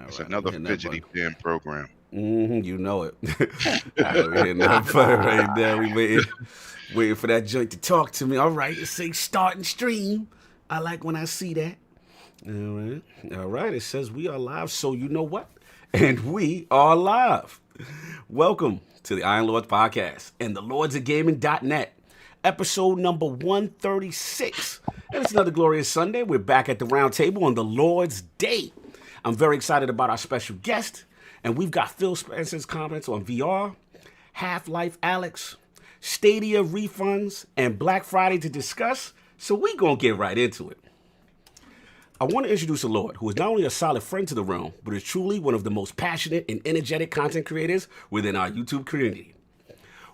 It's another fidgety fan program. You know it. We're hitting that button right now. We waiting for that joint to talk to me. All right, it says start and stream. I like when I see that. All right. It says we are live, so you know what? And we are live. Welcome to the Iron Lords podcast and the lordsofgaming.net, episode number 136. And it's another glorious Sunday. We're back at the round table on the Lord's Day. I'm very excited about our special guest. And we've got Phil Spencer's comments on VR, Half-Life Alyx, Stadia refunds, and Black Friday to discuss. So we're going to get right into it. I want to introduce a Lord who is not only a solid friend to the realm, but is truly one of the most passionate and energetic content creators within our YouTube community.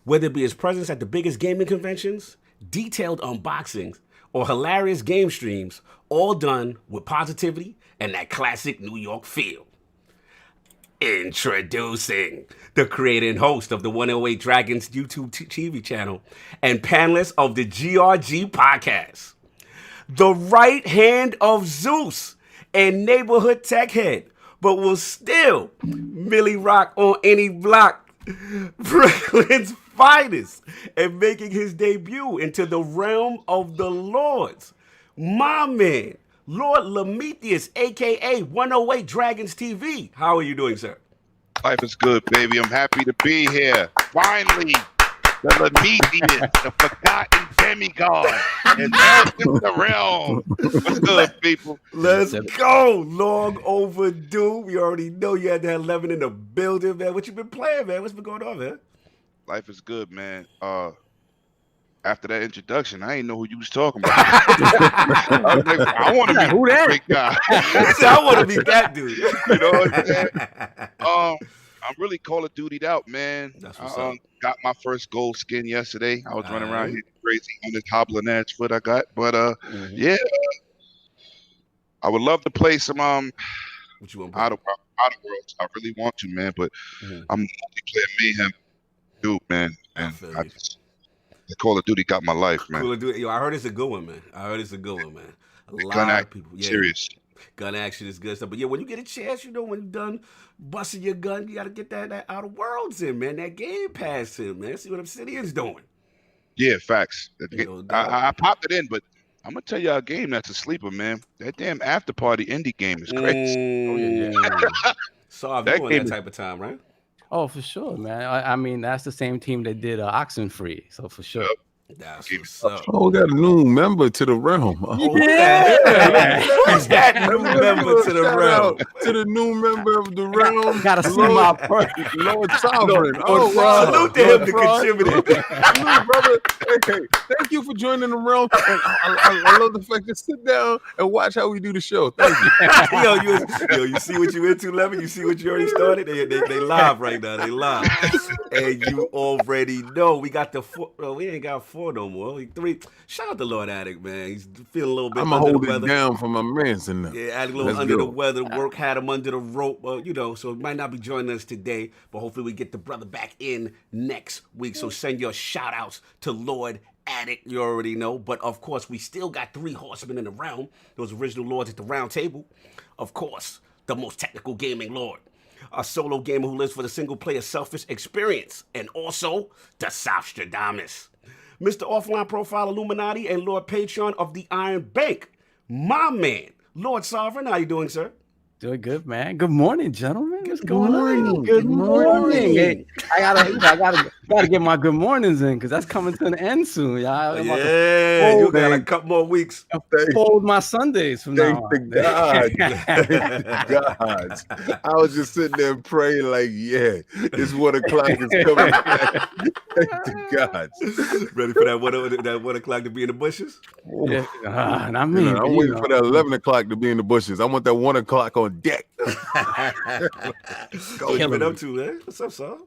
Whether it be his presence at the biggest gaming conventions, detailed unboxings, or hilarious game streams, all done with positivity and that classic New York feel. Introducing the creator and host of the 108Dragon's YouTube TV channel and panelist of the G.R.G podcast, the right hand of Zeus and neighborhood tech head, but will still Millie rock on any block, Brooklyn's finest, and making his debut into the realm of the Lords, my man, Lord Prometheus, a.k.a. 108 Dragons TV. How are you doing, sir? Life is good, baby. I'm happy to be here. Finally, the Prometheus, the forgotten demigod, is out in the realm. What's good, people? Let's go. Long overdue. We already know you had that 11 in the building, man. What you been playing, man? What's been going on, man? Life is good, man. After that introduction, I didn't know who you was talking about. I was like, I want to be who that big guy. I want to be that dude. You know what I'm saying? I'm really Call of Dutied out, man. That's what's up. Got my first gold skin yesterday. I was running around here crazy on this hobbling ass foot I got. But yeah, I would love to play some What you want? Outer Worlds. I really want to, man. But I'm multiplayer mayhem dude, man. And the Call of Duty got my life, man. Call of Duty. Yo, I heard it's a good one, man. A lot gun of people. Yeah. Serious. Gun action is good stuff. But yeah, when you get a chance, you know, when you're done busting your gun, you got to get that Outer Worlds in, man. That Game Pass in, man. See what Obsidian's doing. Yeah, facts. No I popped it in, but I'm going to tell you a game that's a sleeper, man. That damn After Party indie game is crazy. Oh, yeah. So I've been that type of time, right? Oh, for sure, man. I mean, that's the same team that did Oxenfree, so for sure. That's what's up. Oh, we got a new member to the realm. Oh, yeah. Who's that new member to the realm? To the new member of the realm. Gotta see my part. Lord Sovereign. Salute to him, the contributor. Brother. Hey, thank you for joining the realm. And I love the fact that sit down and watch how we do the show. Thank you. yo, you see what you into, Levin? You see what you already started? They live right now. They live. And you already know we got the four. Well, we ain't got 4 no more. 3. Shout out to Lord Addict, man. He's feeling a little bit I'm under hold the weather. it down for my mans in there. Yeah, Addict a little under the weather. Work had him under the rope. You know, so he might not be joining us today, but hopefully we get the brother back in next week. So send your shout outs to Lord Addict. You already know. But of course, we still got 3 horsemen in the realm. Those original lords at the round table. Of course, the most technical gaming lord. A solo gamer who lives for the single-player selfish experience. And also, the Dominous. Mr. Offline Profile Illuminati and Lord Patreon of the Iron Bank. My man, Lord Sovereign. How you doing, sir? Doing good, man. Good morning, gentlemen. What's going on? Good morning. Hey, I gotta get my good mornings in because that's coming to an end soon. Y'all. You got a couple more weeks. Fold my Sundays from now on. Thank God. I was just sitting there praying like, yeah, it's 1 o'clock is coming back. Thank God. Ready for that 1 o'clock to be in the bushes? Yeah. I mean, I'm waiting for that 11 o'clock to be in the bushes. I want that 1 o'clock on deck. What you been up to, man? What's up, son?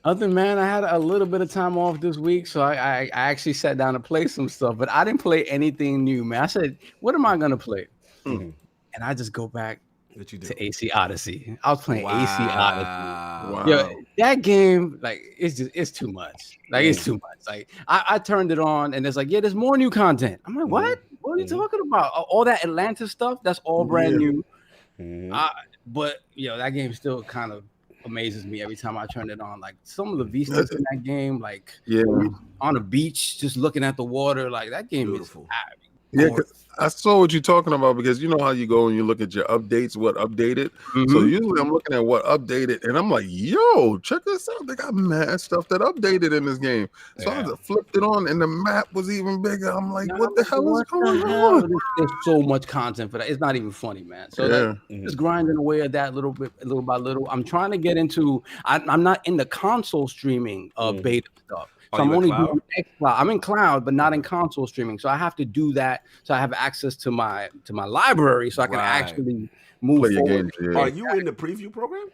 Other man, I had a little bit of time off this week, so I actually sat down to play some stuff, but I didn't play anything new, man. I said, what am I gonna play? And I just go back to AC Odyssey. I was playing AC Odyssey. Wow. Yo, that game, like, it's too much. Like, it's too much. Like, I turned it on, and it's like, yeah, there's more new content. I'm like, what? What are you talking about? All that Atlantis stuff, that's all brand new. but that game still kind of amazes me every time I turn it on. Like some of the vistas in that game, like on a beach, just looking at the water, like that game beautiful. Yeah, I saw what you're talking about because you know how you go and you look at your updates, what updated. So usually I'm looking at what updated, and I'm like, "Yo, check this out! They got mad stuff that updated in this game." So I just flipped it on, and the map was even bigger. I'm like, "What the hell is going on?" There's so much content for that. It's not even funny, man. So just grinding away at that little by little. I'm trying to get into. I'm not in the console streaming beta stuff. So I'm only doing xCloud. I'm in cloud, but not in console streaming. So I have to do that. So I have access to my library, so I can actually move forward. Games, Are you in the preview program?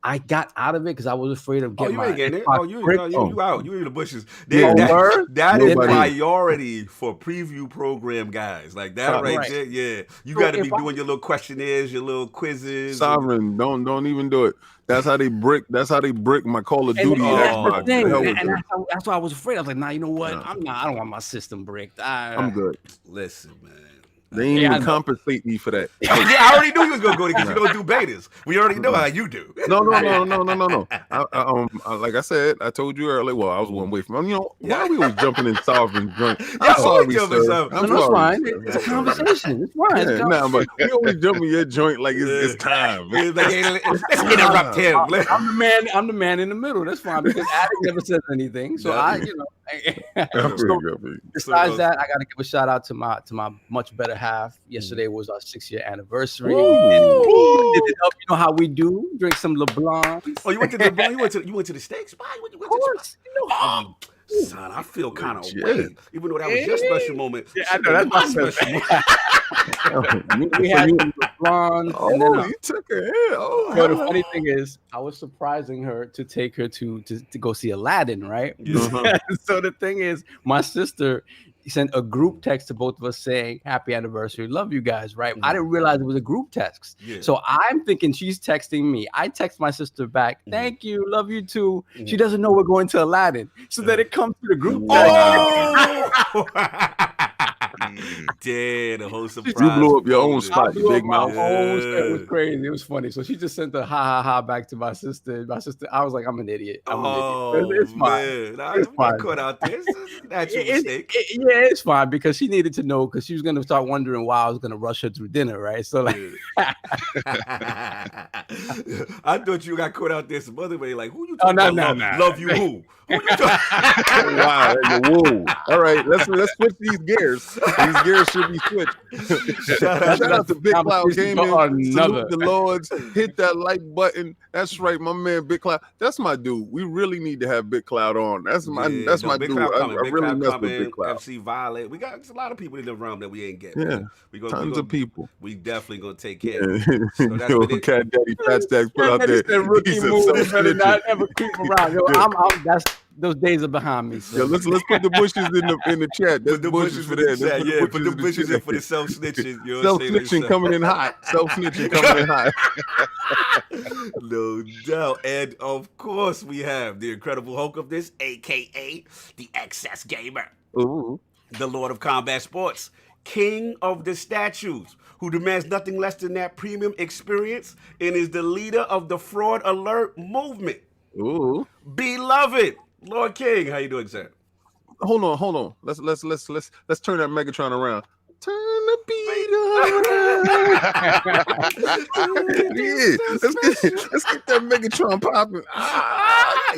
I got out of it because I was afraid of getting you ain't getting it. You out. You in the bushes. That is priority for preview program guys. Like that right there. Yeah. You got to be doing your little questionnaires, your little quizzes. Sovereign, don't even do it. That's how they brick my Call of Duty. That's the thing. And that's why I was afraid. I was like, nah, you know what? I don't want my system bricked. I'm good. Listen, man. They ain't even compensate me for that. I already knew you was gonna go there because you don't do betas. We already know how you do. No. Like I said, I told you earlier. Well, I was one way from. Why are we always jumping in Sovereign joint? I'm sorry, sir. That's fine. It's a conversation. It's fine. But we always jump in your joint like it's time. Let's interrupt him. I'm the man in the middle. That's fine because Adam never says anything. So besides that, I got to give a shout out to my much better half. Yesterday was our 6-year anniversary. Did it up, you know how we do? Drink some LeBlanc. Oh, you went to LeBlanc? You went to the steak spot? Of course. Son, I feel kind of weird, even though that was your special moment. Yeah, I know that's my special moment. We had LeBlanc. You took her in. But the funny thing is, I was surprising her to take her to go see Aladdin, right? So the thing is, my sister sent a group text to both of us saying happy anniversary, love you guys, right? I didn't realize it was a group text. So I'm thinking she's texting me. I text my sister back, thank you, love you too. She doesn't know we're going to Aladdin. So then it comes to the group text. Damn, the whole surprise. You blew up your own spot, you big mouth. It was crazy. It was funny. So she just sent the ha back to my sister. I was like, I'm an idiot. It's fine. It's fine. Caught out there. That's your mistake. It's fine because she needed to know because she was gonna start wondering why I was gonna rush her through dinner, right? So like, I thought you got caught out there some other way. Like, who you talking about? Love you who? Who you talking? Wow, woo. All right, let's switch these gears. These gears should be switched. Shout out to Big Cloud Gaming. Salute the Lords. Hit that like button. That's right, my man Big Cloud. That's my dude. We really need to have Big Cloud on. That's my dude. I really mess with Big Cloud. FC Violet. We got a lot of people in the realm that we ain't getting. Yeah, tons of people. We definitely gonna take care of it. So that's Cat Daddy Fat Stacks put out there. Rookie move better not ever creep around. That's those days are behind me. So. Yeah, let's put the bushes in the chat. That's put the bushes for that. Yeah, put the bushes in for the self-snitching. You know self-snitching coming in hot. Self-snitching coming in hot. No doubt. And of course we have the Incredible Hulk of this, aka the Excess Gamer. Ooh. The Lord of Combat Sports. King of the statues, who demands nothing less than that premium experience and is the leader of the Fraud Alert movement. Ooh. Beloved. Lord King, how you doing, sir? Hold on. Let's turn that Megatron around. Turn the beat around. Let's get that Megatron popping.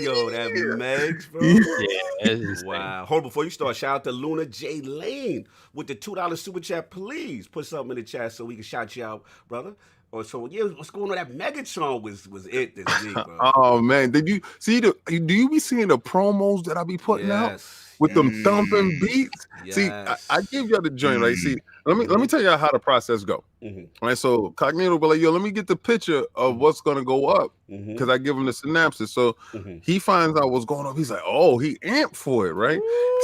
Yo, that Megs, bro. Yeah. Wow. Hold on, before you start, shout out to Luna J. Lane with the $2 super chat. Please put something in the chat so we can shout you out, brother. So yeah, what's going on? That Megatron was it this week, bro. Oh man, did you see do you be seeing the promos that I be putting out with them thumping beats? Yes. See, I give y'all the joint, right? See, let me tell y'all how the process go. Right, so Cognito be like, yo, let me get the picture of what's gonna go up because I give him the synopsis. So he finds out what's going on. He's like, oh, he amped for it, right?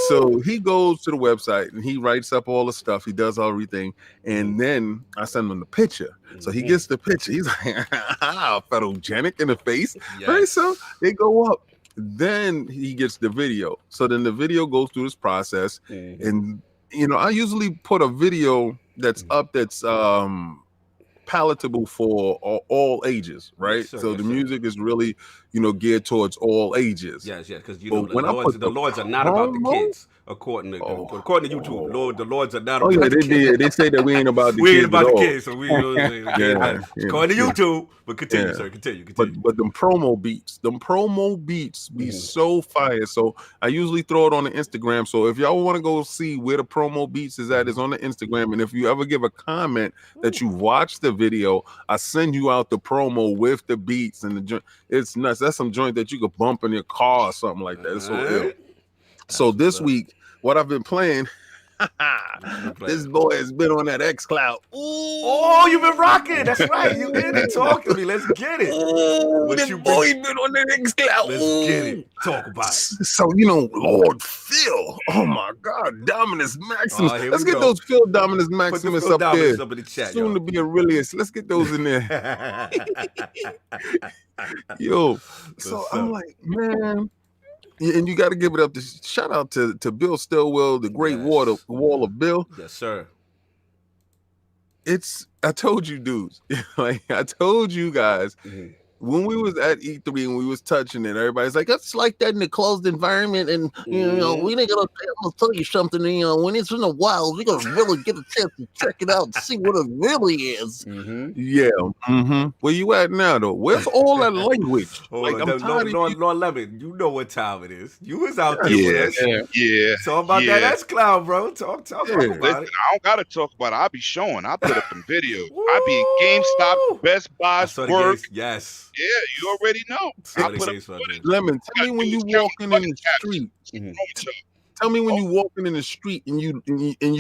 So he goes to the website and he writes up all the stuff. He does everything, and then I send him the picture. So he gets the picture. He's like, photogenic in the face, right? So they go up. Then he gets the video. So then the video goes through this process, and I usually put a video that's up that's palatable for all ages, right? Yes, sir, so yes, the sir. music is really, geared towards all ages. Yes, because But when I put the Lords are not about the kids, according to YouTube. The Lords are not about the kids. They say that we ain't about the we kids ain't about at the all. kids, so we according to YouTube. But continue. But them promo beats be so fire. So I usually throw it on the Instagram. So if y'all want to go see where the promo beats is at, is on the Instagram. And if you ever give a comment that you watched the video, I send you out the promo with the beats and the joint. It's nuts. That's some joint that you could bump in your car or something like that. It's so ill. So this week, what I've been playing. This boy has been on that XCloud. Oh, you've been rocking. That's right. You in it. Talk to me. Let's get it. This boy been on that XCloud. Let's get it. Talk about it. So, Lord Phil. Oh, my God. Dominous Maximus. Let's get those Phil Dominous Maximus up there. Up in the chat, soon to be Aurelius. Let's get those in there. Yo. So I'm like, man. And you got to give it up. Shout out to Bill Stillwell, the great wall of Bill. Yes, sir. I told you dudes, I told you guys, when we was at E3 and we was touching it, everybody's like, it's like that in a closed environment. And, we ain't gonna tell you something, when it's in the wild, we're going to really get a chance to check it out and see what it really is. Yeah. Where you at now, though? Where's all that language? Lord Lemon, you know what time it is. You was out there with us. Yeah. Talk about that XCloud, bro. Talk about Listen, it. I don't got to talk about it. I'll be showing. I'll put up some videos. I'll be in GameStop, Best Buy's work. Yes. Yeah, you already know. Lemon, tell me when you walking in the street. Tell me when you walking in the street and you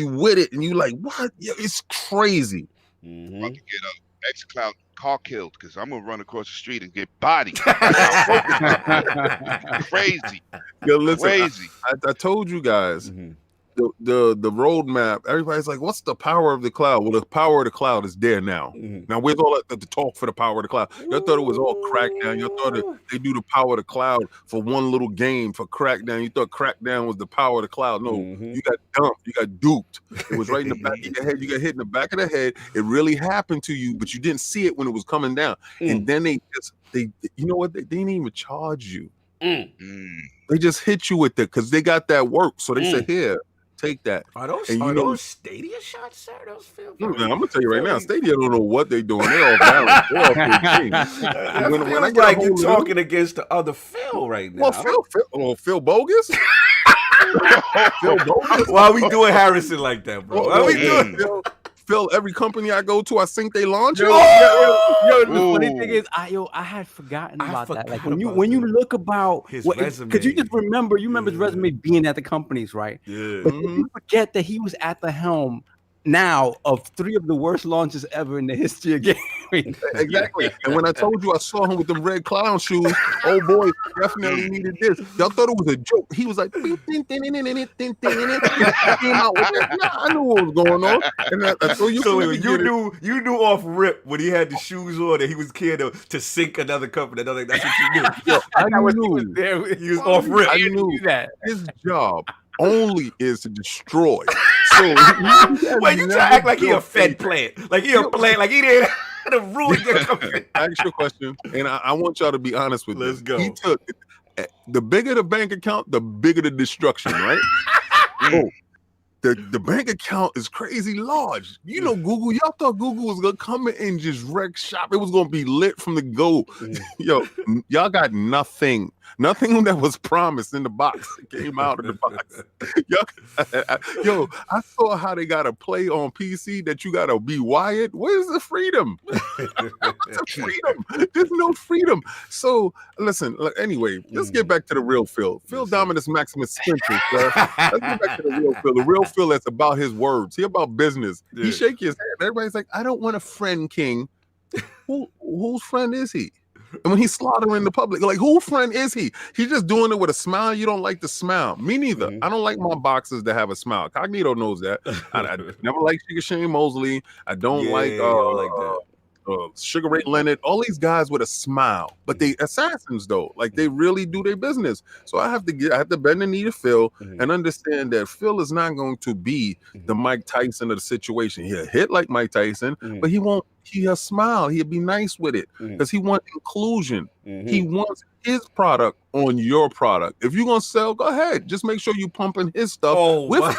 with it and you like, what? Yeah, it's crazy. I'm about to get a XCloud car killed because I'm gonna run across the street and get bodied. Crazy. Yo, listen, crazy. I told you guys. The roadmap, everybody's like, what's the power of the cloud? Well, the power of the cloud is there now. Now, where's all the talk for the power of the cloud? Y'all thought it was all Crackdown. Y'all thought they do the power of the cloud for one little game for Crackdown. You thought Crackdown was the power of the cloud. No, you got dumped. You got duped. It was right in the back of your head. You got hit in the back of the head. It really happened to you, but you didn't see it when it was coming down. And then they you know what? They didn't even charge you. They just hit you with it because they got that work. So they said, here. Take that. Are those Stadia shots, sir? Those feel I'm gonna tell you right now, Stadia don't know what they're doing. They're all balanced. They're all when I like you talking against the other Phil right now. Well, Phil Bogus. Phil Bogus. Why are we doing Harrison like that, bro? Why are we doing Phil? Every company I go to, I think they launch it. Yo, the funny thing is, I had forgotten about that. Like when you look about his resume, because you just remember his resume being at the companies, right? Yeah. But you forget that he was at the helm now of 3 of the worst launches ever in the history of gaming. Exactly. And when I told you I saw him with them red clown shoes, oh boy, definitely needed this. Y'all thought it was a joke. He was like, I knew what was going on. And so you knew off rip when he had the shoes on that he was scared to sink another company. That's what you knew. I knew he was off rip. I knew that his job only is to destroy. So wait, you try to act like he a Fed plant, like he a plant, like he didn't to ruin your company. Ask your question, and I want y'all to be honest with Let's this. go. He took the bigger the bank account, the bigger the destruction, right? The bank account is crazy large. You know, Google, y'all thought Google was gonna come in and just wreck shop. It was gonna be lit from the go. Yo, y'all got nothing that was promised in the box came out of the box. Yo, I saw how they got to play on PC that you got to be wired. Where's the freedom? There's no freedom. So listen, anyway, let's get back to the real Phil. Phil Dominus Maximus Spencer, sir. Let's get back to the real Phil. The real Phil that's about his words. He about business. Yeah. He shake his hand. Everybody's like, I don't want a friend, King. Whose friend is he? And when he's slaughtering the public, like, whose friend is he? He's just doing it with a smile. You don't like the smile. Me neither. I don't like my boxers that have a smile. Cognito knows that. I never like Shane Mosley. I don't like Sugar Ray Leonard, all these guys with a smile, but they assassins though. Like they really do their business. So I have to bend the knee to Phil and understand that Phil is not going to be the Mike Tyson of the situation. He'll hit like Mike Tyson, but he'll smile. He'll be nice with it because he wants inclusion. He wants his product on your product. If you're gonna sell, go ahead. Just make sure you pumping his stuff with.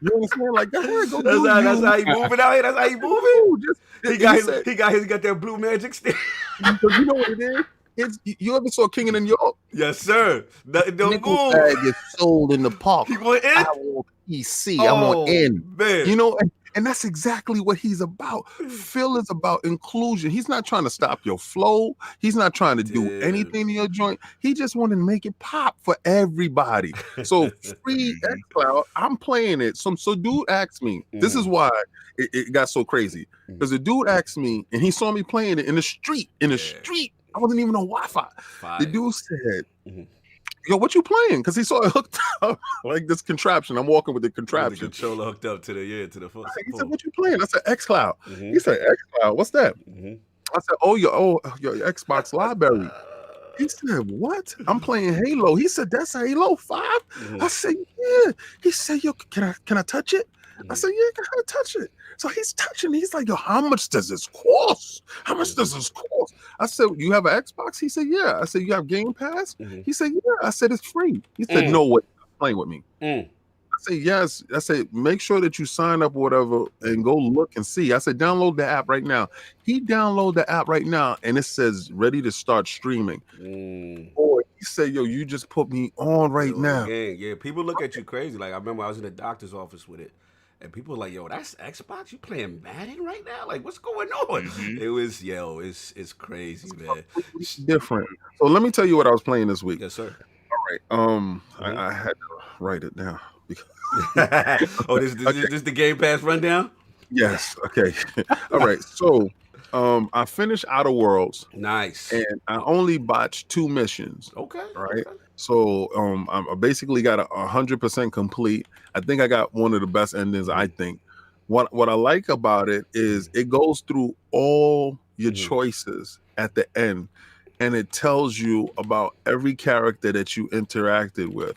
You understand? Like, go ahead, go do that's how he moving out here. That's how he moving. He got that blue magic stick. Because you know what it is? You ever saw King of New York? Yes, sir. Nickel bag is sold in the park. He want in? I want PC. I want in. Man. You know, and that's exactly what he's about. Phil is about inclusion. He's not trying to stop your flow. He's not trying to do anything to your joint. He just wanted to make it pop for everybody. So free xCloud, I'm playing it. So dude asked me, this is why it got so crazy. Because the dude asked me, and he saw me playing it in the street. I wasn't even on Wi-Fi. The dude said, yo, what you playing? Because he saw it hooked up like this contraption. I'm walking with the contraption. The controller hooked up to the phone. He said, what you playing? I said, xCloud. He said, xCloud, what's that? I said, your Xbox library. He said, what? I'm playing Halo. He said, that's Halo 5? I said, yeah. He said, yo, can I touch it? I said, yeah, can I touch it? So he's touching. He's like, yo, how much does this cost? How much does this cost? I said, you have an Xbox? He said, yeah. I said, you have Game Pass? He said, yeah. I said, it's free. He said, no way, playing with me. I said, yes. I said, make sure that you sign up or whatever and go look and see. I said, download the app right now. He downloaded the app right now and it says ready to start streaming. Boy, he said, yo, you just put me on right now. Yeah, people look at you crazy. Like I remember I was in the doctor's office with it. And people were like, yo, that's Xbox? You playing Madden right now? Like, what's going on? It was, it's crazy, man. It's different. So let me tell you what I was playing this week. Yes, sir. All right. I had to write it down. This is the Game Pass rundown? Yes. Okay. All right. So I finished Outer Worlds. Nice. And I only botched 2 missions. Okay. Right. Okay. So I basically got 100% complete. I think I got one of the best endings. I think what I like about it is it goes through all your choices at the end, and it tells you about every character that you interacted with.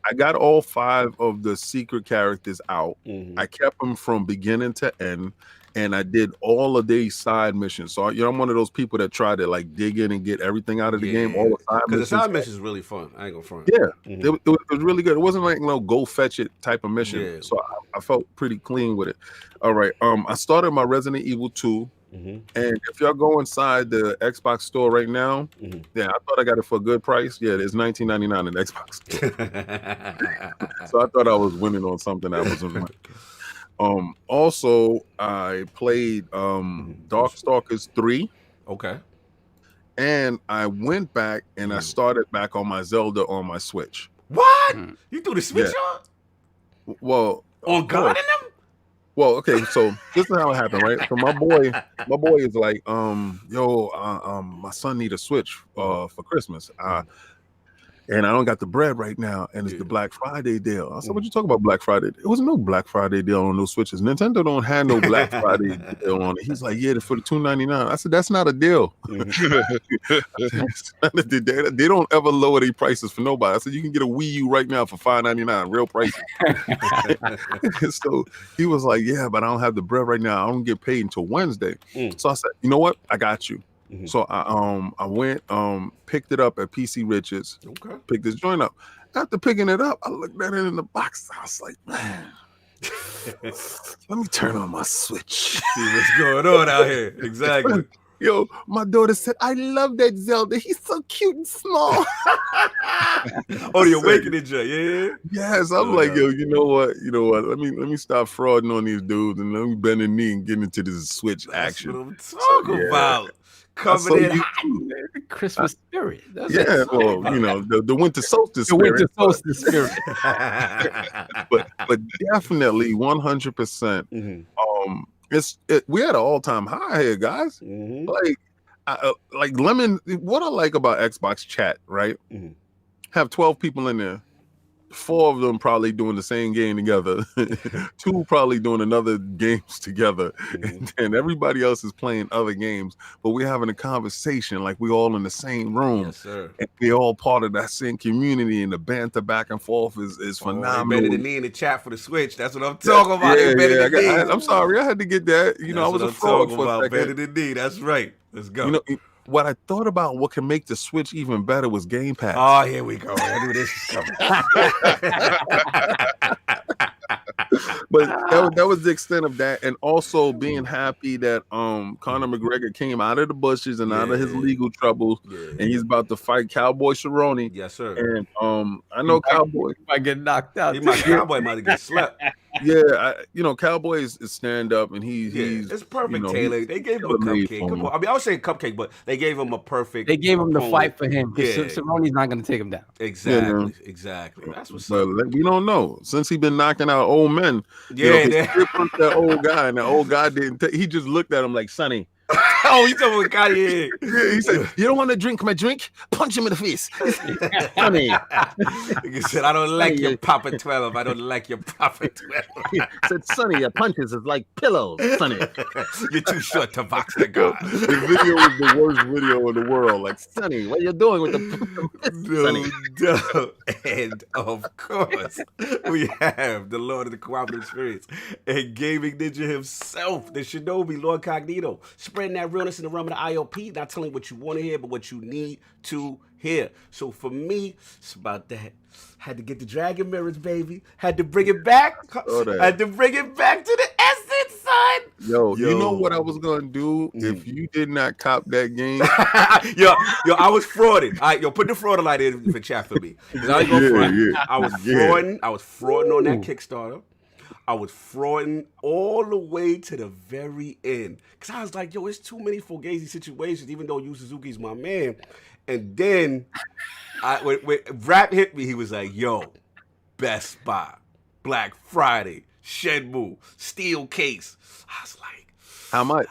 I got all 5 of the secret characters out. I kept them from beginning to end. And I did all of these side missions. So I'm one of those people that try to like dig in and get everything out of the game. All the side missions. Because the side missions is really fun. I ain't gonna front. Yeah, it was really good. It wasn't like no go fetch it type of mission. Yeah. So I felt pretty clean with it. All right. I started my Resident Evil 2. And if y'all go inside the Xbox store right now, yeah, I thought I got it for a good price. Yeah, it's $19.99 in Xbox store. So I thought I was winning on something that wasn't right. Also, I played Darkstalkers 3. Okay. And I went back and I started back on my Zelda on my Switch. What? You threw the Switch on? Well, on God in them? Well, okay, so this is how it happened, right? So my boy is like, my son need a Switch for Christmas. And I don't got the bread right now, and it's the Black Friday deal. I said, what you talking about Black Friday? It was no Black Friday deal on those Switches. Nintendo don't have no Black Friday deal on it. He's like, yeah, for the $2.99. I said, that's not a deal. They don't ever lower their prices for nobody. I said, you can get a Wii U right now for $5.99, real prices. So he was like, yeah, but I don't have the bread right now. I don't get paid until Wednesday. So I said, you know what? I got you. So I went, picked it up at PC Richards. Okay. Picked this joint up. After picking it up, I looked at it in the box. I was like, man, let me turn on my Switch. See what's going on out here. Exactly. Yo, my daughter said, I love that Zelda. He's so cute and small. Oh, the Awakening, yeah. Yes, I'm like, yo, you know what? Let me stop frauding on these dudes and let me bend the knee and get into this Switch action. That's what I'm talking about. Coming in hot. The Christmas spirit. That's the winter solstice spirit. The winter solstice spirit. but definitely 100%. We had an all-time high here, guys. Like Lemon. What I like about Xbox chat, right? Have 12 people in there. 4 of them probably doing the same game together. 2 probably doing another games together. And then everybody else is playing other games. But we're having a conversation like we all in the same room. Yes, sir. And we're all part of that same community. And the banter back and forth is phenomenal. Better than me in the chat for the Switch. That's what I'm talking about. I'm sorry. I had to get that. You know, I was a fraud for a second. Better than me. That's right. Let's go. You know, what I thought about what can make the Switch even better was Game Pass. Oh, here we go. I knew this was coming. But that was the extent of that, and also being happy that Conor McGregor came out of the bushes and out of his legal troubles, and he's about to fight Cowboy Cerrone. Yes, sir. And I know Cowboy might get knocked out. Cowboy might get slept. Yeah, Cowboy is stand up, and he's it's perfect. Taylor, they gave him a cupcake. Come on, I mean, I was saying cupcake, but they gave him a perfect. They gave him the fight for him because Cerrone's not going to take him down. Exactly. That's what's up. We don't know since he's been knocking out old men. Yeah, he punched that old guy, and the old guy didn't. He just looked at him like, "Sonny." Oh, you talking about Kanye? Yeah, he said, "You don't want to drink my drink? Punch him in the face." Sonny. He said, "I don't like your Papa 12. I don't like your Papa 12." He said, "Sonny, your punches is like pillows, Sonny. You're too short to box the guy." The video was the worst video in the world. Like, Sonny, what you doing with the no. And of course, we have the Lord of the Cooperative Experience and Gaming Ninja himself, the Shinobi, LordCognito, spreading that realness in the realm of the IOP, not telling what you want to hear, but what you need to hear. So for me, it's about that. Had to get the Dragon Mirrors, baby. Had to bring it back. Had to bring it back to the essence, son. Yo, you know what I was gonna do if you did not cop that game? yo, I was frauding. All right, yo, put the fraud light in for chat for me. I was frauding. I was frauding on that Kickstarter. I was frauding all the way to the very end. Because I was like, yo, it's too many fugazi situations, even though Yu Suzuki's my man. And then when Rap hit me, he was like, yo, Best Buy, Black Friday, Shenmue, Steel Case. I was like, how much?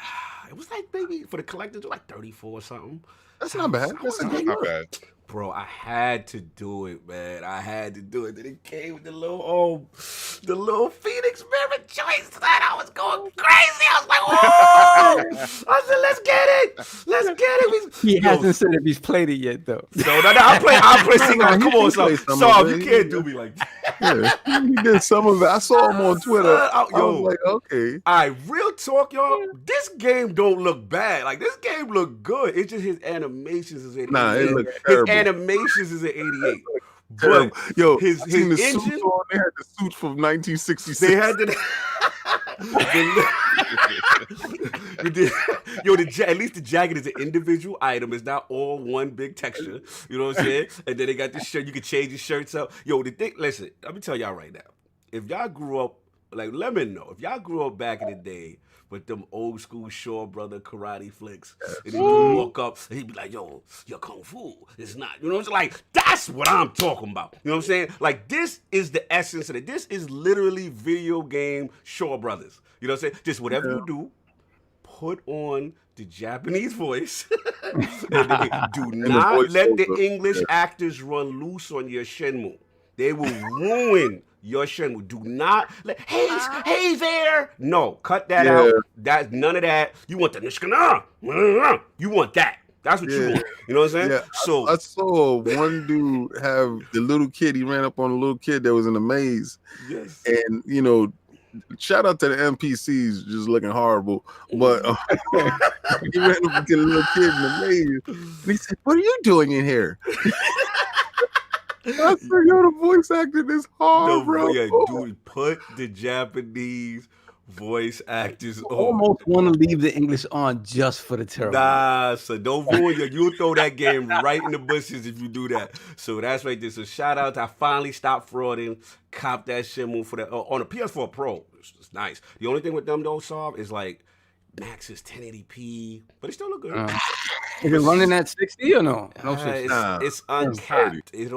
It was like maybe for the collectors, like 34 or something. That's not bad. That's not bad. Bro, I had to do it, man. I had to do it. Then it came with the little Phoenix Mirror choice that I was going crazy. I was like, oh! I said, let's get it. Let's get it. He hasn't said if he's played it yet, though. No, I'll play. Come on, so you can't do me like that. Yeah, he did some of it. I saw him on Twitter. I was like, okay. All right, real talk, y'all. This game don't look bad. Like, this game look good. It's just his animations is 88. Nah, it looks terrible. His animations is at 88. But yo, his engine. They had the suits from 1966. They had the. At least the jacket is an individual item. It's not all one big texture. You know what I'm saying? And then they got this shirt. You can change your shirts up. Yo, the thing. Listen, let me tell y'all right now. If y'all grew up, let me know. If y'all grew up back in the day with them old school Shaw Brother karate flicks, and then you walk up and he'd be like, yo, your kung fu is not, you know what I'm saying? Like, that's what I'm talking about. You know what I'm saying? Like, this is the essence of it. This is literally video game Shaw Brothers. You know what I'm saying? Just whatever you do, put on the Japanese voice. And do not let the English actors run loose on your Shenmue. They will ruin your Shenmue. Do not let hey there. No, cut that out. That's none of that. You want the Nishkana. You want that. That's what you want. You know what I'm saying? Yeah, so I saw one dude have the little kid. He ran up on a little kid that was in a maze. Yes. And shout out to the NPCs just looking horrible. But he ran up to the little kid in the maze. And he said, "What are you doing in here?" I said, yo, the voice acting is hard, bro. Yeah, dude, put the Japanese voice actors on. Almost want to leave the English on just for the terrible. Nah, so don't ruin you'll throw that game right in the bushes if you do that. So that's right there. So shout out to I finally stopped frauding, cop that Shenmue for that on the PS4 Pro. It's nice. The only thing with them don't solve is like max is 1080p, but it still look good. Is it running at 60 or no? No, it's uncapped. It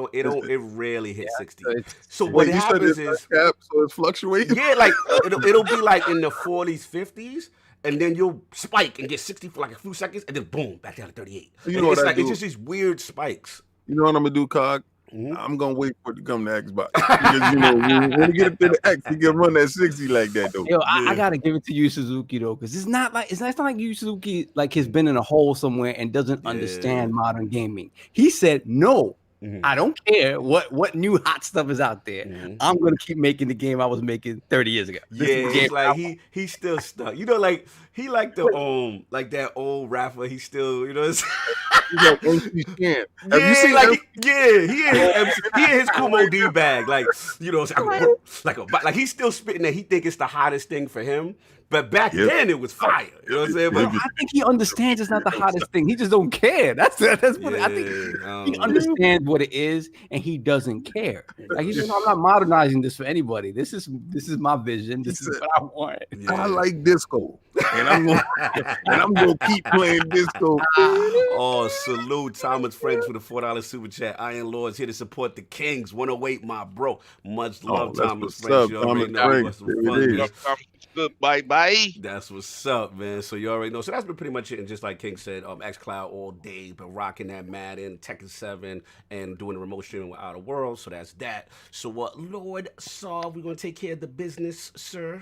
rarely hits 60. So what happens is uncapped, so it's fluctuating. Yeah, like it'll be like in the 40s, 50s, and then you'll spike and get 60 for like a few seconds, and then boom, back down to 38. It's just these weird spikes. You know what I'm gonna do, Cog? I'm gonna wait for it to come to Xbox because you know when you get it to the X, you can run that 60 like that though. Yo, I gotta give it to you, Suzuki, though, because it's not like you, Suzuki, like has been in a hole somewhere and doesn't understand modern gaming. He said, "No, I don't care what new hot stuff is out there. I'm gonna keep making the game I was making 30 years ago." It's like he's still stuck. You know, like he like the like that old rapper. He still, you know. Have you seen he in his Kumo D bag, like you know, like he's still spitting that he think it's the hottest thing for him. But back then it was fire. You know what I'm saying? But I think he understands it's not the hottest thing. He just don't care. That's what I think. He understands what it is, and he doesn't care. Like he's just, I'm not modernizing this for anybody. This is my vision. This is what I want. I like disco, and I'm gonna keep playing disco. Oh, salute Thomas Franks for the $4 super chat. Iron Lords here to support the Kings. 108, my bro. Much love, Thomas Franks. You already know good, bye. That's what's up, man. So you already know. So that's been pretty much it. And just like King said, xCloud all day, been rocking that Madden, Tekken 7, and doing the remote streaming with Outer Worlds. So that's that. So what, Lord Sov, we're gonna take care of the business, sir.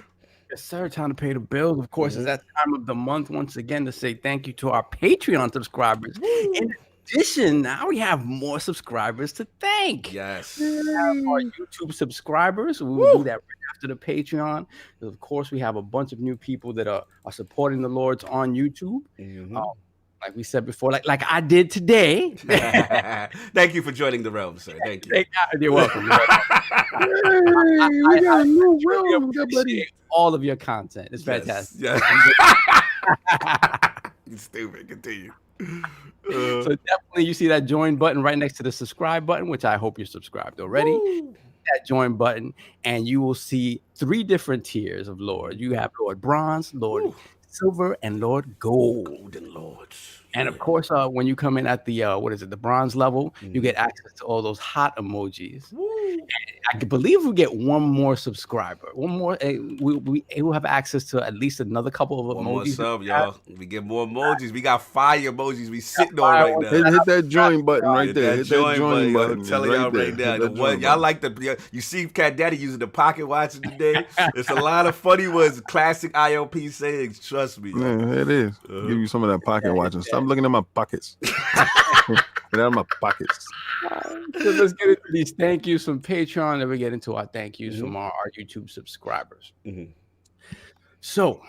Yes, sir. Time to pay the bills. Of course, it's that time of the month once again to say thank you to our Patreon subscribers. In addition, now we have more subscribers to thank. Yes. We have our YouTube subscribers. We will do that right after the Patreon. Of course, we have a bunch of new people that are supporting the Lords on YouTube. Like we said before, like I did today. Thank you for joining the realm, sir. Thank you. You're welcome. I appreciate all of your content. It's fantastic. Yes. You stupid. Continue. So definitely you see that join button right next to the subscribe button, which I hope you're subscribed already. That join button, and you will see 3 different tiers of Lord. You have Lord Bronze, Lord Silver, and Lord Gold. Golden Lords. And of course, when you come in at the the bronze level, you get access to all those hot emojis. I believe we get one more subscriber. One more, we will have access to at least another couple of emojis. What's up, y'all? We get more emojis. We got fire emojis. We sitting on right now. Hit that join button right there. Hit that join button. I'm telling y'all right now. What y'all like you see Cat Daddy using the pocket watch today. It's a lot of funny ones, classic ILP sayings. Trust me. Yeah, it is. Give you some of that pocket watching. Stop looking at my pockets. Get out of my pockets. So let's get into these thank yous from Patreon, and we get into our thank yous from our YouTube subscribers. So,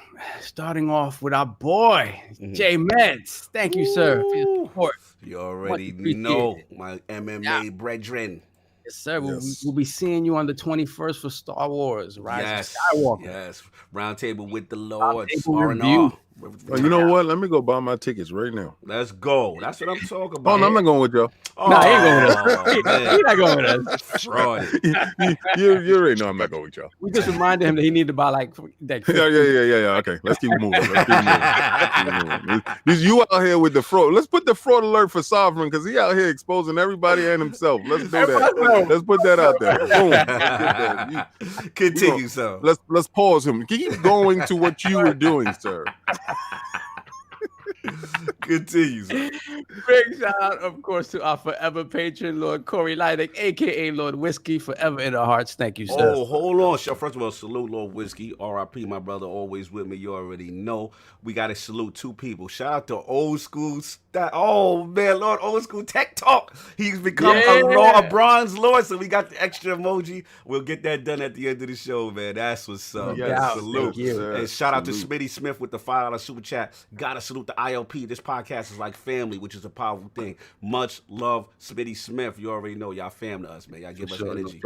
starting off with our boy, J Meds. Thank you, sir, for your support. You already know my MMA brethren. Yes, sir. We'll be seeing you on the 21st for Star Wars, Rise of Skywalker. Yes. Roundtable with the Lords. R&R. Well, you know what? Let me go buy my tickets right now. Let's go. That's what I'm talking about. Oh, no, I'm not going with y'all. No, he ain't going with us. He's not going with us. Right. You already know I'm not going with y'all. We just reminded him that he needed to buy like Yeah. Okay, let's keep moving. You out here with the fraud. Let's put the fraud alert for Sovereign because he out here exposing everybody and himself. Let's do that. Let's put that out there. Boom. Continue, sir. Let's pause him. Keep going to what you were doing, sir. Continues. Big shout out, of course, to our forever patron, Lord Corey Leidick, aka Lord Whiskey, forever in our hearts. Thank you, sir. Oh, hold on. First of all, salute Lord Whiskey. R.I.P. my brother, always with me. You already know. We got to salute 2 people. Shout out to Old School. Oh, man, Lord Old School Tech Talk. He's become a bronze Lord, so we got the extra emoji. We'll get that done at the end of the show, man. That's what's up. Salute. And shout out to Smitty Smith with the $5 super chat. Got to salute the ILP. This podcast is like family, which is a powerful thing. Much love, Smitty Smith. You already know y'all family to us, man. Y'all give us energy.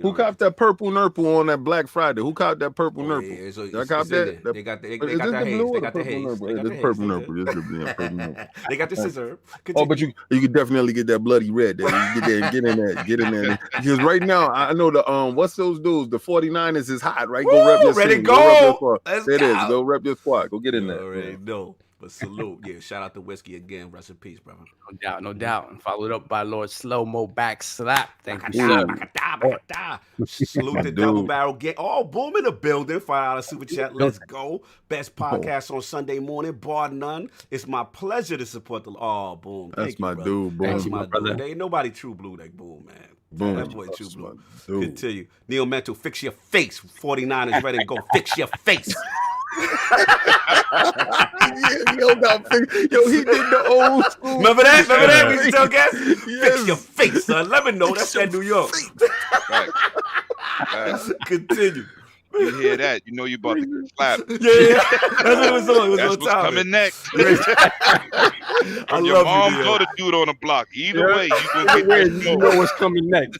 Who copped that purple nurple on that Black Friday? Who copped that purple nurple? Y'all cop that? They got the haze. They got the haze. It's purple nurple. They got the scissor. Oh, but you could definitely get that bloody red. There. You get in there. Because right now, I know the what's those dudes? The 49ers is hot, right? Go rep your ready team. Go. There it is. Go rep your squad. Go get in there. Already know. But salute. Yeah, shout out to Whiskey again. Rest in peace, brother. No doubt, no doubt. And followed up by Lord Slow Mo Back Slap. Thank you, Bakada, sir. Salute to Double Barrel Gang. Oh, boom in the building. $5 super chat. Let's go. Best podcast on Sunday morning, bar none. It's my pleasure to support the. Oh, boom. That's my brother. dude, Boom. That's Thank you, my my brother. dude. There ain't nobody true blue like Boom, man. Boom. That boy true That's blue. my dude. Continue. Neil Mental, fix your face. 49 is ready to go. Fix your face. Yo, he did the old school. Remember that? We used to tell guys? Yes. Fix your face, son. Let me know. That's that New York. Right. Right. Continue. You hear that? You know you about to get slapped. Yeah. That's what it was on. It was That's on what's time. coming next. I Your love mom you, or Neil. the dude on the block. Either way, you gonna get Wait, that you know what's coming next.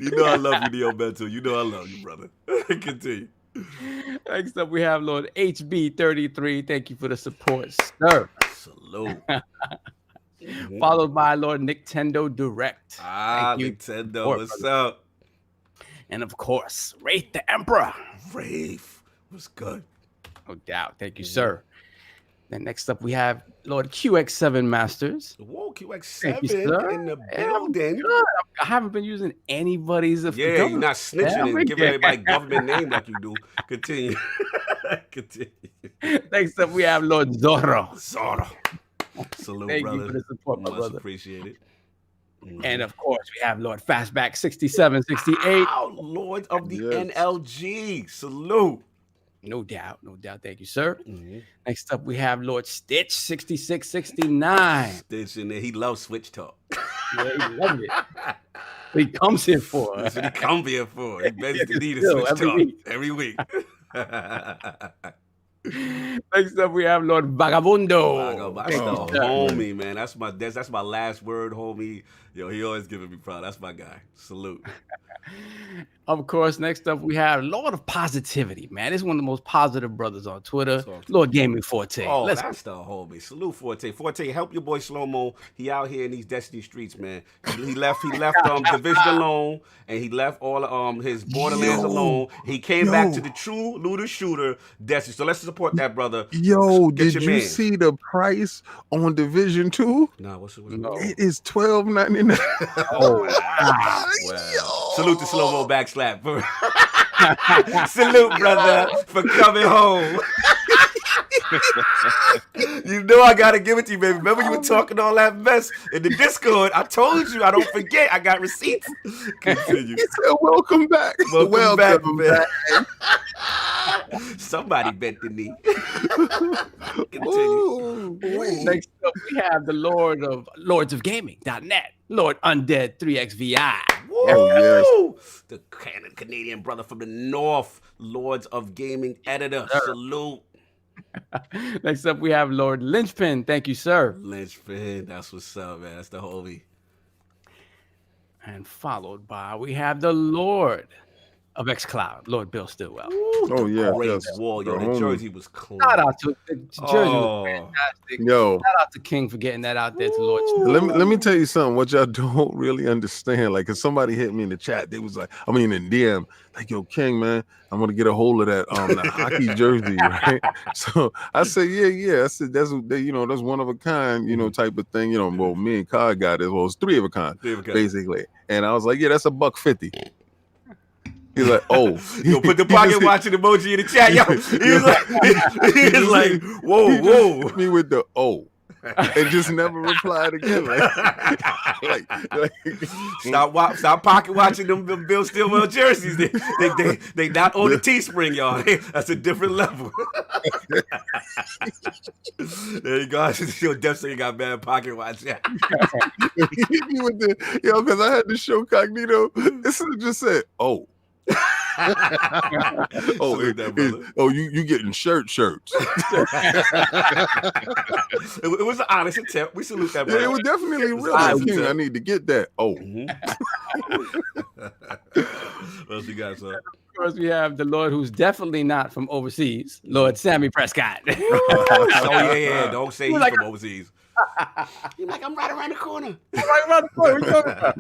You know I love you, Neil Mental. You know I love you, brother. Continue. Next up, we have Lord HB33. Thank you for the support, sir. Salute. Followed by Lord Nintendo Direct. Ah, Thank you. Nintendo. Support, What's brother. up? And of course, Wraith the Emperor. Rafe. What's good? No doubt. Thank you, sir. Then next up, we have Lord QX7 Masters. Whoa, QX7 Thank you, sir. in the Yeah, I'm building. good. I haven't been using anybody's. Yeah, you're not snitching and giving everybody everybody. government name like you do. Continue. Continue. Next up, we have Lord Zorro. Zara. Salute, Thank brother. you for the support, my Much brother. appreciated. And of course, we have Lord Fastback 6768. Wow, Lord of the Yes. NLG. Salute. No doubt, no doubt. Thank you, sir. Mm-hmm. Next up, we have Lord Stitch 6669. Stitch in there. He loves Switch Talk. Yeah, he loves it. What he comes here for. That's what he come here for. He begs to need a Still, Switch every Talk week. every week. Next up, we have Lord Vagabundo. That's Thank the you, sir. homie, man. That's my last word, homie. Yo, he always giving me proud. That's my guy. Salute. Of course, next up, we have Lord of Positivity, man. This is one of the most positive brothers on Twitter. Talk to Lord Gaming Forte. Oh, Let's that's the homie. Salute Forte. Forte, help your boy Slow-Mo. He out here in these Destiny streets, man. He left Division alone, and he left all his Borderlands alone. He came back to the true looter shooter Destiny. So let's support that brother. Yo, Get did your you man. see the price on Division 2? Nah, what's it? No. It is $12.99. Oh, Wow. Salute to Slow-Mo backslap. Salute, brother, for coming home. You know I gotta give it to you, baby. Remember you were talking all that mess in the Discord. I told you I don't forget. I got receipts. Continue. He said, welcome back. Welcome back, man. Somebody bent the knee. Continue. Ooh, Next up, we have the Lords of Gaming.net, Lord Undead 3XVI. Woo! The Canadian brother from the north, Lords of Gaming editor. Salute. Next up, we have Lord Lynchpin. Thank you, sir. Lynchpin, that's what's up, man. That's the homie. And followed by, we have the Lord of xCloud, Lord Bill Stillwell. Oh, yeah. Great Yes. wall, yo. The The homie. jersey was clean. Shout out to the jersey was Oh. fantastic. Yo, Shout out to King for getting that out there to Lord. let me tell you something. What y'all don't really understand, like, cause somebody hit me in the chat. They was like, I mean, in DM, like, yo, King, man, I'm gonna get a hold of that that hockey jersey, right? So I said, yeah. I said that's one of a kind, type of thing. Well, me and Kai got it. Well, it's three of a kind, basically. And I was like, yeah, that's $150. He's like, oh, Yo, put the pocket watching emoji in the chat, yo. He was like, whoa. Hit me with the and just never replied again. Stop pocket watching them Bill Stillwell jerseys. They not on the Teespring, y'all. That's a different level. There you go. Yo, definitely got bad pocket watch. Yeah. He hit me with because I had to show Cognito. This just said, Salute that, brother. You getting shirts. It was an honest attempt. We salute that, brother. Yeah, it was definitely real. honest King, I attempt. need to get that. What else you got, son? Of course, we have the Lord who's definitely not from overseas, Lord Sammy Prescott. Oh, yeah. Don't say he's like- from overseas. You're like, I'm right around the corner. Right around the corner. What you talking about?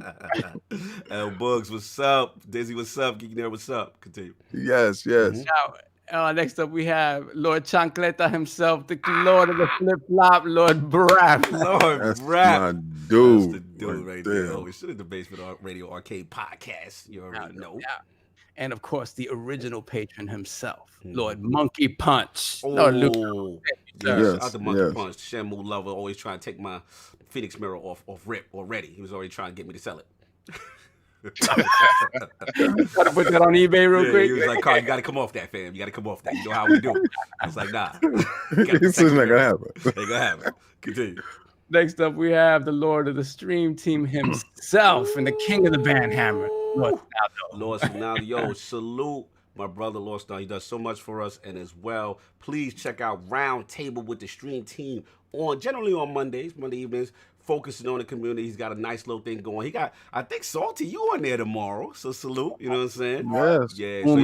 L Bugs, what's up? Dizzy, what's up? Geeky Nerd, what's up? Continue. Yes. Now, Next up, we have Lord Chancleta himself, the Lord of the Flip Flop, Lord Brap. Lord That's Brap. my dude. That's the dude right there. Always should have the Basement Radio Arcade Podcast. You already know. Yeah. And of course, the original patron himself, Lord Monkey Punch. Oh, Lord Luke. yes, out the Monkey Punch. Shamu lover, always trying to take my Phoenix Mirror off rip already. He was already trying to get me to sell it. Gotta put that on eBay real quick. He was like, Carl, you gotta come off that, fam. You gotta come off that. You know how we do. I was like, nah. This is not gonna happen. Ain't gonna happen. Continue. Next up, we have the Lord of the Stream Team himself and the King of the Bandhammer, Lord Sonaldo. Lord Sonaldo, yo, salute my brother Lord Sonaldo. He does so much for us, and as well, please check out Round Table with the Stream Team generally on Monday evenings. Focusing on the community. He's got a nice little thing going. He got, I think, Salty, you on there tomorrow. So salute. You know what I'm saying? Yes. Yeah. So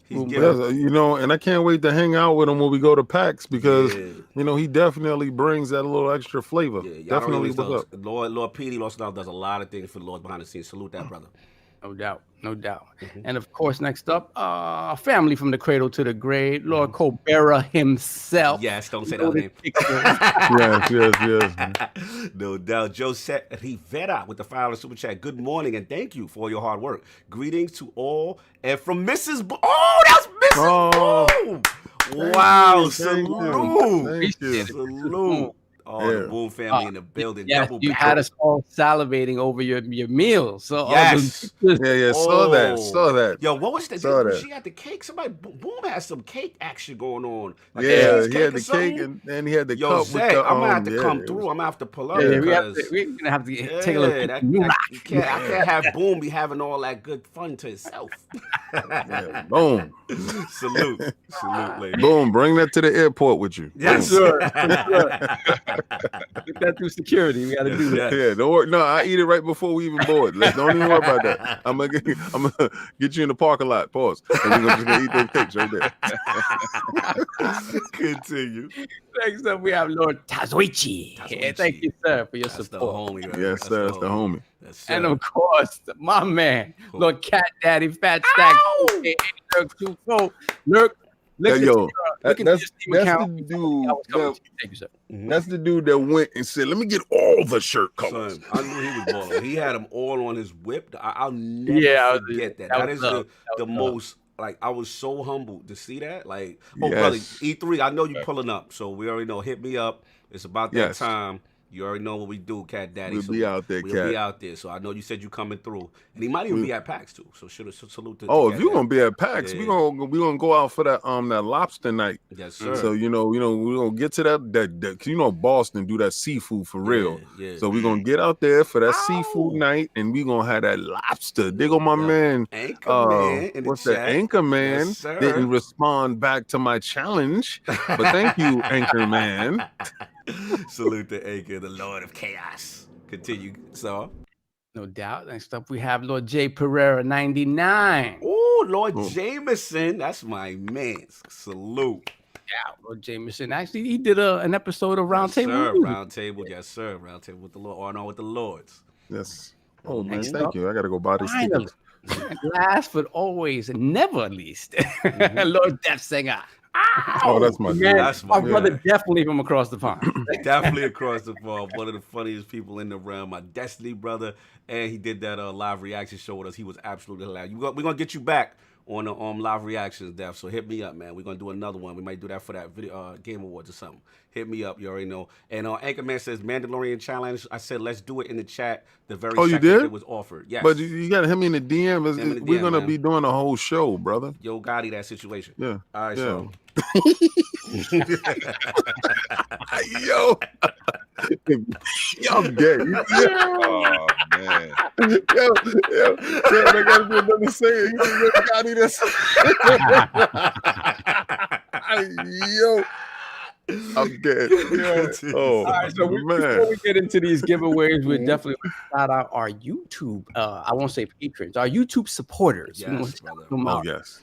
he's giving, you know, and I can't wait to hang out with him when we go to PAX because, you know, he definitely brings that little extra flavor. Yeah, definitely. What's up? Lord P.D. Lord Sonaldo does a lot of things for the Lord behind the scenes. Salute that brother. No doubt. No doubt. And of course, next up, family from the cradle to the grave, Lord Cobera himself. Yes, don't say that name. yes. No doubt. Joseph Rivera with the $5 super chat. Good morning and thank you for your hard work. Greetings to all and from Mrs. That's Mrs. Boom. Wow. Salute. Salute. Oh, the Boom family in the building. Yes, double you had us all salivating over your meals. So yes. Saw that. Yo, what was that? She had the cake. Somebody Boom had some cake action going on. Like he had the cake and he had the cup. Zach, I'm gonna have to come through. I'm gonna have to pull up. We're gonna have to take a look. I can't have Boom be having all that good fun to himself. Boom. Salute, lady. Boom, bring that to the airport with you. Yes, sir. Get that through security. We got to do that. Yeah, don't worry. No, I eat it right before we even board. Don't even worry about that. I'm gonna get you in the parking lot. Pause. And we're just gonna eat those cakes right there. Continue. Next up, we have Lord Tazuichi. Thank you, sir, for your support. The homie, right? Yes, sir. That's the homie. And of course, my man, Lord Cat Daddy Fat Stack. Lurk. That's the dude. That's the dude that went and said, "Let me get all the shirt colors." Son, I knew he was balling. He had them all on his whip. I'll never forget that. That is the most. Like, I was so humbled to see that. Like, brother, E3, I know you pulling up, so we already know. Hit me up. It's about that time. You already know what we do, Cat Daddy. We'll be out there, We'll be out there. So I know you said you coming through. And he might even be at PAX too. So salute to if you're gonna be at PAX, we're gonna go out for that lobster night. Yes, sir. So we're gonna get to that Boston do that seafood for real. Yeah. So we're gonna get out there for that seafood night and we're gonna have that lobster. Dig on my man. Anchor Man in what's the that? Anchor Man didn't respond back to my challenge. But thank you, Anchor Man. Salute to Anchor, the Lord of Chaos. Continue, so. No doubt. Next up, we have Lord J. Pereira, 99. Oh, Lord Jameson. That's my man. Salute. Yeah, Lord Jameson. Actually, he did an episode of Round Table. Round Table, yes, sir. Round Table with the Lord, or no, with the Lords. Yes. Oh, man, thank you. I got to go buy these stickers. Last but always, never least, Lord Death Singer. Oh, that's my man. That's my brother, definitely from across the pond. Definitely across the pond. One of the funniest people in the realm. My Destiny brother, and he did that live reaction show with us. He was absolutely hilarious. We're gonna get you back on the live reactions, Def. So hit me up, man. We're gonna do another one. We might do that for that video Game Awards or something. Hit me up. You already know. And Anchorman says Mandalorian challenge. I said let's do it in the chat. The very second it was offered. Yes. But you got him in the DM. We're gonna be doing a whole show, brother. Yo, Gotti, that situation. Yeah. All right, so. Yo, y'all gay. Oh man. Yo, I gotta be another saying. You Gotti this. Yo. I'm dead. All right, so before we get into these giveaways, we'll definitely shout out our YouTube, I won't say patrons, our YouTube supporters. Yes,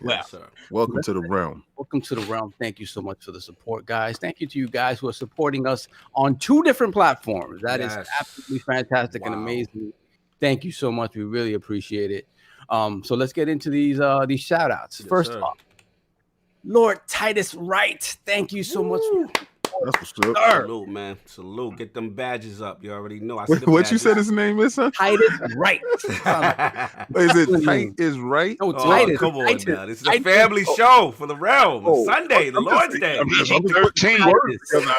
yes, sir. Welcome to the realm. Welcome to the realm. Thank you so much for the support, guys. Thank you to you guys who are supporting us on 2 different platforms. That is absolutely fantastic and amazing. Thank you so much. We really appreciate it. So let's get into these shout outs. First off, Lord Titus Wright, thank you so much. That's what's up. Salute, man. Salute. Get them badges up. You already know. I see the What badges. you said his name is, son? Titus Wright. Is it Tight is right? No, Oh, Titus. come on Titus. now. This is a family show for the realm. Sunday, the Lord's Day. PG-13.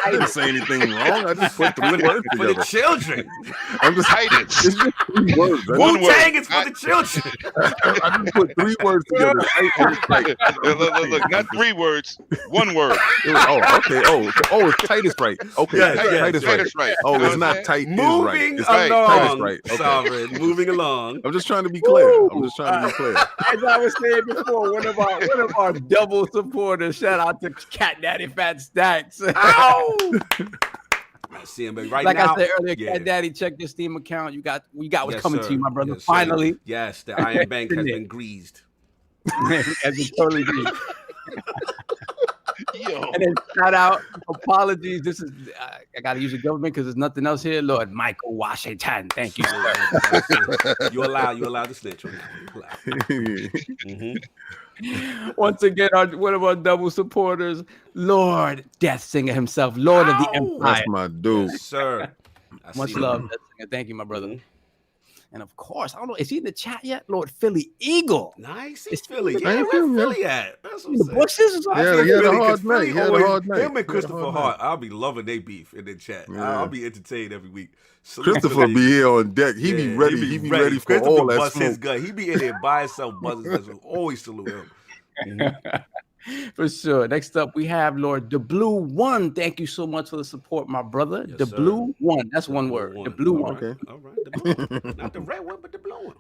I didn't say anything wrong. I just put 3 words For the together. children. I'm just Titus. It's just 3 words. One word. Wu-Tang is for the children. I just put 3 words together. Look, not 3 words, 1 word. Oh, okay. Oh, it's Titus right. Okay, Yes, Titus right. Oh, it's not tight. Moving It's right. along, Titus right. Okay. Sovereign. Moving along. I'm just trying to be clear. I'm just trying to be clear. As I was saying before, one of our double supporters. Shout out to Cat Daddy Fat Stacks. Ow! I see him, but right like now, I said earlier, yeah. Cat Daddy, check your Steam account. You got what's Yes, coming sir. to you, my brother. Yes, sir. Finally, Yes, the Iron Bank has been greased. as it totally did. Yo. And then shout out, apologies. This is I got to use the government because there's nothing else here. Lord Michael Washington, thank you. You allow to snitch on that. Once again, one of our double supporters, Lord Death Singer himself, Lord of the Empire. That's my dude. Yes, sir. I Much see love, that. Death Singer. Thank you, my brother. And of course, I don't know, is he in the chat yet? Lord Philly Eagle. Nice. It's It's Philly. I Yeah, ain't where feeling Philly at? That's what In the I'm saying. bushes. Yeah, Philly, he had a 'cause hard Philly night. He had a always- hard night. Him and He had a Christopher hard Hart, I'll be loving they beef in the chat. Yeah. I'll be entertained every week. Salute Christopher Philly. be here on deck. He be Yeah, ready. He be ready for Christopher all that bust his smoke. gun. He be in there by himself, buzzing. So always salute him. For sure. Next up, we have Lord The Blue One. Thank you so much for the support, my brother. Yes, The sir. Blue One. That's The one blue word. one. The Blue All One. right, Okay. all right. The blue one. Not the red one, but the blue one.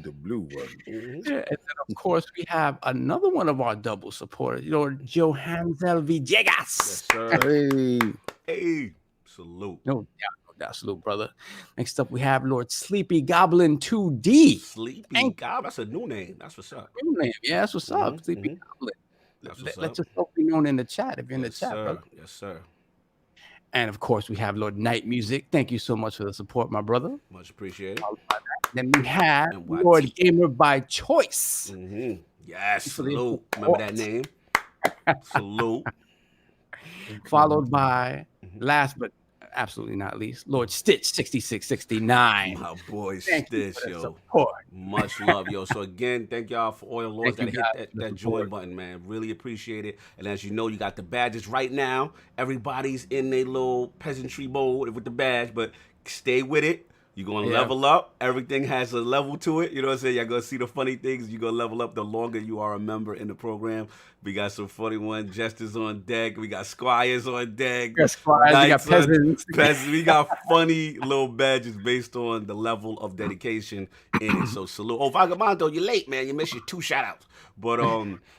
The blue one. Yeah, and then of course we have another one of our double supporters, Lord Johansel Villegas. Yes, sir. Hey. Hey, salute. No doubt, salute, brother. Next up, we have Lord Sleepy Goblin 2D. Sleepy Thank- God. That's a new name. That's what's up. New name. Yeah, that's what's up. Mhm, Sleepy mhm. Goblin. That's what's Let up. yourself be known in the chat if you're in the Yes, chat, sir. brother. Yes, sir. And of course, we have Lord Night Music. Thank you so much for the support, my brother. Much appreciated. Then we have And YT. Lord Gamer by Choice. Mm-hmm. Yes, For the salute. Remember that support. name? Salute. Followed by, Mhm. last but absolutely not least, Lord Stitch 6669. My boy Thank you Stitch, for the yo. support. Much love, yo. So again, thank y'all for all the lords Thank that you hit guys for the that support. join button, man. Really appreciate it. And as you know, you got the badges right now. Everybody's in their little peasantry mode with the badge, but stay with it. You're going to Yeah. level up. Everything has a level to it. You know what I'm saying? You're going to see the funny things. You're going to level up the longer you are a member in the program. We got some 41 jesters on deck. We got squires on deck. We got squires, we got Knights on- peasants. peasants. We got funny little badges based on the level of dedication in it. So salute. Oh, Vagabondo, you're late, man. You missed your 2 shout-outs. But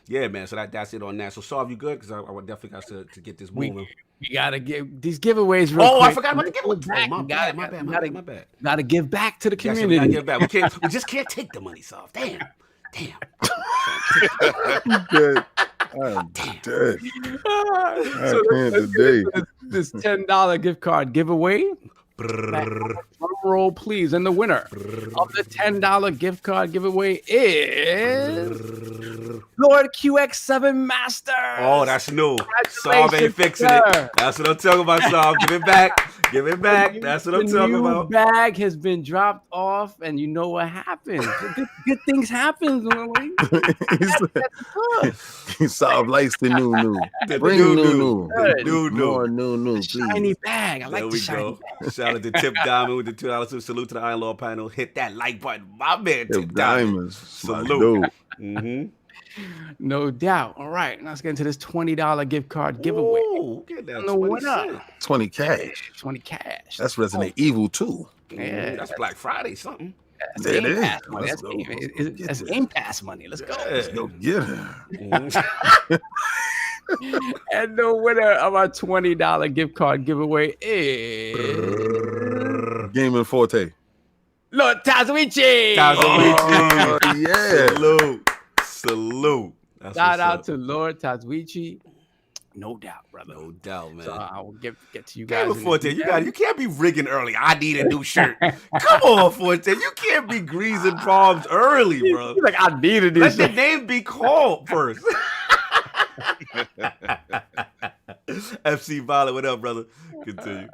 yeah, man. So that's it on that. So Solve, you good? Because I would definitely got to get this moving. We gotta give these giveaways real Oh, quick. I forgot about the giveaway. Back. Oh, my bad. Gotta give back to the Yes, we community. gotta give back. We just can't take the money, Solve. Damn. Dead. I'm dead. So can't let's today. get into this $10 gift card giveaway. Drum roll, please. And the winner of the $10 gift card giveaway is Lord QX7 Master. Oh, that's new. Solve ain't fixing it. That's what I'm talking about, Solve. Give it back. Give it back. That's what I'm talking The new about. bag has been dropped off, and you know what happens. Good things happen. He solved likes the new. The Bring new. new. Good. New. More new, Shiny please. bag. I like There the we shiny go. bag. Shout out to Tip Diamond with the $2 salute to the Iron Lord panel. Hit that like button. My man, Tip Diamond. Diamonds. My Salute. dude. Mm-hmm. No doubt. All right, now let's get into this $20 gift card giveaway. Ooh, get that And the 20 winner, cent. 20 cash. 20 cash. That's Resident Evil 2. Yeah. That's Black Friday, something. That's There it Game is. Pass money. Let's That's go. Game, that's Game Pass money. Let's go. Yeah. Go get her. Mhm. And the winner of our $20 gift card giveaway is Gaming Forte. Lord Tazuichi. Tazuichi. Oh, yeah. Salute. That's Shout what's out up. to Lord Tazuichi. No doubt, brother. No doubt, man. So I will get to you guys. Gaming in Forte, the- you can't be rigging early. I need a new shirt. Come on, Forte. You can't be greasing palms early, bro. He's like, I needed Let this. the name be called first. FC Violet, what up, brother? Continue.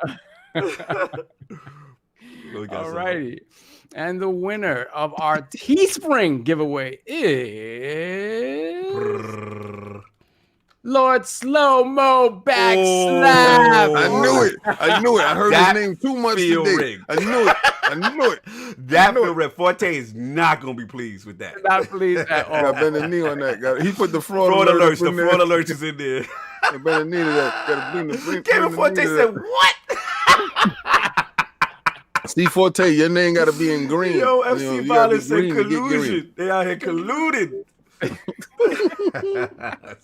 All righty. And the winner of our Teespring giveaway is Lord Slow Mo Backslap. I knew it. I heard his name too much today. Rigged. I knew it. That feel rigged. Forte is not gonna be pleased with that. Not pleased at all. Got bend the knee on that. He put the fraud alerts. The fraud alerts is in there. Bend the knee to that. Got to bring Kevin Forte said, "What?" See, Forte, your name got to be in green. Yo, FC Violence said collusion. They out here colluding.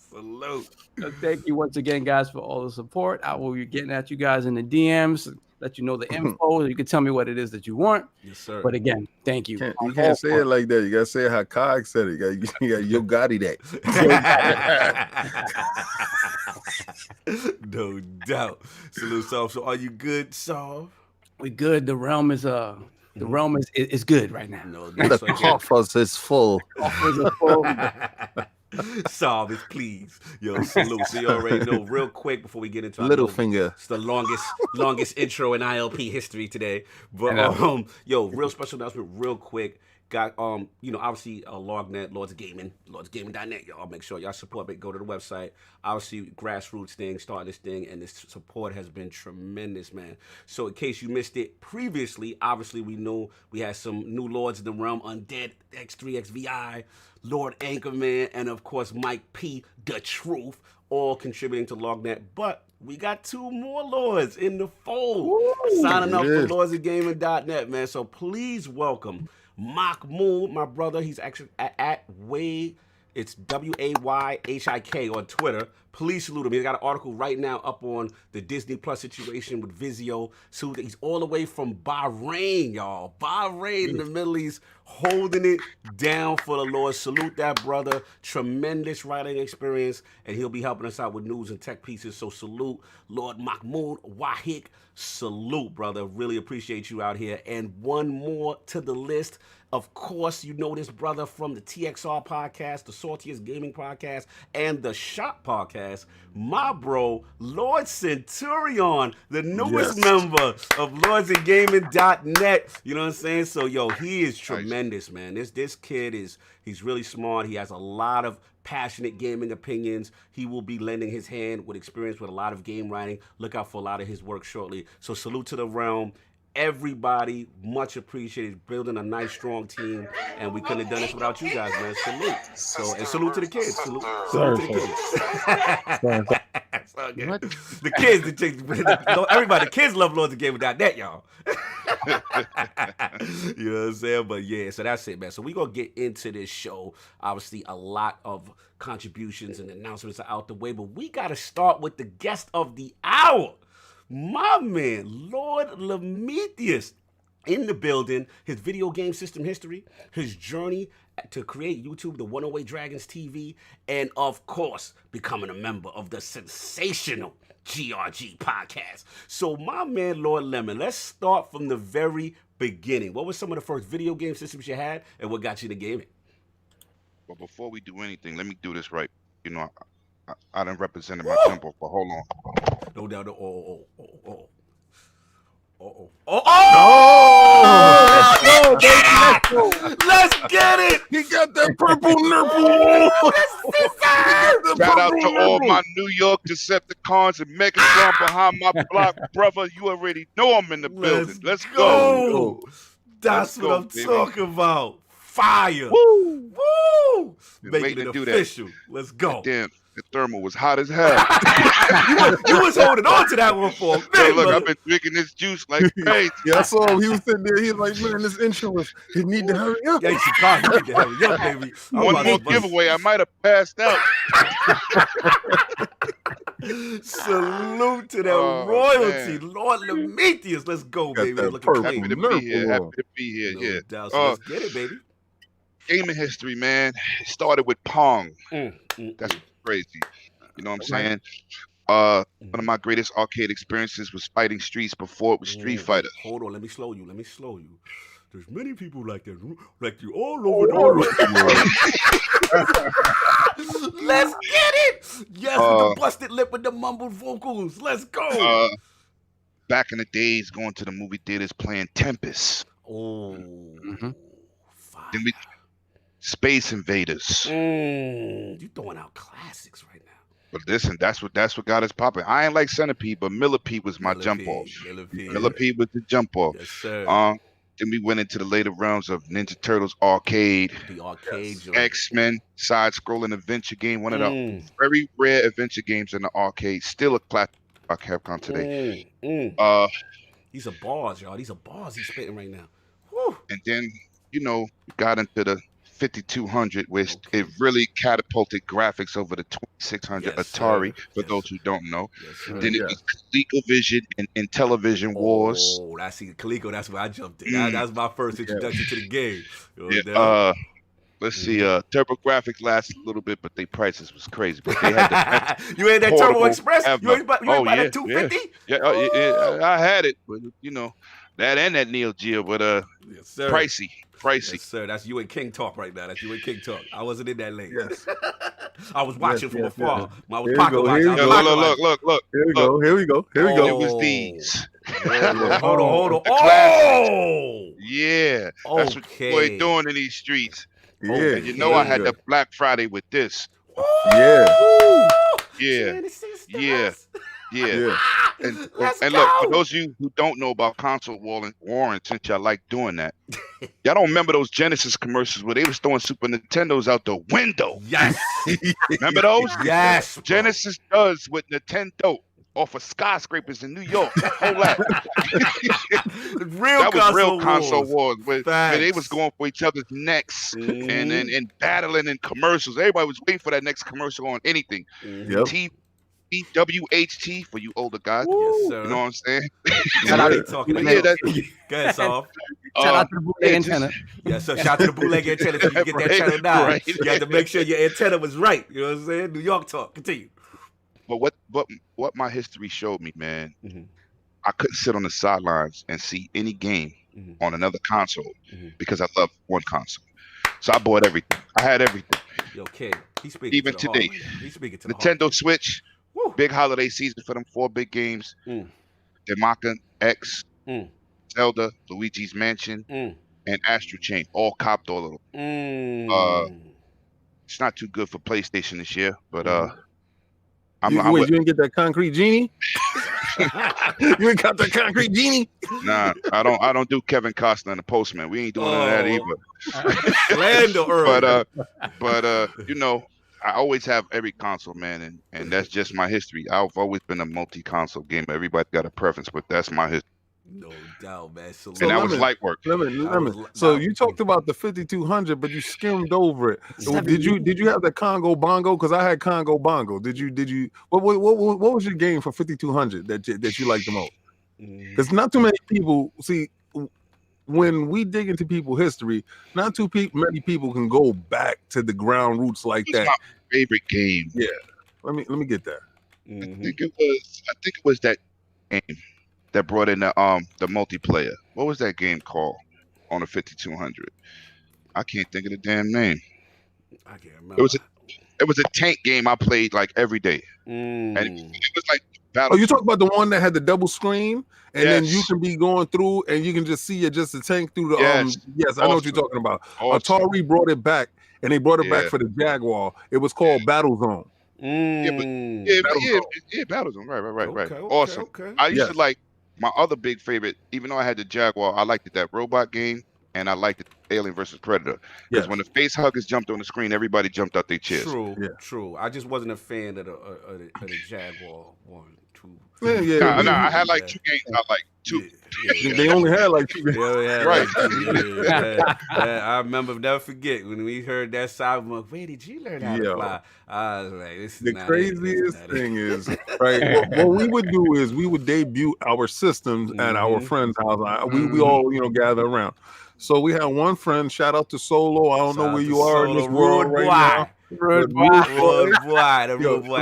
Salute. So thank you once again, guys, for all the support. I will be getting at you guys in the DMs, let you know the info. You can tell me what it is that you want. Yes, sir. But again, thank you. You can't say it like that. You got to say it how Cog said it. You got Yo Gotti that. No doubt. Salute, Solve. So are you good, Solve? We good. The realm is is good right now. No, the coffers is full. Solve is please. Yo, salute. So you already know real quick before we get into our Littlefinger. It's the longest intro in ILP history today. But yo, real special announcement real quick. Got obviously LogNet, Lords of Gaming, LordsGaming.net. Y'all make sure y'all support it. Go to the website. Obviously, grassroots thing, starting this thing, and this support has been tremendous, man. So in case you missed it previously, obviously we know we had some new Lords of the Realm, Undead, X3, XVI, Lord Anchorman, and of course Mike P, The Truth, all contributing to LogNet. But we got 2 more Lords in the fold. Signing up for LordsOfGaming.net, man. So please welcome Mahmoud, my brother. He's actually at it's WAYHIK on Twitter. Please salute him. He's got an article right now up on the Disney Plus situation with Vizio. So he's all the way from Bahrain, y'all. Bahrain in the Middle East, holding it down for the Lord. Salute that brother. Tremendous writing experience, and he'll be helping us out with news and tech pieces. So salute Lord Mahmoud Wahik. Salute, brother. Really appreciate you out here. And one more to the list. Of course, you know this brother from the TXR podcast, the Saltiest Gaming podcast, and the Shop podcast. My bro, Lord Centurion, the newest member of LordsOfGaming.net. You know what I'm saying? So, yo, he is tremendous, man. This kid he's really smart. He has a lot of passionate gaming opinions. He will be lending his hand with experience with a lot of game writing. Look out for a lot of his work shortly. So salute to the realm. Everybody, much appreciated. Building a nice, strong team, and we couldn't have done this without you guys, man. Salute. So, and salute to the kids. Salute to the kids. What? The kids, everybody, the kids love LordsOfGaming.net, y'all. You know what I'm saying? But yeah, so that's it, man. So we're going to get into this show. Obviously, a lot of contributions and announcements are out the way, but we got to start with the guest of the hour. My man, Lord Lemetius, in the building. His video game system history, his journey to create YouTube, the 108 Dragons TV, and of course, becoming a member of the sensational G.R.G podcast. So my man, Lord Lemon, let's start from the very beginning. What were some of the first video game systems you had, and what got you into gaming? Well, before we do anything, let me do this right. You know, I done represented my temple for hold on. No doubt. Oh! Let's get it! He got that purple nurple. Shout out to all my New York Decepticons and Megatron behind my block, brother. You already know I'm in the building. Let's go. That's what I'm talking about. Fire. Woo! Making it official. Let's go. Damn. The thermal was hot as hell. you was holding on to that one for a minute. Hey, look, I've been drinking this juice like crazy. Yeah, I saw him. He was sitting there. He was like, man, this insurance, he need to hurry up. Yeah, Chicago, need to hurry up, baby. One more giveaway, I might have passed out. Salute to that royalty, man. Lord Lemetius. Let's go, baby. Looking happy to be here. Happy to be here. No yeah. doubt. So let's get it, baby. Gaming history, man. It started with Pong. That's crazy. You know what I'm saying? One of my greatest arcade experiences was Fighting Streets before it was Street Fighter. Hold on, let me slow you. There's many people like that, like you all over the world. Let's get it. Yes, with the busted lip and the mumbled vocals. Let's go. Back in the days, going to the movie theaters playing Tempest. Oh, then we Space Invaders. You throwing out classics right now. But listen, that's what got us popping. I ain't like Centipede, but Millipede was my jump off. Millipede was the jump off. Yes, sir. Then we went into the later realms of Ninja Turtles arcade, the arcade, X-Men side-scrolling adventure game. One of the very rare adventure games in the arcade. Still a classic by Capcom today. These are bars, y'all. These are bars he's spitting right now. Woo. And then got into the 5200, which it really catapulted graphics over the 2600 Atari, for those who don't know. Then it was ColecoVision and Intellivision Wars. Oh, I see Coleco. That's where I jumped in. That's my first introduction to the game. Let's see. TurboGrafx lasted a little bit, but their prices was crazy. But they had the you had that Turbo Express? You ain't buy that 250? Yeah, I had it, but that and that Neo Geo, but pricey. Yes, sir. That's you and King talk right now. That's you and King talk. I wasn't in that lane. Yes. I was watching from afar. I was pocket watching. Look. Here we go. It was these. Hold on. Oh! Yeah. That's what we're doing in these streets. Yeah. And I had the Black Friday with this. Yeah. And look, for those of you who don't know about console warring, since y'all like doing that, y'all don't remember those Genesis commercials where they was throwing Super Nintendos out the window? Yes. Remember those? Yes. Genesis does with Nintendo off of skyscrapers in New York. Whole lot. That was real console wars where they was going for each other's necks and battling in commercials. Everybody was waiting for that next commercial on anything. TWHT for you older guys. Yes, sir. You know what I'm saying? Shout out to talking about Go ahead, Soft. Shout out to the bootleg antenna. Yes, sir. Shout out to the bootleg antenna so you get that channel down. Right. You had to make sure your antenna was right. You know what I'm saying? New York talk. Continue. But what my history showed me, man, I couldn't sit on the sidelines and see any game on another console because I love one console. So I bought everything. I had everything. Okay. He's speaking even to today. He's speaking to Nintendo Switch. Woo. Big holiday season for them 4 big games. Demaka X, Zelda, Luigi's Mansion, and Astro Chain. All copped all of them. It's not too good for PlayStation this year, but you didn't get that Concrete Genie? You ain't got that Concrete Genie? Nah, I don't do Kevin Costner and the Postman. We ain't doing none of that either. But I always have every console, man, and that's just my history. I've always been a multi-console gamer. Everybody got a preference, but that's my history. No doubt, man. So that was light work. So you talked about the 5200, but you skimmed over it. Did you have the Congo Bongo? Because I had Congo Bongo. Did you? What was your game for 5200 that you liked the most? Because not too many people see. When we dig into people's history, not too many people can go back to the ground roots like that. My favorite game. Yeah, let me get that. I think it was that game that brought in the multiplayer. What was that game called on the 5200? I can't think of the damn name. I can't remember. It was a tank game I played like every day, and it was like battle. Oh, you talk about the one that had the double screen, and then you can be going through, and you can just see just the tank through the. Yes, I know what you're talking about. Atari brought it back, and they brought it back for the Jaguar. It was called Battle Zone. Battle Zone. Right. Okay, awesome. Okay. I used to like my other big favorite, even though I had the Jaguar, I liked that robot game, and I liked the Alien versus Predator. Because when the face huggers jumped on the screen, everybody jumped out their chairs. True. I just wasn't a fan of the Jaguar 1, 2. No, I had like 2 games. I like 2. They only had like 2 games. Right. I remember, never forget when we heard that Cyberpunk. Where did you learn how to fly? I was like, this is the craziest thing is, right? What we would do is we would debut our systems at our friend's house. We all gather around. So we had one friend. Shout out to Solo. I don't know where you are in this world right now. Rude boy,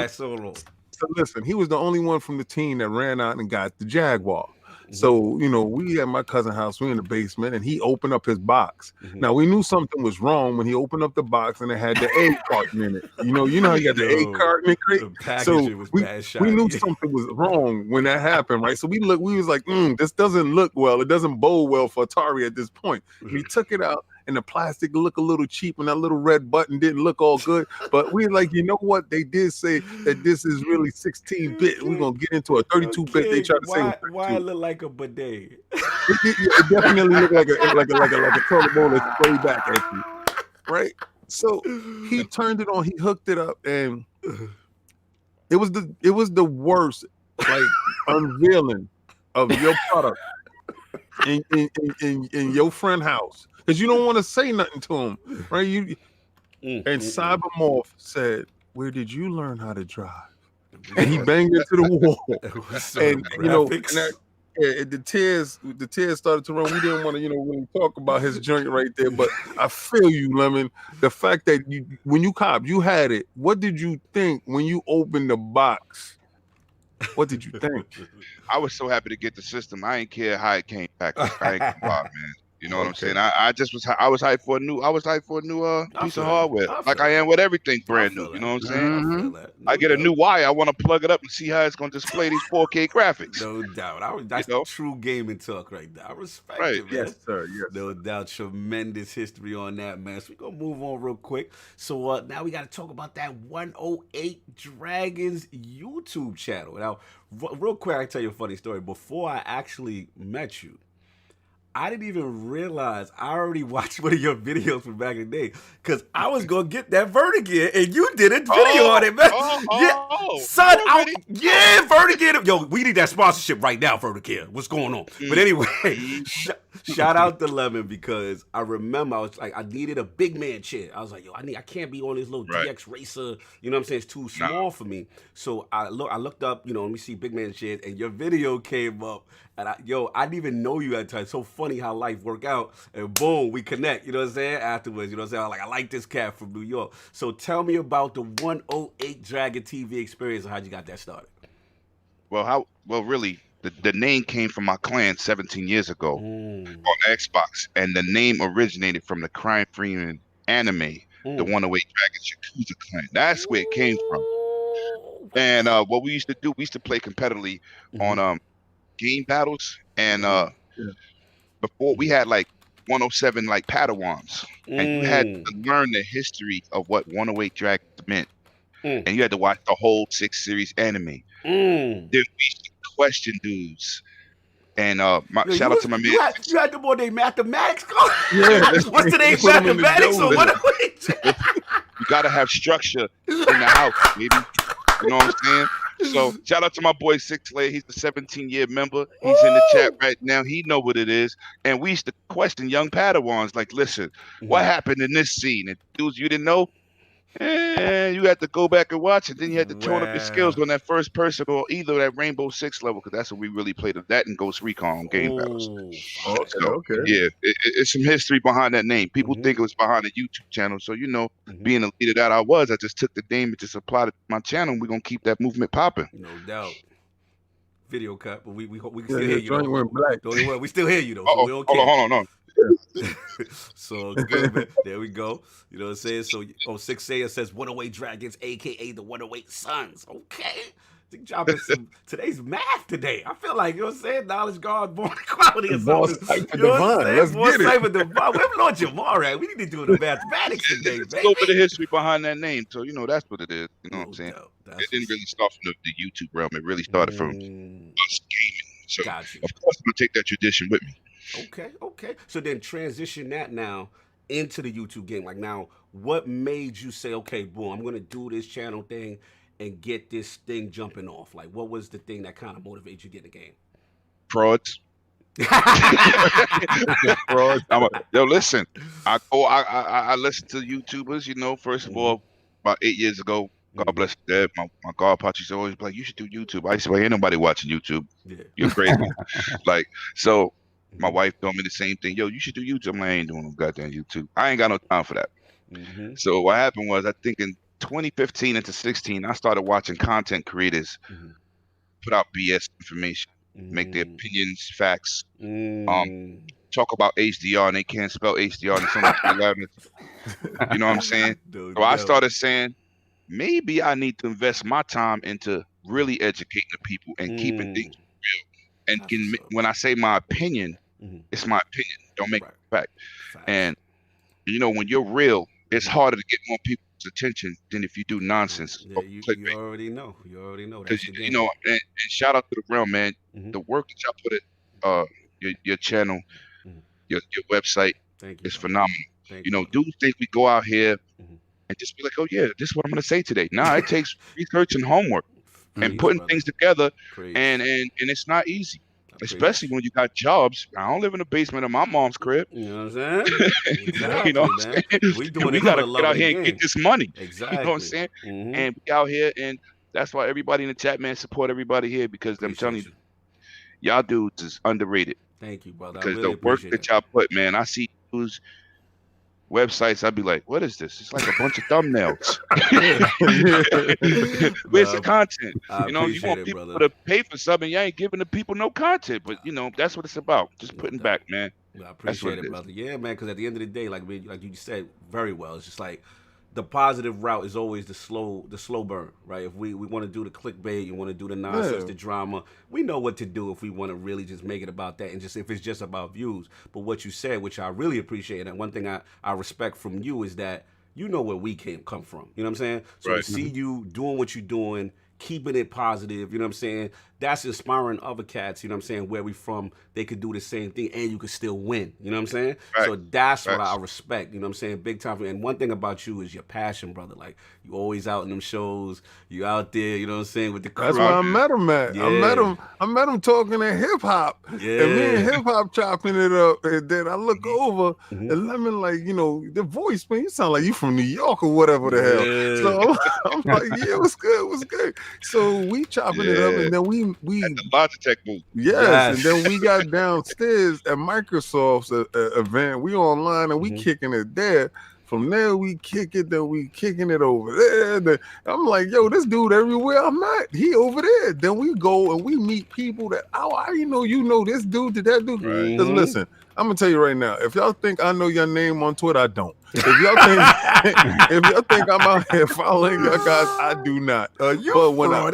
Solo. So listen, he was the only one from the team that ran out and got the Jaguar. So, you know, we at my cousin's house, we in the basement, and he opened up his box. Now we knew something was wrong when he opened up the box and it had the egg carton in it. You know how you got the egg carton in crate? The packaging So was we bad knew something was wrong when that happened, right? So we was like, this doesn't look well. It doesn't bode well for Atari at this point. And he took it out, and the plastic looked a little cheap, and that little red button didn't look all good. But we like, you know what? They did say that this is really 16-bit. We're gonna get into a 32-bit. They tried to say why it look like a bidet? it definitely looked like a toilet bowl that sprayed back at you, right? So he turned it on, he hooked it up, and it was the worst like unveiling of your product in your friend house, because you don't want to say nothing to him, right? And Cybermorph said, "Where did you learn how to drive?" And he banged into the wall, and you know, the tears started to run. We didn't want to, really talk about his joint right there, but I feel you, Lemon. The fact that when you had it. What did you think when you opened the box? What did you think? I was so happy to get the system. I ain't care how it came back. I ain't care about, man. You know what I'm saying? I was hyped for a new piece of hardware, like I am with everything brand new. You know what I'm saying? I get a new wire, I want to plug it up and see how it's going to display these 4K graphics. No doubt. That's true gaming talk right there. I respect it, man. Yes, sir. Yes, no doubt. Tremendous history on that, man. So we're going to move on real quick. So now we got to talk about that 108 Dragons YouTube channel. Now, real quick, I can tell you a funny story. Before I actually met you, I didn't even realize I already watched one of your videos from back in the day, because I was going to get that Vertigear, and you did a video on it, man. Son, Vertigear. Yo, we need that sponsorship right now, Vertigear. What's going on? But anyway, shout out to Lemon, because I remember I was like, I needed a big man chair. I was like, I can't be on this little DX Racer. You know what I'm saying? It's too small for me. So I looked up, let me see big man chairs, and your video came up. And I didn't even know you at the time. It's so funny how life work out. And boom, we connect, you know what I'm saying, afterwards. You know what I'm saying? I like this cat from New York. So tell me about the 108 Dragon TV experience and how'd you got that started. Well, really, the name came from my clan 17 years ago on Xbox. And the name originated from the crime freeing anime, the 108 Dragons Yakuza clan. That's where it came from. And what we used to do, we used to play competitively on game battles, and before we had like 107 like Padawans, and you had to learn the history of what 108 Dragons meant, and you had to watch the whole 6 series anime. Then we used to question dudes, and shout out to my man. You had the boy named Mathematics. What's the name? Mathematics or 108? You gotta have structure in the house, baby. You know what I'm saying? So shout out to my boy Six Layer. He's a 17-year member. He's in the chat right now. He know what it is. And we used to question young Padawans, like, listen, what happened in this scene? And dudes you didn't know, you had to go back and watch it. Then you had to tone up your skills on that first person or either that Rainbow Six level, because that's what we really played. That and Ghost Recon on game battles. Okay. Yeah, it's some history behind that name. People think it was behind a YouTube channel. So, being a leader that I just took the name and just applied it to my channel. We're going to keep that movement popping. No doubt. Video cut, but we still hear you. Went black. We still hear you, though. So we don't care. Hold on. So good, man. There we go. You know what I'm saying? So 6 says 108 Dragons, aka the 108 Sons. Okay. Dropping some today's math today. I feel like, you know what I'm saying? Knowledge guard, born equality or something. You know what I'm saying? Let's get it. Where's Lord Jamar at? We need to do the mathematics today, baby. It's a little bit of history behind that name. So, that's what it is. You know what I'm saying? It didn't really start from the YouTube realm. It really started from us gaming. So, of course, I'm going to take that tradition with me. Okay. So then transition that now into the YouTube game. Like now, what made you say, okay, boom, I'm going to do this channel thing and get this thing jumping off? Like, what was the thing that kind of motivated you to get in the game? Frauds. Listen, I listen to YouTubers, first of all, about 8 years ago, God bless his dad, my godpa used to always be like, you should do YouTube. I used to be like, ain't nobody watching YouTube. Yeah. You're crazy. So my wife told me the same thing. Yo, you should do YouTube. I'm like, I ain't doing no goddamn YouTube. I ain't got no time for that. So what happened was, I think in 2015 into 16, I started watching content creators put out BS information. make their opinions facts. Talk about HDR and they can't spell HDR and some you know what I'm saying? So I started saying, maybe I need to invest my time into really educating the people and keeping things real. And when I say my opinion, it's my opinion. Don't make it fact. And you know, when you're real, it's harder to get more people's attention than if you do nonsense. Yeah, you already know. You already know. Because you know, and shout out to the realm, man. The work that y'all put at your channel, your website is phenomenal. You know, dudes think we go out here and just be like, oh yeah, this is what I'm gonna say today. Nah, it takes research and homework and putting things together, and it's not easy. Especially when you got jobs. I don't live in the basement of my mom's crib. You know what I'm saying? Exactly, you know what I'm saying? We gotta get out here and get this money. Exactly. You know what I'm saying? And we out here, and that's why everybody in the chat, man, support everybody here, because I'm telling you, y'all dudes is underrated. Thank you, brother. Because the work that y'all put, man, I see dudes websites, I'd be like, what is this? It's like a bunch of thumbnails. Where's the content? You know, you want people to pay for something, you ain't giving the people no content. But you know, that's what it's about. Just putting back, man. I appreciate it, brother. Yeah, man, because at the end of the day, like you said very well, it's just like the positive route is always the slow burn, right? If we want to do the clickbait, you want to do the nonsense, the drama, we know what to do if we want to really just make it about that, and just if it's just about views. But what you said, which I really appreciate, and one thing I respect from you is that you know where we come from. You know what I'm saying? So to see you doing what you're doing, keeping it positive, you know what I'm saying? That's inspiring other cats, you know what I'm saying, where we from, they could do the same thing and you could still win, you know what I'm saying? So that's what I respect, you know what I'm saying, big time. And one thing about you is your passion, brother. Like, you always out in them shows, you out there, you know what I'm saying, with the crew. That's where I met him at. Yeah. I met him talking to hip hop. Yeah. And me and hip hop chopping it up. And then I look over and Lemon, like, you know, the voice, man, you sound like you from New York or whatever the hell. So I'm like, yeah, what's good. So we chopping it up, and then we at the Logitech booth. Yes, and then we got downstairs at Microsoft's event. We online and we kicking it there. From there we kick it, then we kicking it over there. Then I'm like, yo, this dude everywhere I'm at, he over there. Then we go and we meet people that I didn't know you know this dude to that dude. Because listen, I'm gonna tell you right now, if y'all think I know your name on Twitter, I don't. If y'all think I'm out here following y'all guys, I do not. No.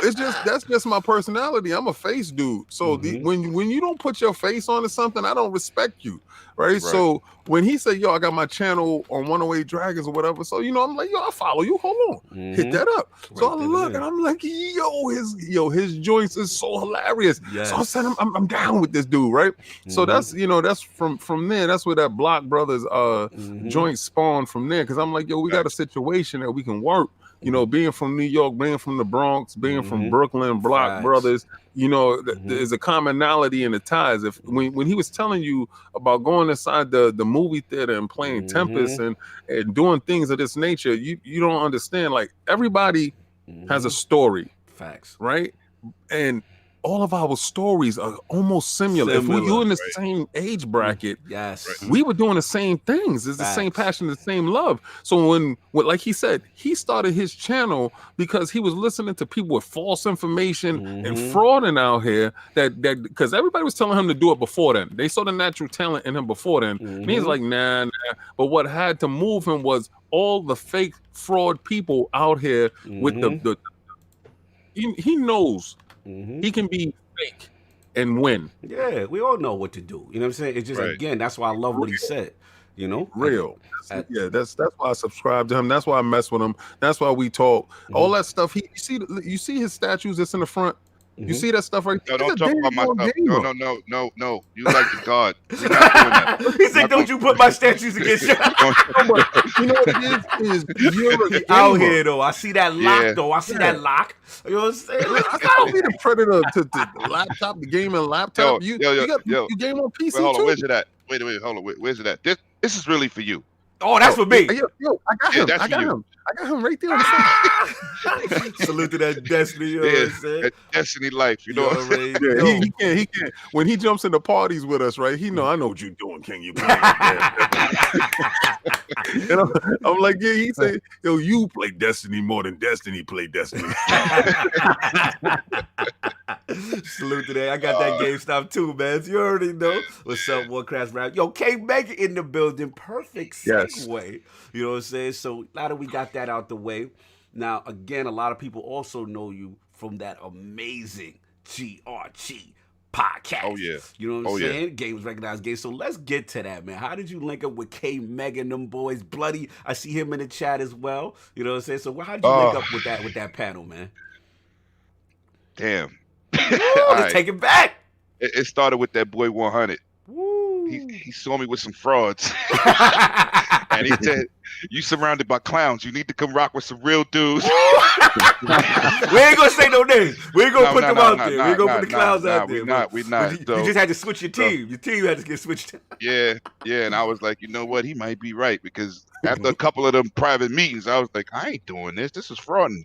It's just that's just my personality. I'm a face dude. So when you don't put your face onto something, I don't respect you, right? So when he said, "Yo, I got my channel on 108 Dragons or whatever," so you know, I'm like, "Yo, I follow you. Hold on, hit that up." So I look and I'm like, his joints is so hilarious. Yes. So I said, I'm down with this dude, right? So that's that's from there. That's where that Block Brothers joint spawned from there. Because I'm like, yo, we got a situation that we can work. You know, being from New York, being from the Bronx, being from Brooklyn, Block Brothers, you know, there's a commonality in the ties. If when he was telling you about going inside the movie theater and playing Tempest and doing things of this nature, you don't understand. Like, everybody has a story. Facts. Right? And all of our stories are almost similar. If you're in the same age bracket, we were doing the same things. It's the same passion, the same love. So when like he said, he started his channel because he was listening to people with false information and frauding out here that because everybody was telling him to do it before then. They saw the natural talent in him before then. And he's like, nah. But what had to move him was all the fake fraud people out here with the he knows he can be fake and win. Yeah, we all know what to do. You know what I'm saying? It's just, again, that's why I love what he said. You know? Real. That's why I subscribe to him. That's why I mess with him. That's why we talk. All that stuff. You see his statues that's in the front? You see that stuff right there? No, don't talk about my stuff. No. You like the God. You're not doing that. He said, don't you put my statues against you. You know what it is you're out here, though. I see that lock, though. I see that lock. You know what I'm saying? I gotta be the predator to the laptop, the gaming laptop. You game on PC, hold on, too? where's it at? Wait, hold on. Where's it at? This is really for you. Oh, that's for me. Yo, I got him. I got him right there on the side. Salute to that Destiny. You know what I'm saying? That Destiny life. You know what I'm saying? He can't. When he jumps into parties with us, right? I know what you're doing, King. You play. I'm like, yeah. He said, yo, you play Destiny more than Destiny play Destiny. Salute today. I got that GameStop too, man. You already know. What's up, Warcraft Rap? Yo, K Mega in the building. Perfect segue. Yes. You know what I'm saying? So now that we got that out the way, now again, a lot of people also know you from that amazing G.R.G. podcast. Oh yeah. You know what I'm saying? Games recognized games. So let's get to that, man. How did you link up with K Mega and them boys? Bloody, I see him in the chat as well. You know what I'm saying? So how did you link up with that panel, man? Damn. Let's take it back. It started with that boy 100. Woo. He saw me with some frauds. And he said, "You surrounded by clowns. You need to come rock with some real dudes." We ain't gonna say no names. We ain't gonna put them out there. We ain't gonna put the clowns out there. We not. You just had to switch your team. Your team had to get switched. Yeah. And I was like, you know what? He might be right, because after a couple of them private meetings, I was like, I ain't doing this. This is frauding.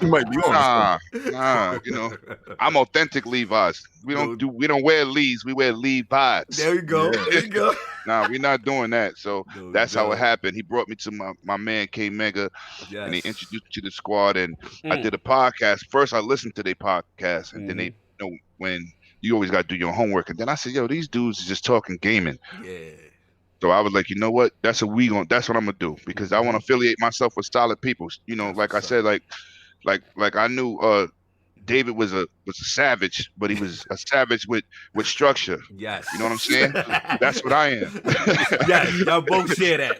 You might be on. Nah. You know, I'm authentic Levi's. We don't wear Lees. We wear Levi's. There you go. Yeah. There you go. Nah, we're not doing that. So that's how it happened. He brought me to my man K Mega, and he introduced me to the squad. And I did a podcast. First, I listened to their podcast, and then they, you know, when you always got to do your homework. And then I said, yo, these dudes are just talking gaming. Yeah. So I was like, you know what? That's what I'm gonna do, because I want to affiliate myself with solid people. You know, like I said, like I knew David was a savage, but he was a savage with structure. Yes. You know what I'm saying? That's what I am. Yes, y'all both share that.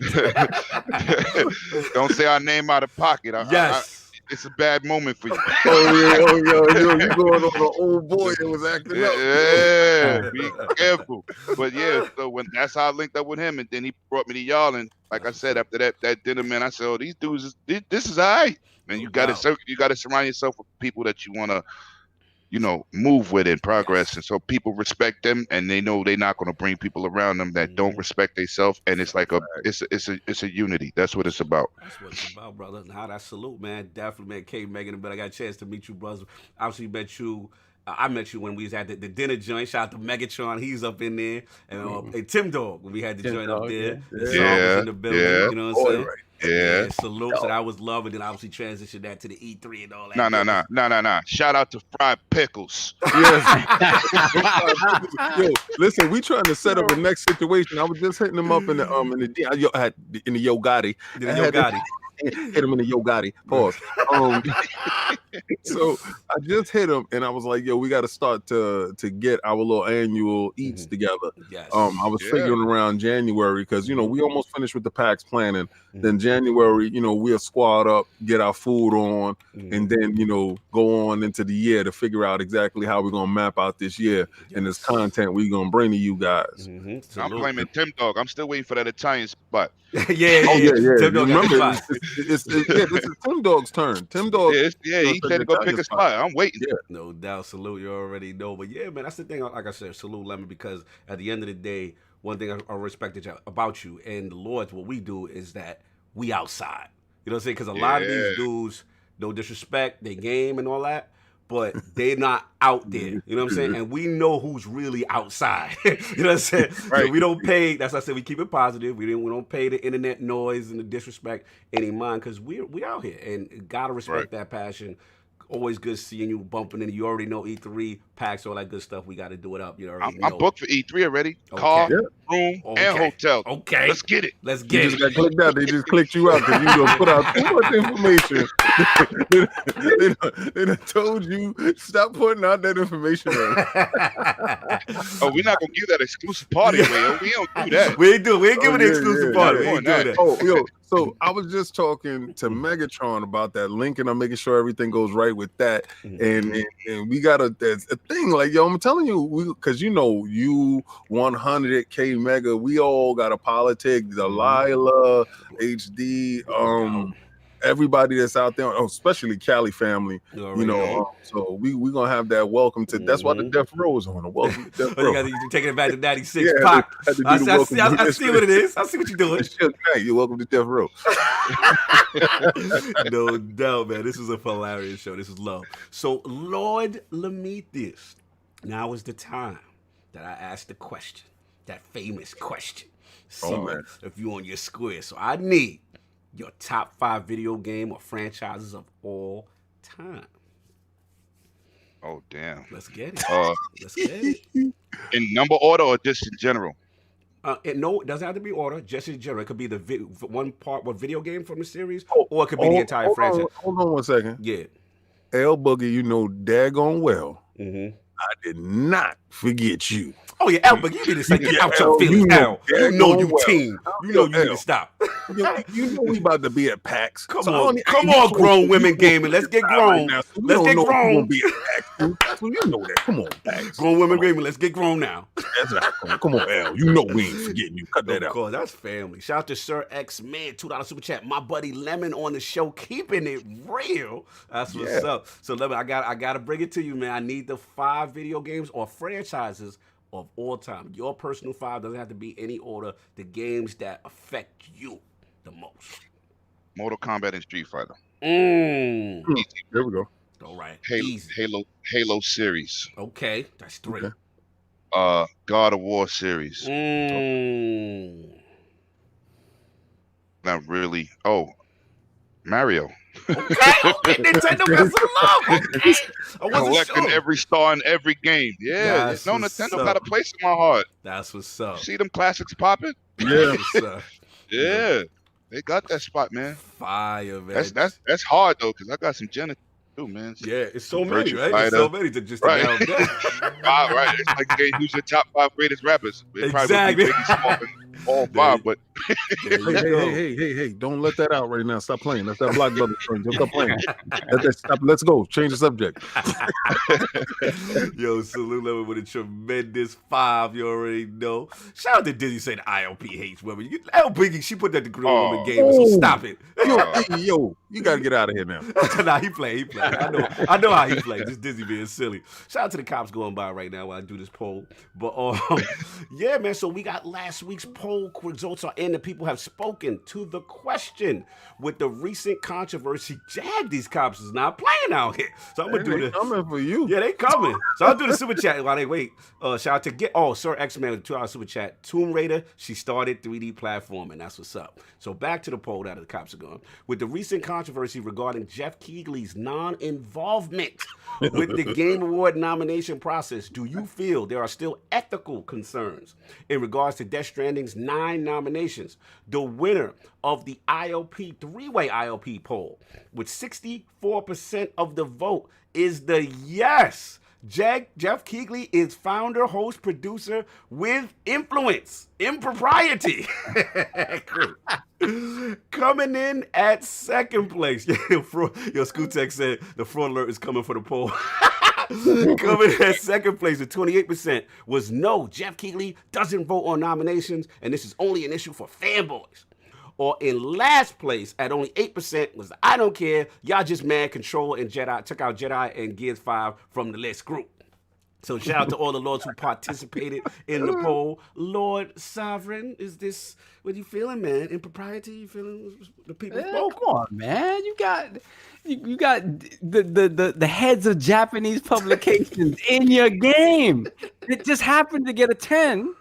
Don't say our name out of pocket. Yes. It's a bad moment for you. Oh, yo, you going on the old boy that was acting up. Yeah, be careful. But yeah, so that's how I linked up with him, and then he brought me to y'all, and like I said, after that dinner, man, I said, oh, these dudes, this is all right. And you got to surround yourself with people that you want to, you know, move with in progress. And so people respect them, and they know they're not going to bring people around them that don't respect themselves. And it's like it's a unity. That's what it's about. That's what it's about, brother. Now that salute, man. Definitely, man. K Megan, but I got a chance to meet you, brothers. Obviously met you. I met you when we was at the dinner joint. Shout out to Megatron, he's up in there, and Tim Dog when we had the joint up there. Yeah, was in the building. You know what I'm saying? Right. Yeah. Salute. So that was love, and then obviously transitioned that to the E3 and all that. No. Shout out to Fried Pickles. Yes. Yo, listen, we trying to set up the next situation. I was just hitting him up in the Yo Gotti. Hit him in the Yo Gotti. Pause. So I just hit him, and I was like, yo, we got to start to get our little annual eats together. Yes. I was figuring around January, because, you know, we almost finished with the PAX planning. Then January, you know, we'll squad up, get our food on, and then, you know, go on into the year to figure out exactly how we're going to map out this year and this content we're going to bring to you guys. I'm blaming Tim Dog. I'm still waiting for that Italian spot. Yeah. Tim Dog, remember, this is Tim Dog's turn. Tim Dog. He said to go pick a spot. I'm waiting. Yeah. No doubt. Salute. You already know. But yeah, man, that's the thing. Like I said, salute, Lemon, because at the end of the day, one thing I respected about you and the Lords, what we do is that we outside. You know what I'm saying? Because a lot of these dudes, no disrespect, they game and all that, but they're not out there. You know what I'm saying? And we know who's really outside. You know what I'm saying? Right. So we don't pay. That's why I said we keep it positive. We don't pay the internet noise and the disrespect any mind, because we out here and gotta respect that passion. Always good seeing you bumping in. You already know E3, PAX, all that good stuff. We got to do it up. You already know. I'm booked for E3 already. Okay. Car, room, and hotel. Okay. Let's get it. Let's You get just it. got clicked out. They just clicked you out because you gonna put out too much information. they done told you stop putting out that information. Oh, we're not gonna give that exclusive party away. Oh, we don't do that. We ain't giving the exclusive party. We ain't doing that. Oh, yo. So I was just talking to Megatron about that link, and I'm making sure everything goes right with that. And we got a thing like, yo, I'm telling you, because you know, you 100K Mega, we all got a politic, Delilah, HD, everybody that's out there, especially Cali family, you know. So we gonna have that welcome to. That's why the Death Row is on. A welcome to Death Row. You're taking it back to 96. Pac. I see what it is. I see what you're doing. Hey, you're welcome to Death Row. No doubt, man. This is a hilarious show. This is love. So, Lord Lemetius, now is the time that I ask the question, that famous question. So, if you on your square, so I need your top 5 video game or franchises of all time. Oh, damn. Let's get it. Let's get it. In number order or just in general? No, it doesn't have to be order. Just in general, it could be the one video game from the series, Oh, or it could be the entire franchise. Hold on 1 second. Yeah. L Boogie, you know daggone well. Mm-hmm. I did not forget you. Oh yeah, L, but you need to say Yeah, out your feelings, L. You know you team. You know you need to stop. You know we about to be at PAX. Come on, grown women gaming. Let's get grown. Let's get grown. Be at PAX. You know that. Come on, PAX. Grown women gaming. Let's get grown now. That's right. Come on, L. You know we ain't forgetting you. Cut that out. Of course, that's family. Shout out to Sir X Man, $2 super chat. My buddy Lemon on the show, keeping it real. That's what's up. So Lemon, I gotta bring it to you, man. I need the 5 video games or franchises of all time. Your personal 5 doesn't have to be any order. The games that affect you the most. Mortal Kombat and Street Fighter. There we go. All right. Halo series. Okay, that's 3. Okay. God of War series. Not really. Oh, Mario. Okay, Nintendo got some love. Okay. Collecting every star in every game. Yeah, That's Nintendo got a place in my heart. That's what's up. See them classics popping? Yeah. Yeah, they got that spot, man. Fire, man. That's hard though, because I got some Genesis too, man. Yeah, it's so many, Virtua right? Fighter. It's so many to just Right. down there. Right. It's like game, who's your top 5 greatest rappers? It Exactly. probably would be Biggie Smalls and all 5, but Hey, don't let that out right now. Stop playing. That's that Black Brother thing. Just stop playing. Stop. Let's go. Change the subject. Yo, salute Lemon with a tremendous 5. You already know. Shout out to Dizzy saying ILP hates women. L Biggie, she put that to grown women game, so stop it. Yo, you gotta get out of here now. Nah, he play. I know how he plays. Just Dizzy being silly. Shout out to the cops going by right now while I do this poll. But yeah, man. So we got last week's poll results are in. The people have spoken to the question. With the recent controversy, these cops is not playing out here. So I'm gonna do the coming for you. Yeah, they coming. So I'll do the super chat while they wait. Shout out to Sir X-Man with $2 super chat. Tomb Raider, she started 3D platforming. That's what's up. So back to the poll now that the cops are gone. With the recent controversy regarding Jeff Keighley's non-involvement with the Game Award nomination process, do you feel there are still ethical concerns in regards to Death Stranding's 9 nominations? The winner of the ILP, 3-way ILP poll, with 64% of the vote, is the yes. Jeff Keighley is founder, host, producer with influence, impropriety. Coming in at second place. Yo, Scootek said the fraud alert is coming for the poll. Coming in at second place with 28% was no, Jeff Keighley doesn't vote on nominations, and this is only an issue for fanboys. Or in last place at only 8% was I don't care, y'all just mad Control and Jedi, took out Jedi and Gears 5 from the list group. So shout out to all the lords who participated in the poll. Lord Sovereign, is this, what you feeling, man? Impropriety? You feeling the people spoke? Come on, man. You got the heads of Japanese publications in your game. It just happened to get a 10.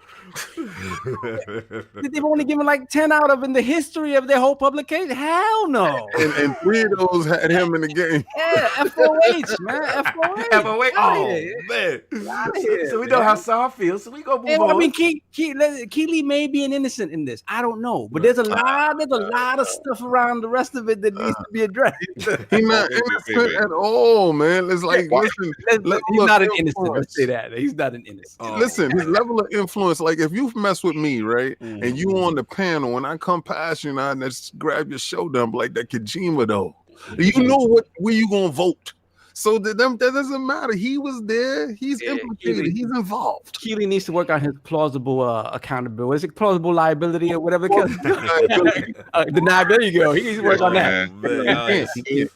They've only given like 10 out of in the history of their whole publication. Hell no. And 3 of those had him in the game. Yeah, FOH, man. FOH. Oh, man. So we know how Saw feels, so we go move on. I mean, Keighley may be an innocent in this. I don't know. But there's a lot of stuff around the rest of it that needs to be addressed. He's not innocent at all, man. It's like, listen. He's not an innocent. Let's say that. He's not an innocent. Listen, his level of influence, like if you mess with me, right, and you on the panel, and I come past you and I just grab your shoulder, I'm like that Kojima though. You know where you gonna vote. So that doesn't matter. He was there. He's implicated. He's involved. Keighley needs to work on his plausible accountability. Is it plausible liability or whatever? There you go. He needs to work on that.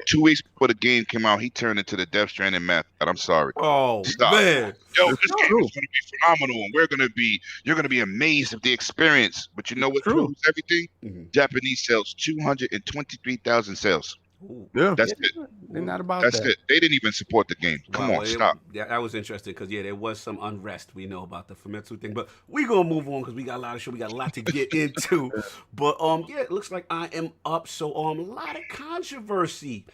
2 weeks before the game came out, he turned into the Death Stranding method. I'm sorry. Oh, stop. Man. Yo, this game is going to be phenomenal, and you're going to be amazed at the experience. But you know what proves everything? Japanese sales, 223,000 sales. Yeah, that's it. They're not about that's it. They didn't even support the game. Come on, stop. Yeah, that was interesting because there was some unrest. We know about the Famitsu thing, but we gonna move on because we got a lot of show. We got a lot to get into. But it looks like I am up. So a lot of controversy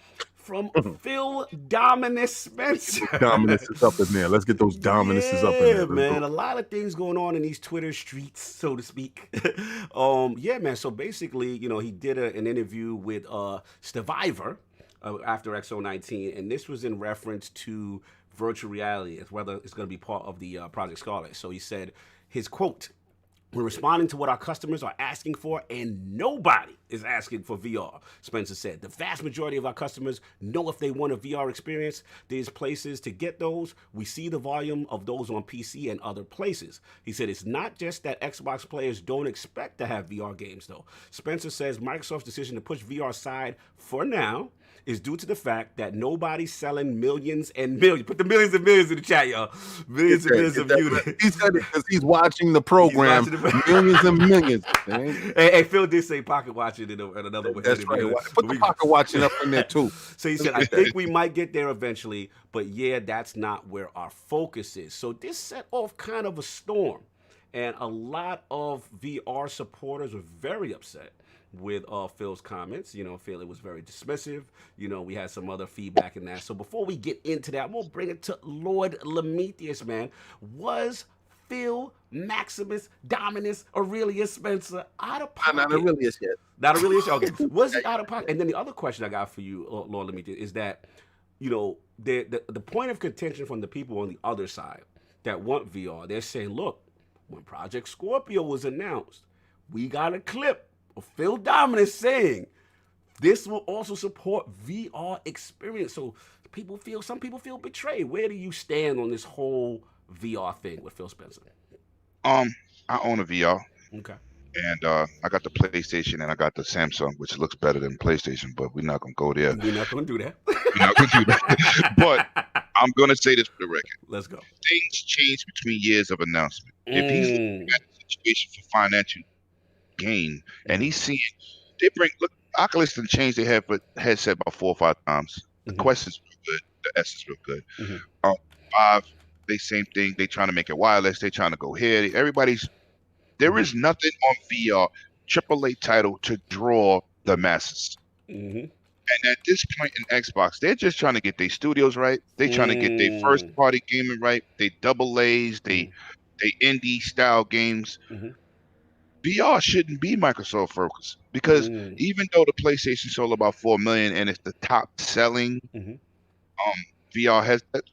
from Phil Dominous Spencer. Dominous is up in there. Let's get those Dominuses up in there. Man, a lot of things going on in these Twitter streets, so to speak. Yeah, man. So basically, he did an interview with Survivor after XO19, and this was in reference to virtual reality, as whether it's going to be part of the Project Scarlet. So he said his quote: "We're responding to what our customers are asking for, and nobody is asking for VR," Spencer said. "The vast majority of our customers know if they want a VR experience, there's places to get those. We see the volume of those on PC and other places." He said it's not just that Xbox players don't expect to have VR games, though. Spencer says Microsoft's decision to push VR aside for now is due to the fact that nobody's selling millions and millions. Put the millions and millions in the chat, y'all. Millions and millions of units. He said it because he's watching the program. Millions and millions. Hey, Phil did say pocket watching in another way. That's right. Put the pocket watching up in there too. So he said, I think we might get there eventually, but yeah, that's not where our focus is. So this set off kind of a storm, and a lot of VR supporters were very upset with Phil's comments. Phil, it was very dismissive. We had some other feedback in that. So before we get into that, I'm going to bring it to Lord Prometheus, man. Was Phil Maximus Dominus Aurelius Spencer out of pocket? Not Aurelius yet. Not Aurelius? Okay. Was he out of pocket? And then the other question I got for you, Lord Prometheus, is that, the point of contention from the people on the other side that want VR, they're saying, look, when Project Scorpio was announced, we got a clip of Phil Dominus saying this will also support VR experience. So some people feel betrayed. Where do you stand on this whole VR thing with Phil Spencer? I own a VR. Okay. And I got the PlayStation and I got the Samsung, which looks better than PlayStation, but we're not gonna go there. We're not gonna do that. We're not gonna do that. But I'm gonna say this for the record. Let's go. Things change between years of announcement. If he's looking at the situation for financial gain, and he's seeing Oculus done changed their headset about 4 or 5 times. The Quest is real good, the S is real good. 5, they same thing. They trying to make it wireless. They trying to go here. There is nothing on VR AAA title to draw the masses. And at this point in Xbox, they're just trying to get their studios right. They trying to get their first party gaming right. They double A's, they indie style games. VR shouldn't be Microsoft focused, because even though the PlayStation sold about 4 million and it's the top selling VR headset,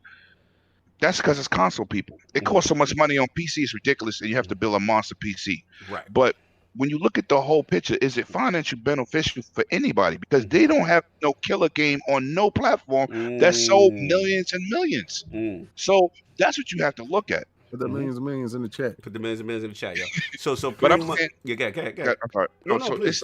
that's because it's console people. It costs so much money on PC, it's ridiculous, and you have to build a monster PC. Right. But when you look at the whole picture, is it financially beneficial for anybody? Because they don't have no killer game on no platform that sold millions and millions. So that's what you have to look at. Put the millions and millions in the chat. Put the millions and millions in the chat, yo. So but I'm saying, go ahead. I'm sorry. No, so please.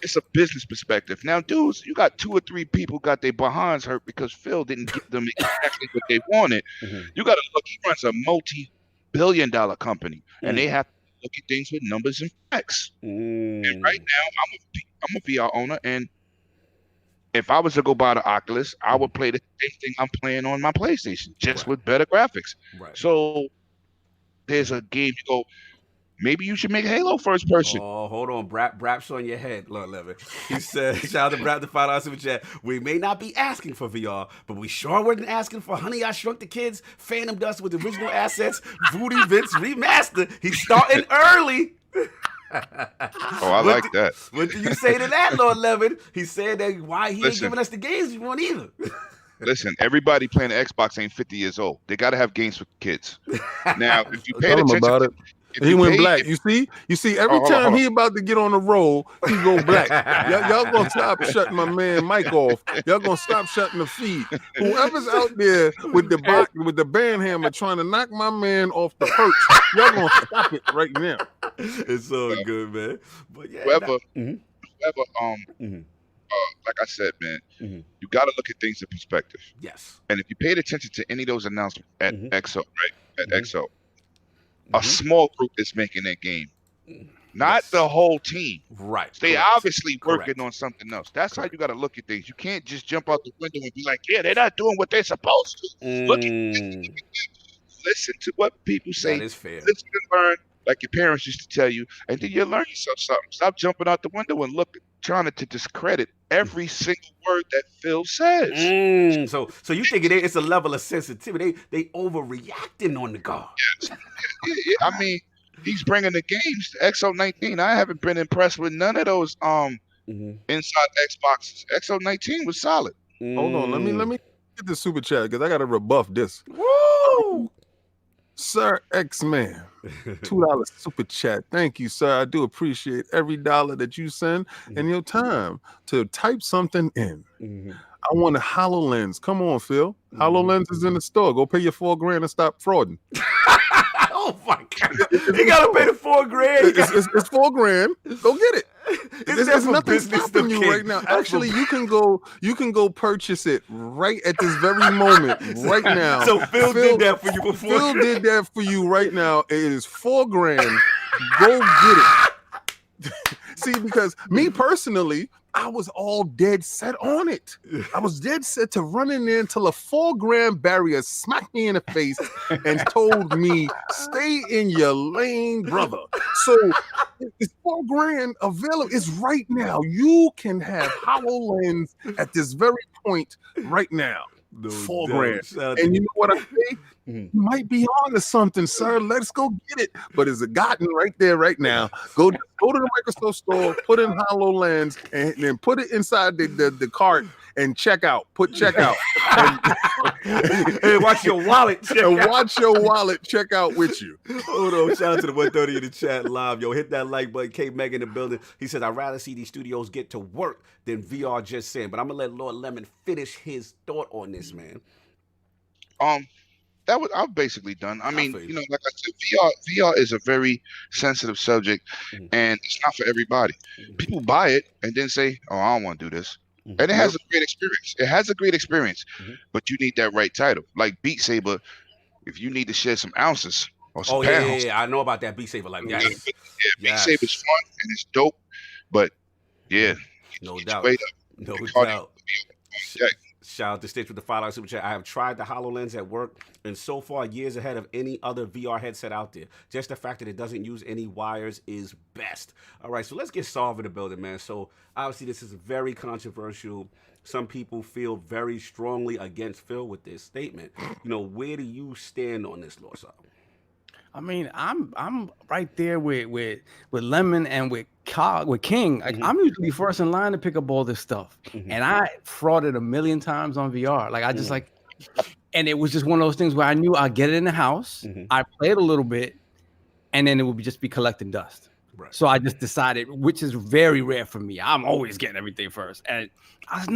it's a business perspective. Now, dudes, you got 2 or 3 people got their behinds hurt because Phil didn't give them exactly what they wanted. You got to look. He runs a multi-billion-dollar company, and they have to look at things with numbers and facts. And right now, I'm a VR owner, and if I was to go buy the Oculus, I would play the same thing I'm playing on my PlayStation, just with better graphics. Right. So there's a game you go, maybe you should make Halo first person. Oh, hold on. Brap's on your head, Lord Levin. He said, shout out to Brap the $5 super chat. We may not be asking for VR, but we sure weren't asking for Honey, I Shrunk the Kids, Phantom Dust with original assets, Voodoo Vince remastered. He's starting early. Oh, I like that. What do you say to that, Lord Levin? He said that why he ain't giving us the games we want either. Listen, everybody playing the Xbox ain't 50 years old. They got to have games for kids. Now, if you pay attention about it. He went black. You see, every time he about to get on the roll, he go black. Y'all gonna stop shutting my man Mike off. Y'all gonna stop shutting the feed. Whoever's out there with the band hammer trying to knock my man off the perch, y'all gonna stop it right now. It's so good, man. But yeah, whoever, like I said, man, you got to look at things in perspective. Yes. And if you paid attention to any of those announcements at EXO, right? At EXO. A small group is making that game, not the whole team. Right. They obviously working on something else. That's how you got to look at things. You can't just jump out the window and be like, yeah, they're not doing what they're supposed to. Look listen to what people say. That is fair. Listen and learn, like your parents used to tell you, and then you learn yourself something. Stop jumping out the window and look trying to discredit every single word that Phil says. So you think it's a level of sensitivity? They overreacting on the guard. Yes. I mean, he's bringing the games to XO19. I haven't been impressed with none of those inside Xboxes. XO19 was solid. Hold on, let me get the super chat because I gotta rebuff this. Woo! Sir X-Man, $2 super chat. Thank you, sir. I do appreciate every dollar that you send and your time to type something in. I want a HoloLens. Come on, Phil. HoloLens is in the store. Go pay your $4,000 and stop frauding. Oh my God! You gotta pay the $4,000. It's $4,000. Go get it. There's nothing stopping you right now. That's Actually, you can go purchase it right at this very moment, right now. So Phil did that for you before. Phil did that for you right now. It is $4,000. Go get it. See, because me personally, I was all dead set on it. I was dead set to run in there until a $4,000 barrier smacked me in the face and told me, stay in your lane, brother. So it's $4,000 available. It's right now. You can have HoloLens at this very point right now. $4,000. And you know what I say? You might be on to something, sir. Let's go get it. But it's a gotten right there, right now. Go to the Microsoft store, put in HoloLens, and then put it inside the cart and check out. Put check out. And watch your wallet. Watch your wallet check out with you. Hold on. Shout out to the 130 in the chat live. Yo, hit that like button. K Meg in the building. He says, I'd rather see these studios get to work than VR just saying. But I'm going to let Lord Lemon finish his thought on this, man. I'm basically done. I mean, you know, like I said, VR is a very sensitive subject, and it's not for everybody. People buy it and then say, "Oh, I don't want to do this," and it has a great experience. It has a great experience, but you need that right title. Like Beat Saber, if you need to share some ounces or some pounds. Yeah, I know about that Beat Saber. Like, yes. Beat Saber's fun and it's dope, but no doubt. No doubt. Shout out to Stitch with the $5 super chat. I have tried the HoloLens at work, and so far, years ahead of any other VR headset out there. Just the fact that it doesn't use any wires is best. All right, so let's get Solve in the building, man. So obviously, this is very controversial. Some people feel very strongly against Phil with this statement. You know, where do you stand on this, Lord Solve? I mean, I'm right there with Lemon and with King. Like, I'm usually first in line to pick up all this stuff, and I frauded a million times on VR. Like I just and it was just one of those things where I knew I'd get it in the house, I played a little bit, and then it would just be collecting dust. Right. So I just decided, which is very rare for me. I'm always getting everything first, and I was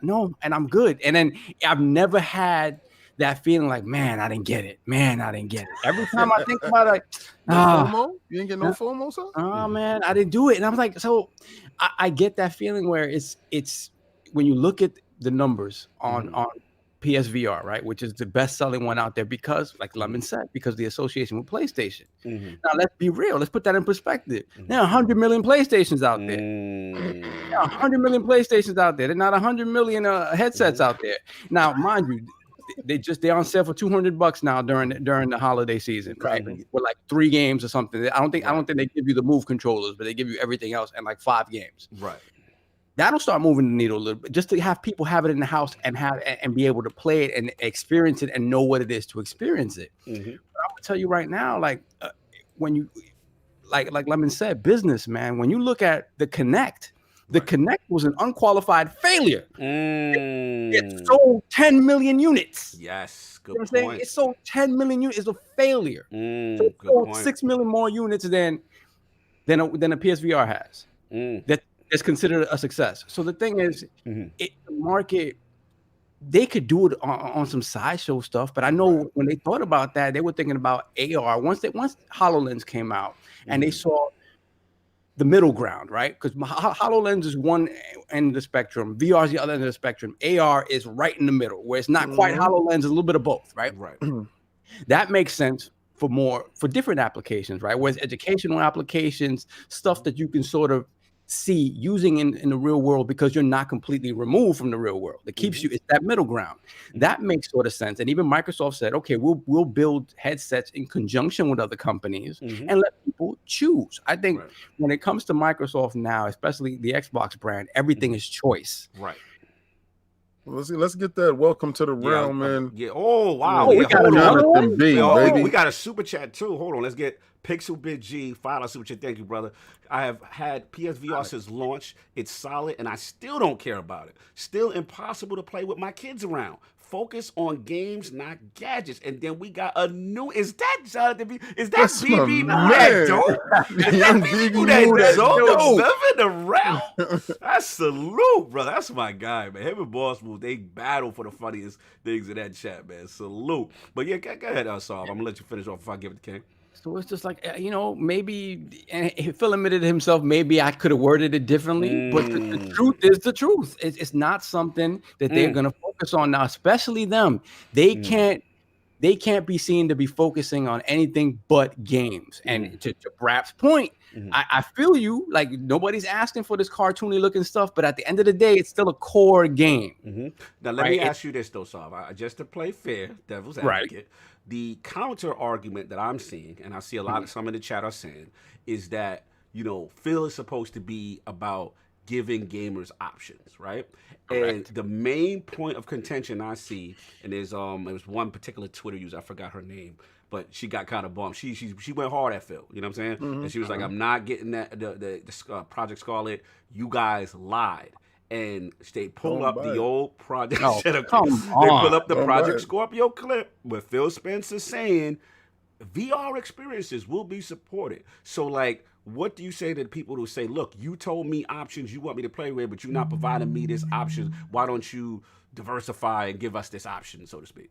no, and I'm good. And then I've never had that feeling like, man, I didn't get it. Every time I think about it, like, FOMO? You didn't get no FOMO, sir? Oh man, I didn't do it. And I'm like, so I get that feeling where it's when you look at the numbers on PSVR, right, which is the best selling one out there because, like Lemon said, because the association with PlayStation. Now let's be real. Let's put that in perspective. There are 100 million PlayStations out there. There are 100 million PlayStations out there. There are not 100 million headsets out there. Now, mind you, they're on sale for $200 now during the holiday season, right? With like 3 games or something. I don't think they give you the Move controllers, but they give you everything else and like 5 games. Right. That'll start moving the needle a little bit, just to have people have it in the house and be able to play it and experience it and know what it is to experience it. But I'm gonna tell you right now, like when you like Lemon said, business, man. When you look at the Kinect. The Kinect was an unqualified failure. It sold 10 million units. Yes, good point. Saying? It sold 10 million units. It's a failure. So it sold 6 million more units than a PSVR has. That's considered a success. So the thing is, the market, they could do it on some sideshow stuff, but I know when they thought about that, they were thinking about AR. Once HoloLens came out and they saw the middle ground, right? Because HoloLens is one end of the spectrum, VR is the other end of the spectrum. AR is right in the middle, where it's not quite HoloLens, it's a little bit of both, right? Right. That makes sense for different applications, right? Whereas educational applications, stuff that you can sort of see using in the real world, because you're not completely removed from the real world. It keeps you, it's that middle ground. That makes sort of sense. And even Microsoft said, okay, we'll build headsets in conjunction with other companies and let people choose. I think when it comes to Microsoft now, especially the Xbox brand, everything is choice. Right. Let's get that. Welcome to the realm, man. Yeah. Oh wow. We got another one. Baby. We got a super chat too. Hold on. Let's get Pixel Big G $5 super chat. Thank you, brother. I have had PSVR since launch. It's solid, and I still don't care about it. Still impossible to play with my kids around. Focus on games, not gadgets. And then we got a new. Is that Jonathan? Is that BB that dope? Is that BB that dope? Living around. That's salute, brother. That's my guy, man. Him and Boss Move, they battle for the funniest things in that chat, man. Salute. But yeah, go ahead, Solve. I'm gonna let you finish off if I give it to King. So it's just like, maybe, and Phil admitted himself, maybe I could have worded it differently, but the truth is the truth. It's not something that they're going to focus on now, especially them. They can't be seen to be focusing on anything but games. And to Brap's point, I feel you, like nobody's asking for this cartoony looking stuff, but at the end of the day, it's still a core game. Now, let me ask you this, though, Sav. Just to play fair, devil's advocate, the counter argument that I'm seeing, and I see some in the chat are saying, is that, Phil is supposed to be about giving gamers options, right? Correct. And the main point of contention I see, and there's it was one particular Twitter user, I forgot her name, but she got kind of bummed. She went hard at Phil, you know what I'm saying? And she was like, I'm not getting that the Project Scarlet. You guys lied. And they pull up the old Project. They pull up the Project Scorpio clip where Phil Spencer saying VR experiences will be supported. So, like, what do you say to the people who say, "Look, you told me options you want me to play with, but you're not providing me this option. Why don't you diversify and give us this option, so to speak?"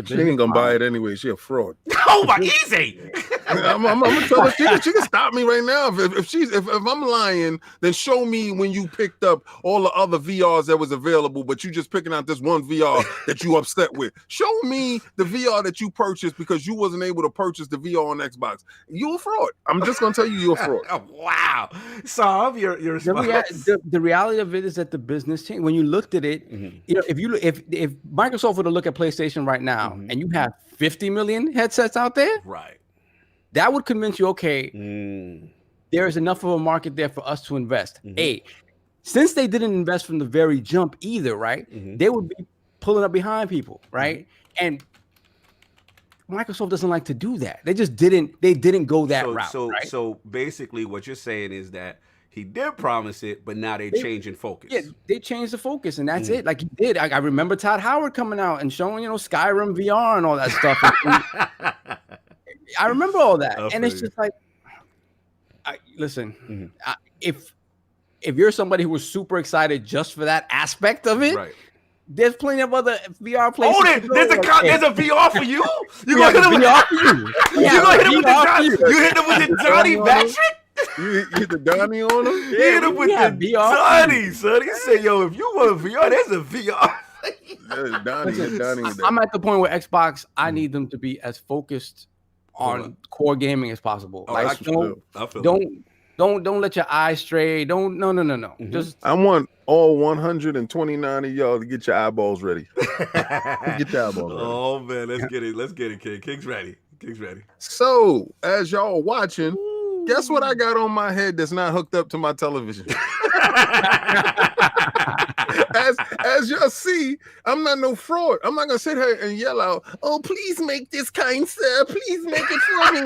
She ain't gonna buy it anyway. She a fraud. Oh my, easy. I'm gonna tell her she can stop me right now. If I'm lying, then show me when you picked up all the other VRs that was available, but you just picking out this one VR that you upset with. Show me the VR that you purchased because you wasn't able to purchase the VR on Xbox. You a fraud. I'm just gonna tell you, you're a fraud. Oh, wow. So your the reality of it is that the business changed. When you looked at it, if Microsoft were to look at PlayStation right now, and you have 50 million headsets out there, right? That would convince you, okay, there is enough of a market there for us to invest. Since they didn't invest from the very jump either, right? They would be pulling up behind people, right? And Microsoft doesn't like to do that. They just didn't. They didn't go that route. Right? So basically, what you're saying is that he did promise it, but now they're changing focus. Yeah, they changed the focus, and that's it. Like he did. I remember Todd Howard coming out and showing, Skyrim VR and all that stuff. I remember all that, and it's just like, listen, if you're somebody who was super excited just for that aspect of it, right? There's plenty of other VR places. There's a VR for you. You gonna hit him with VR for you? You gonna hit him with the Johnny? You hit him with the Johnny Patrick? You hit the Donnie on him? You hit him with the Donnie, son. He said, "Yo, if you want a VR, there's a VR." Donnie. I'm at the point where Xbox, I need them to be as focused on core gaming as possible. Like, don't let your eyes stray. No. Just I want all 129 of y'all to get your eyeballs ready. Get your eyeballs ready. Oh man, let's get it, King. King's ready. So as y'all watching, guess what I got on my head that's not hooked up to my television? As y'all see, I'm not no fraud. I'm not gonna sit here and yell out, "Oh, please make this, kind sir. Please make it for me.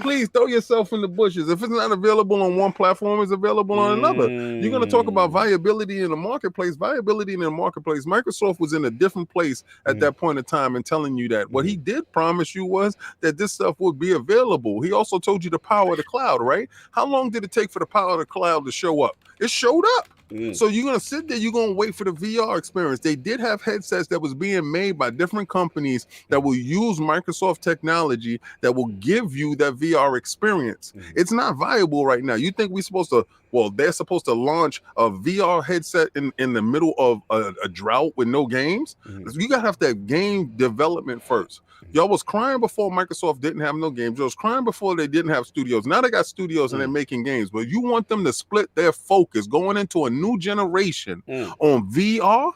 Please throw yourself in the bushes. If it's not available on one platform, it's available on another." You're gonna talk about viability in the marketplace. Microsoft was in a different place at that point in time and telling you that. What he did promise you was that this stuff would be available. He also told you the power of the cloud, right? How long did it take for the power of the cloud to show up? It showed up. So you're going to sit there, you're going to wait for the VR experience. They did have headsets that was being made by different companies that will use Microsoft technology that will give you that VR experience. It's not viable right now. You think we're supposed to well, they're supposed to launch a VR headset in the middle of a drought with no games. You gotta have to have game development first. Y'all was crying before Microsoft didn't have no games. Y'all was crying before they didn't have studios. Now they got studios and they're making games. But you want them to split their focus going into a new generation on VR?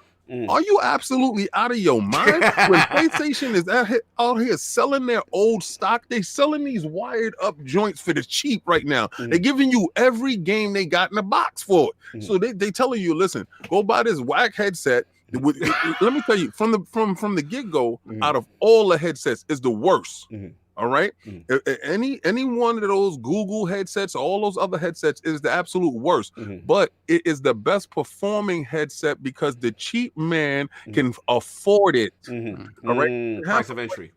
Are you absolutely out of your mind? When PlayStation is out here selling their old stock, they selling these wired up joints for the cheap right now. They're giving you every game they got in the box for it. So they telling you, listen, go buy this whack headset. Let me tell you, from the get-go, out of all the headsets, is the worst. All right. Any one of those Google headsets, all those other headsets is the absolute worst. But it is the best performing headset because the cheap man can afford it. All right. Price of entry.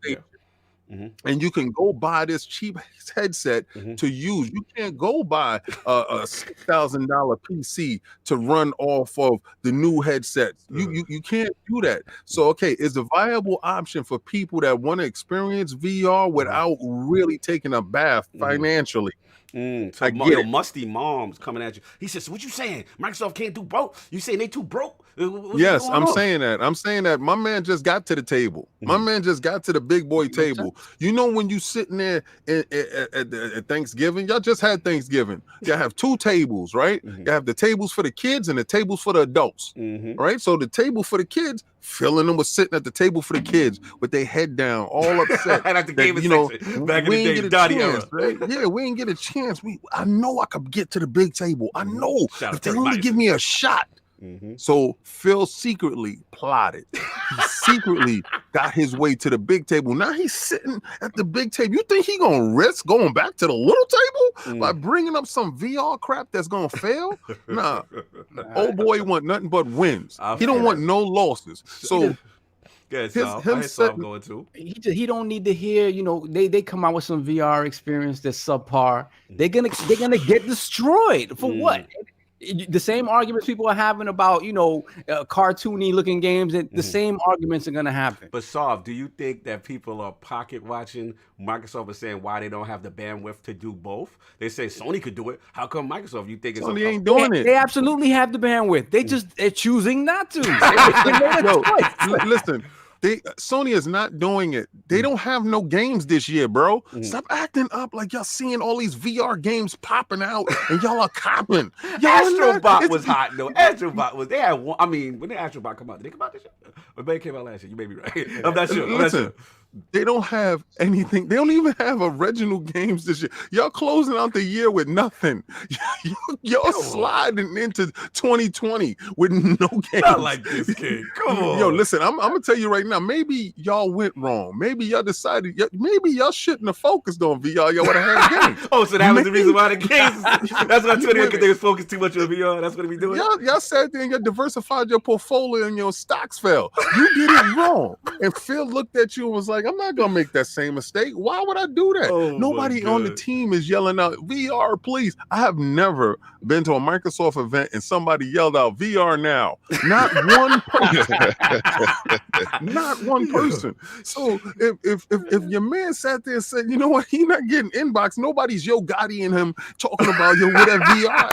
And you can go buy this cheap headset to use. You can't go buy a $6,000 PC to run off of the new headsets. You can't do that. So, okay, it's a viable option for people that want to experience VR without really taking a bath financially. So musty moms coming at you. He says, "So what you saying? Microsoft can't do broke? You saying they too broke?" Yes, I'm saying that. I'm saying that my man just got to the table. My man just got to the big boy table. You know, when you sitting there at Thanksgiving, y'all just had Thanksgiving. Y'all have two tables, right? You have the tables for the kids and the tables for the adults, right? So the table for the kids, Phil and them was sitting at the table for the kids with their head down, all upset. And at the game, back in the day, chance, right? Yeah, we didn't get a chance. I know I could get to the big table. I know if they only give me a shot. So Phil secretly plotted. He secretly got his way to the big table. Now he's sitting at the big table. You think he gonna risk going back to the little table by bringing up some VR crap that's gonna fail? Nah. Old boy want nothing but wins. He don't want no losses. So him going too. He don't need to hear, they come out with some VR experience that's subpar. They're gonna get destroyed for what? The same arguments people are having about, cartoony looking games, and the same arguments are going to happen. But Sov, do you think that people are pocket watching? Microsoft is saying why they don't have the bandwidth to do both. They say Sony could do it. How come Microsoft? You think Sony ain't doing it? They absolutely have the bandwidth. They're choosing not to. Listen. Sony is not doing it. They don't have no games this year, bro. Stop acting up like y'all seeing all these VR games popping out and y'all are copping. Astrobot was hot though. Astrobot was. They had one. I mean, when did Astrobot come out? Did they come out this year? Or maybe it came out last year. You may be right. I'm not sure. Listen, they don't have anything. They don't even have original games this year. Y'all closing out the year with nothing. Y'all sliding into 2020 with no games. Not like this, kid. Come on. Yo, listen, I'm gonna tell you right now. Maybe y'all went wrong. Maybe y'all decided. Maybe y'all shouldn't have focused on VR. Y'all would have had games. Oh, so that was the reason why the games. That's what I told you, because they was focused too much on VR. That's what we doing. Y'all sat there and you diversified your portfolio and your stocks fell. You did it wrong. And Phil looked at you and was like, I'm not gonna make that same mistake. Why would I do that? Nobody on the team is yelling out VR, please. I have never been to a Microsoft event and somebody yelled out VR now. Not one person. Not one person. So if your man sat there and said, you know what, he not getting inbox, nobody's Yo Gotti and him talking about where that VR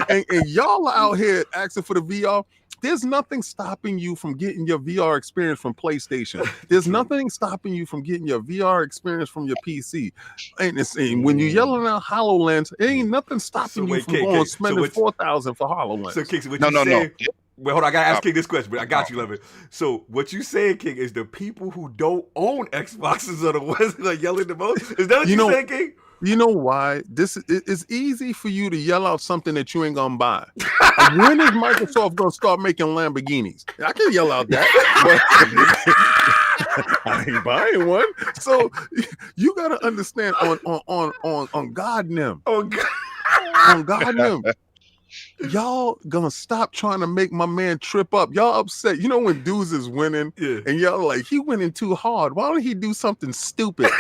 at. and y'all are out here asking for the VR. There's nothing stopping you from getting your VR experience from PlayStation. There's nothing stopping you from getting your VR experience from your PC. And when you're yelling out HoloLens, there ain't nothing stopping you from going spending $4,000 for HoloLens. So, King, no. Well, hold on, I gotta ask King this question, but I got you, Levin. So, what you saying, King, is the people who don't own Xboxes are the ones that are yelling the most? Is that what you saying, King? You know why? It's easy for you to yell out something that you ain't gonna buy. When is Microsoft gonna start making Lamborghinis? I can yell out that, but I ain't buying one. So you gotta understand on God them. On God them. Y'all gonna stop trying to make my man trip up. Y'all upset. You know when dudes is winning and y'all like, he winning too hard. Why don't he do something stupid?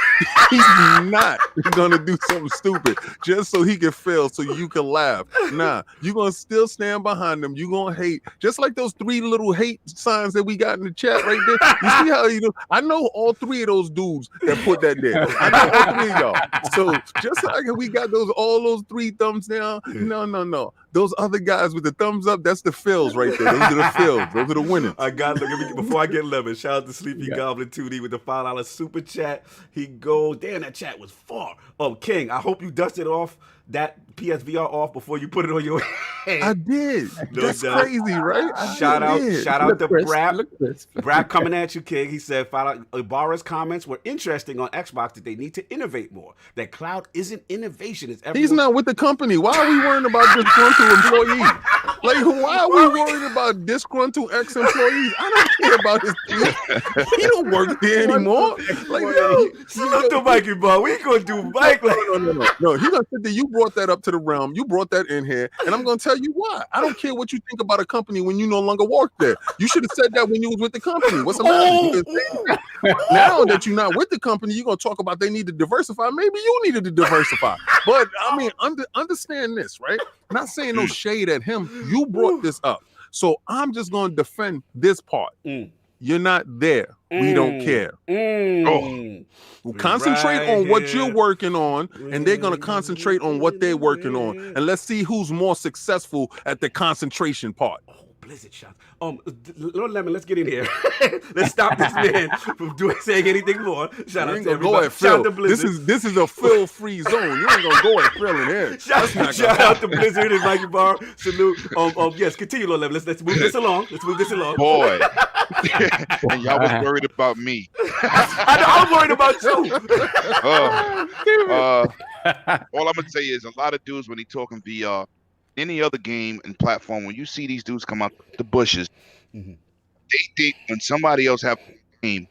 He's not gonna do something stupid just so he can fail, so you can laugh. Nah, you're gonna still stand behind him. You're gonna hate, just like those 3 little hate signs that we got in the chat right there. You see how you do? I know all 3 of those dudes that put that there. I know all 3 of y'all. So just like we got all those 3 thumbs down. No. Those other guys with the thumbs up, that's the fills right there. Those are the fills. Those are the winners. I got before I get 11. Shout out to Sleepy Goblin 2D with the $5 super chat. He goes, damn, that chat was far. Oh, King, I hope you dusted off that PSVR off before you put it on your head. I did. That's crazy, right? Shout out to Brad. Brad coming at you, King. He said, Ibarra's comments were interesting on Xbox that they need to innovate more. That cloud isn't innovation. He's not with the company. Why are we worrying about disgruntled employees? Like, why are we worried about disgruntled ex-employees? I don't care about his tweet. He don't work there anymore. Like, yo, not the Mikey Ball. We ain't gonna do Mike. No. He gonna sit there. You brought that up to the realm. You brought that in here, and I'm gonna tell you why. I don't care what you think about a company when you no longer work there. You should have said that when you was with the company. What's the matter? Now that you're not with the company, you're gonna talk about they need to diversify. Maybe you needed to diversify. But I mean, understand this, right? I'm not saying no shade at him. You brought this up, so I'm just gonna defend this part. You're not there. We don't care. Concentrate on what you're working on, and they're gonna concentrate on what they're working on, and let's see who's more successful at the concentration part. Blizzard shots. Lord Lemon, let's get in here. Let's stop this man from saying anything more. Shout out to everybody. Shout out to Blizzard. This is a Phil-free zone. You ain't gonna go at Phil in here. Shout out to Blizzard and Mikey Barr. Salute. Yes, continue, Lord Lemon. Let's move this along. Boy. And y'all was worried about me. I'm worried about you. All I'm gonna say is a lot of dudes when he talking VR, any other game and platform, when you see these dudes come out the bushes, they think when somebody else have a game,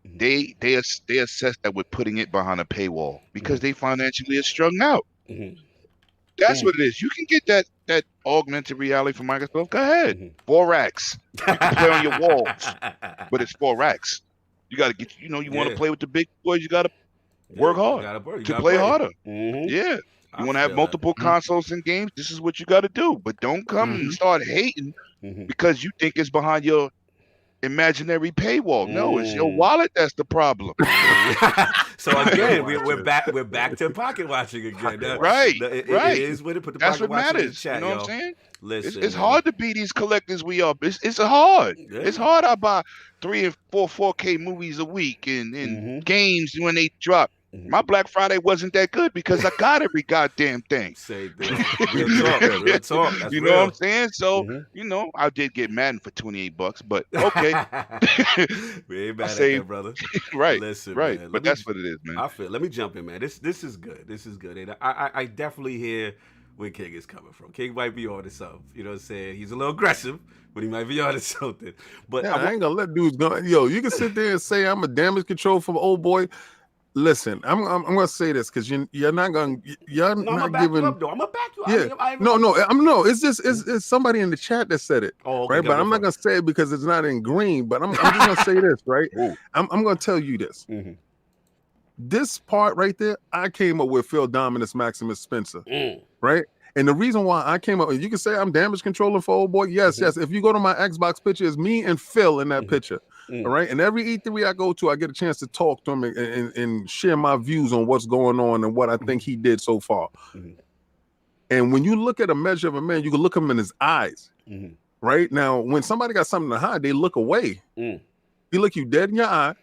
they assess that we're putting it behind a paywall because they financially are strung out. That's what it is. You can get that augmented reality from Microsoft. Go ahead, 4 racks. You can play on your walls, but it's 4 racks. You got to get. You want to play with the big boys. You got to work hard to play harder. Yeah. You want to have multiple consoles and games? This is what you got to do. But don't come and start hating because you think it's behind your imaginary paywall. No, it's your wallet that's the problem. So again, we're back to pocket watching again. Right. It is what it put the that's pocket what watching matters. in the chat, you know what I'm saying? Listen, it's hard to be these collectors we are. It's hard. Yeah. It's hard. I buy 3 and 4 4K movies a week and games when they drop. My Black Friday wasn't that good because I got every goddamn thing. Same thing. Real talk. That's you know what I'm saying? So, I did get Madden for $28, but okay. We ain't mad at that, brother. Right. Listen, right. Man, but that's what it is, man. Let me jump in, man. This is good. And I definitely hear where King is coming from. King might be on to something. You know what I'm saying? He's a little aggressive, but he might be on to something. But I ain't gonna let dudes go. Yo, you can sit there and say I'm a damage control from old boy. Listen, I'm gonna say this because you're not giving. I'm gonna back you up, though. I'm gonna back you up. Yeah. No. It's somebody in the chat that said it. Oh, okay, right. But I'm not gonna say it because it's not in green. But I'm just gonna say this, right? I'm gonna tell you this. This part right there, I came up with Phil Dominous, Maximus Spencer, right? And the reason why I came up, you can say I'm damage controlling for old boy. Yes. If you go to my Xbox picture, it's me and Phil in that picture. All right. And every E3 I go to, I get a chance to talk to him and share my views on what's going on and what I think he did so far. And when you look at a measure of a man, you can look him in his eyes. Right now, when somebody got something to hide, they look away. He look you dead in your eye.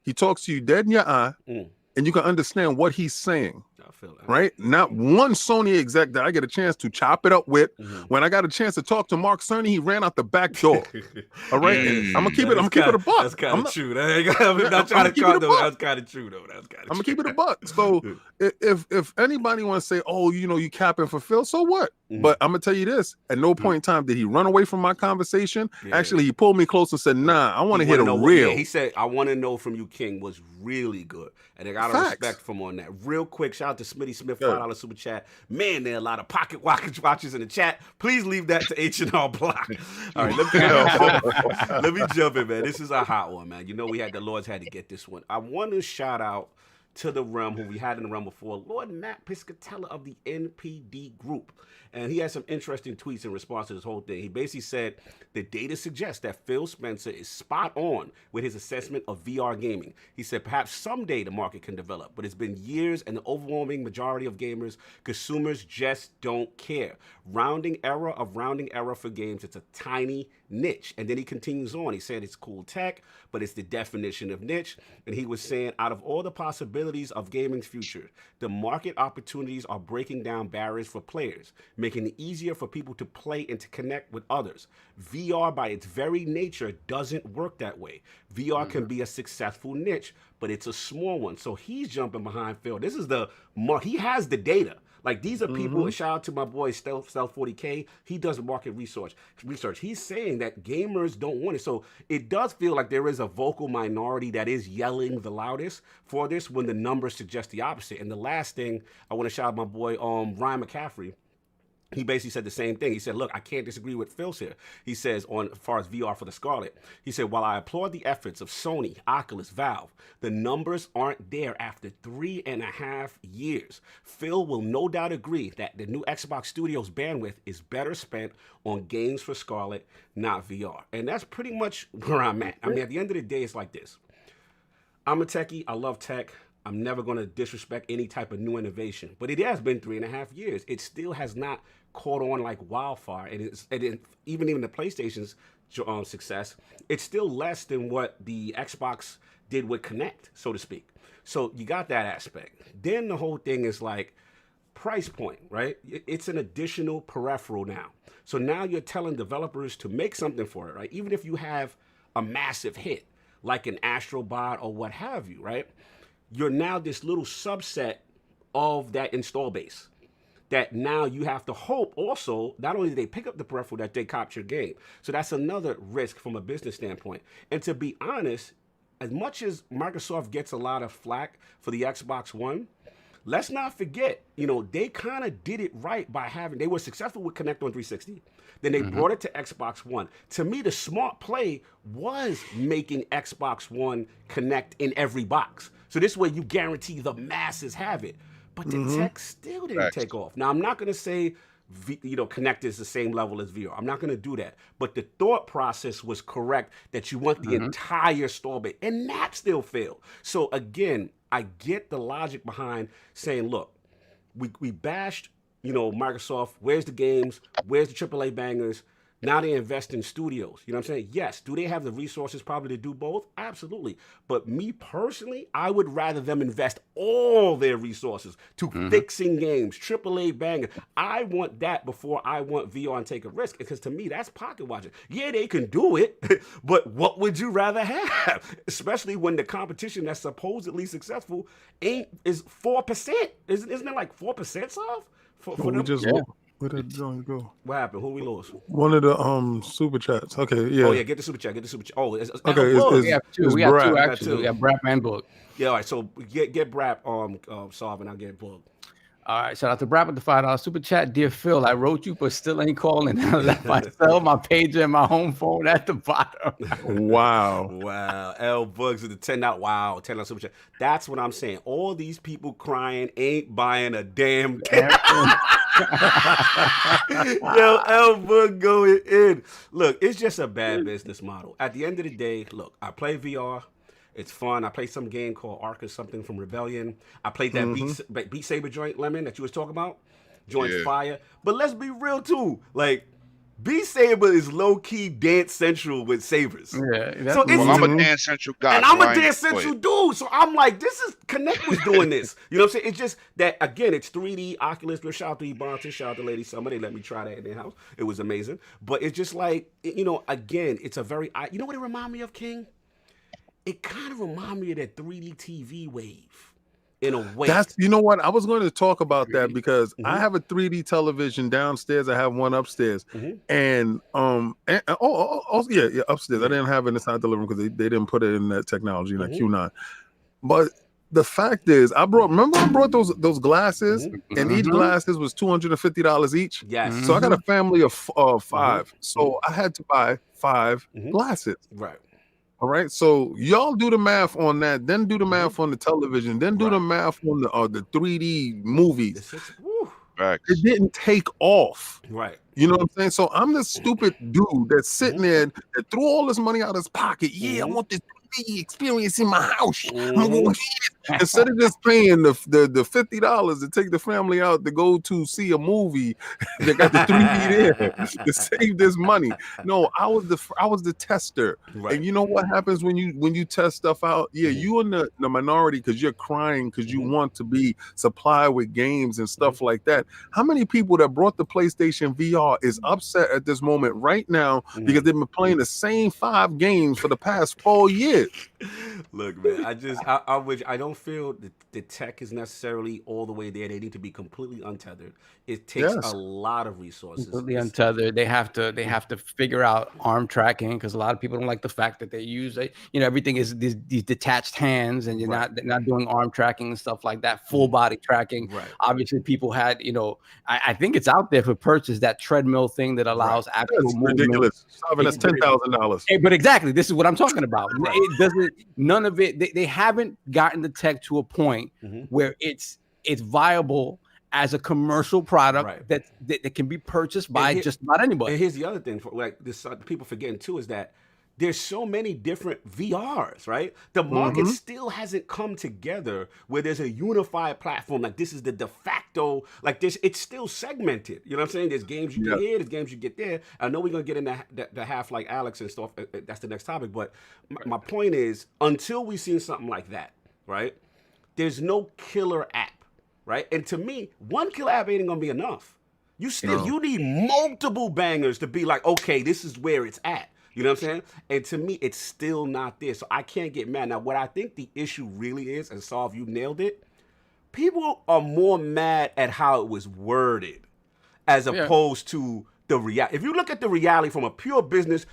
He talks to you dead in your eye, and you can understand what he's saying. I feel that. Right? Not one Sony exec that I get a chance to chop it up with. When I got a chance to talk to Mark Cerny, he ran out the back door. All right? I'm gonna keep it. I'm gonna keep it a buck. That's kind of true. I'm not trying to cut though. That's kind of true though. I'm gonna keep it a buck. So if anybody want to say, oh, you capping for Phil, so what? But I'm gonna tell you this: at no point in time did he run away from my conversation. Yeah. Actually, he pulled me close and said, "Nah, I want to hear the real." He said, "I want to know from you, King," was really good, and I got to respect from on that. Real quick, shout out to Smitty Smith, $5 super chat. Man, there are a lot of pocket watchers in the chat. Please leave that to H&R Block. All right, let me jump in, man. This is a hot one, man. You know the Lords had to get this one. I want to shout out to the realm, who we had in the realm before, Lord Matt Piscatella of the NPD group. And he had some interesting tweets in response to this whole thing. He basically said the data suggests that Phil Spencer is spot on with his assessment of VR gaming. He said perhaps someday the market can develop, but it's been years and the overwhelming majority of gamers, consumers just don't care. Rounding error for games, it's a tiny niche. And then he continues on. He said it's cool tech, but it's the definition of niche. And he was saying out of all the possibilities of gaming's future, the market opportunities are breaking down barriers for players, making it easier for people to play and to connect with others. VR by its very nature doesn't work that way. VR can be a successful niche, but it's a small one. So he's jumping behind Phil. This is he has the data. Like, these are people, shout out to my boy Stealth 40K, he does market research. He's saying that gamers don't want it. So it does feel like there is a vocal minority that is yelling the loudest for this when the numbers suggest the opposite. And the last thing, I want to shout out my boy Ryan McCaffrey. He basically said the same thing. He said, look, I can't disagree with Phil's here. He says, as far as VR for the Scarlet, he said, while I applaud the efforts of Sony, Oculus, Valve, the numbers aren't there after 3.5 years. Phil will no doubt agree that the new Xbox Studios bandwidth is better spent on games for Scarlet, not VR. And that's pretty much where I'm at. I mean, at the end of the day, it's like this. I'm a techie. I love tech. I'm never going to disrespect any type of new innovation. But it has been 3.5 years. It still has not caught on like wildfire. Even the PlayStation's success, it's still less than what the Xbox did with Kinect, so to speak. So you got that aspect. Then the whole thing is like price point, right? It's an additional peripheral now. So now you're telling developers to make something for it, right? Even if you have a massive hit, like an Astrobot or what have you, right? You're now this little subset of that install base that now you have to hope also, not only do they pick up the peripheral, that they capture game. So that's another risk from a business standpoint. And to be honest, as much as Microsoft gets a lot of flack for the Xbox One, let's not forget, they kind of did it right by they were successful with Kinect on 360. Then they brought it to Xbox One. To me, the smart play was making Xbox One connect in every box. So this way you guarantee the masses have it. But the tech still didn't take off. Now, I'm not going to say, Kinect is the same level as VR. I'm not going to do that. But the thought process was correct that you want the entire store base. And that still failed. So, again, I get the logic behind saying, look, we bashed, Microsoft. Where's the games? Where's the AAA bangers? Now they invest in studios. You know what I'm saying? Yes. Do they have the resources probably to do both? Absolutely. But me personally, I would rather them invest all their resources to fixing games, AAA bangers. I want that before I want VR and take a risk. Because to me, that's pocket watching. Yeah, they can do it, but what would you rather have? Especially when the competition that's supposedly successful is 4%. Isn't it like 4% soft? For them? Where did John go? What happened? Who we lost? One of the super chats. Okay, yeah. Oh yeah, get the super chat. Oh, it's okay. We have two. We got two actually. We have Brap and Book. Yeah, all right. So get Brap solve and I'll get Book. All right, shout out to Brap with the $5 super chat. Dear Phil, I wrote you but still ain't calling. I left myself, my pager, and my home phone at the bottom. Wow. L Bugs with the $10. Wow, $10 super chat. That's what I'm saying. All these people crying ain't buying a damn camera. Yo, L Bug going in. Look, it's just a bad business model. At the end of the day, look, I play VR. It's fun. I played some game called Ark or something from Rebellion. I played that Beat Saber joint, Lemon, that you was talking about. Joint's fire. But let's be real, too. Like, Beat Saber is low-key Dance Central with sabers. Yeah, so I'm a Dance Central guy. And I'm a Dance Central dude. So I'm like, Kinect was doing this. You know what I'm saying? It's just that, again, it's 3D, Oculus. Shout out to Ebonton. Shout out to Lady Summer. They let me try that in their house. It was amazing. But it's just like, again, it's a very, you know what it reminded me of, King? It kind of reminded me of that 3D TV wave in a way. That's, you know what? I was going to talk about that because I have a 3D television downstairs. I have one upstairs, and upstairs. I didn't have it inside the living room because they didn't put it in that technology in that Q9. But the fact is, I brought those glasses, and each glasses was $250 each. Yes. So I got a family of 5. So I had to buy 5 glasses. Right. All right, so y'all do the math on that, then do the math on the television, then do the math on the 3D movies. It didn't take off. Right. You know what I'm saying? So I'm the stupid dude that's sitting there that threw all this money out of his pocket. Yeah, I want this 3D experience in my house. I'm gonna get it. Instead of just paying the $50 to take the family out to go to see a movie that got the 3D there to save this money. No, I was the tester. Right. And you know what happens when you test stuff out? Yeah, you in the minority because you're crying because you want to be supplied with games and stuff like that. How many people that brought the PlayStation VR is upset at this moment right now because they've been playing the same 5 games for the past 4 years? Look, man, I don't feel the tech is necessarily all the way there. They need to be completely untethered. It takes a lot of resources. Completely untethered. They have to figure out arm tracking because a lot of people don't like the fact that they use everything is these detached hands and you're not doing arm tracking and stuff like that. Full body tracking. Right. Obviously, people had I think it's out there for purchase, that treadmill thing that allows actual movement. Ridiculous. That's $10,000. But exactly, this is what I'm talking about. It doesn't. None of it. They haven't gotten the tech to a point where it's viable as a commercial product that can be purchased by just about anybody. And here's the other thing, for like this, people forgetting too, is that there's so many different VRs, right? The market still hasn't come together where there's a unified platform. Like this is the de facto, like this, it's still segmented. You know what I'm saying? There's games you get here, there's games you get there. I know we're going to get into the half like Alyx and stuff. That's the next topic. But my point is, until we've seen something like that, right? There's no killer app, right? And to me, one killer app ain't going to be enough. You need multiple bangers to be like, okay, this is where it's at. You know what I'm saying? And to me, it's still not there. So I can't get mad. Now, what I think the issue really is, and Solve, you nailed it, people are more mad at how it was worded as opposed to the reality. If you look at the reality from a pure business,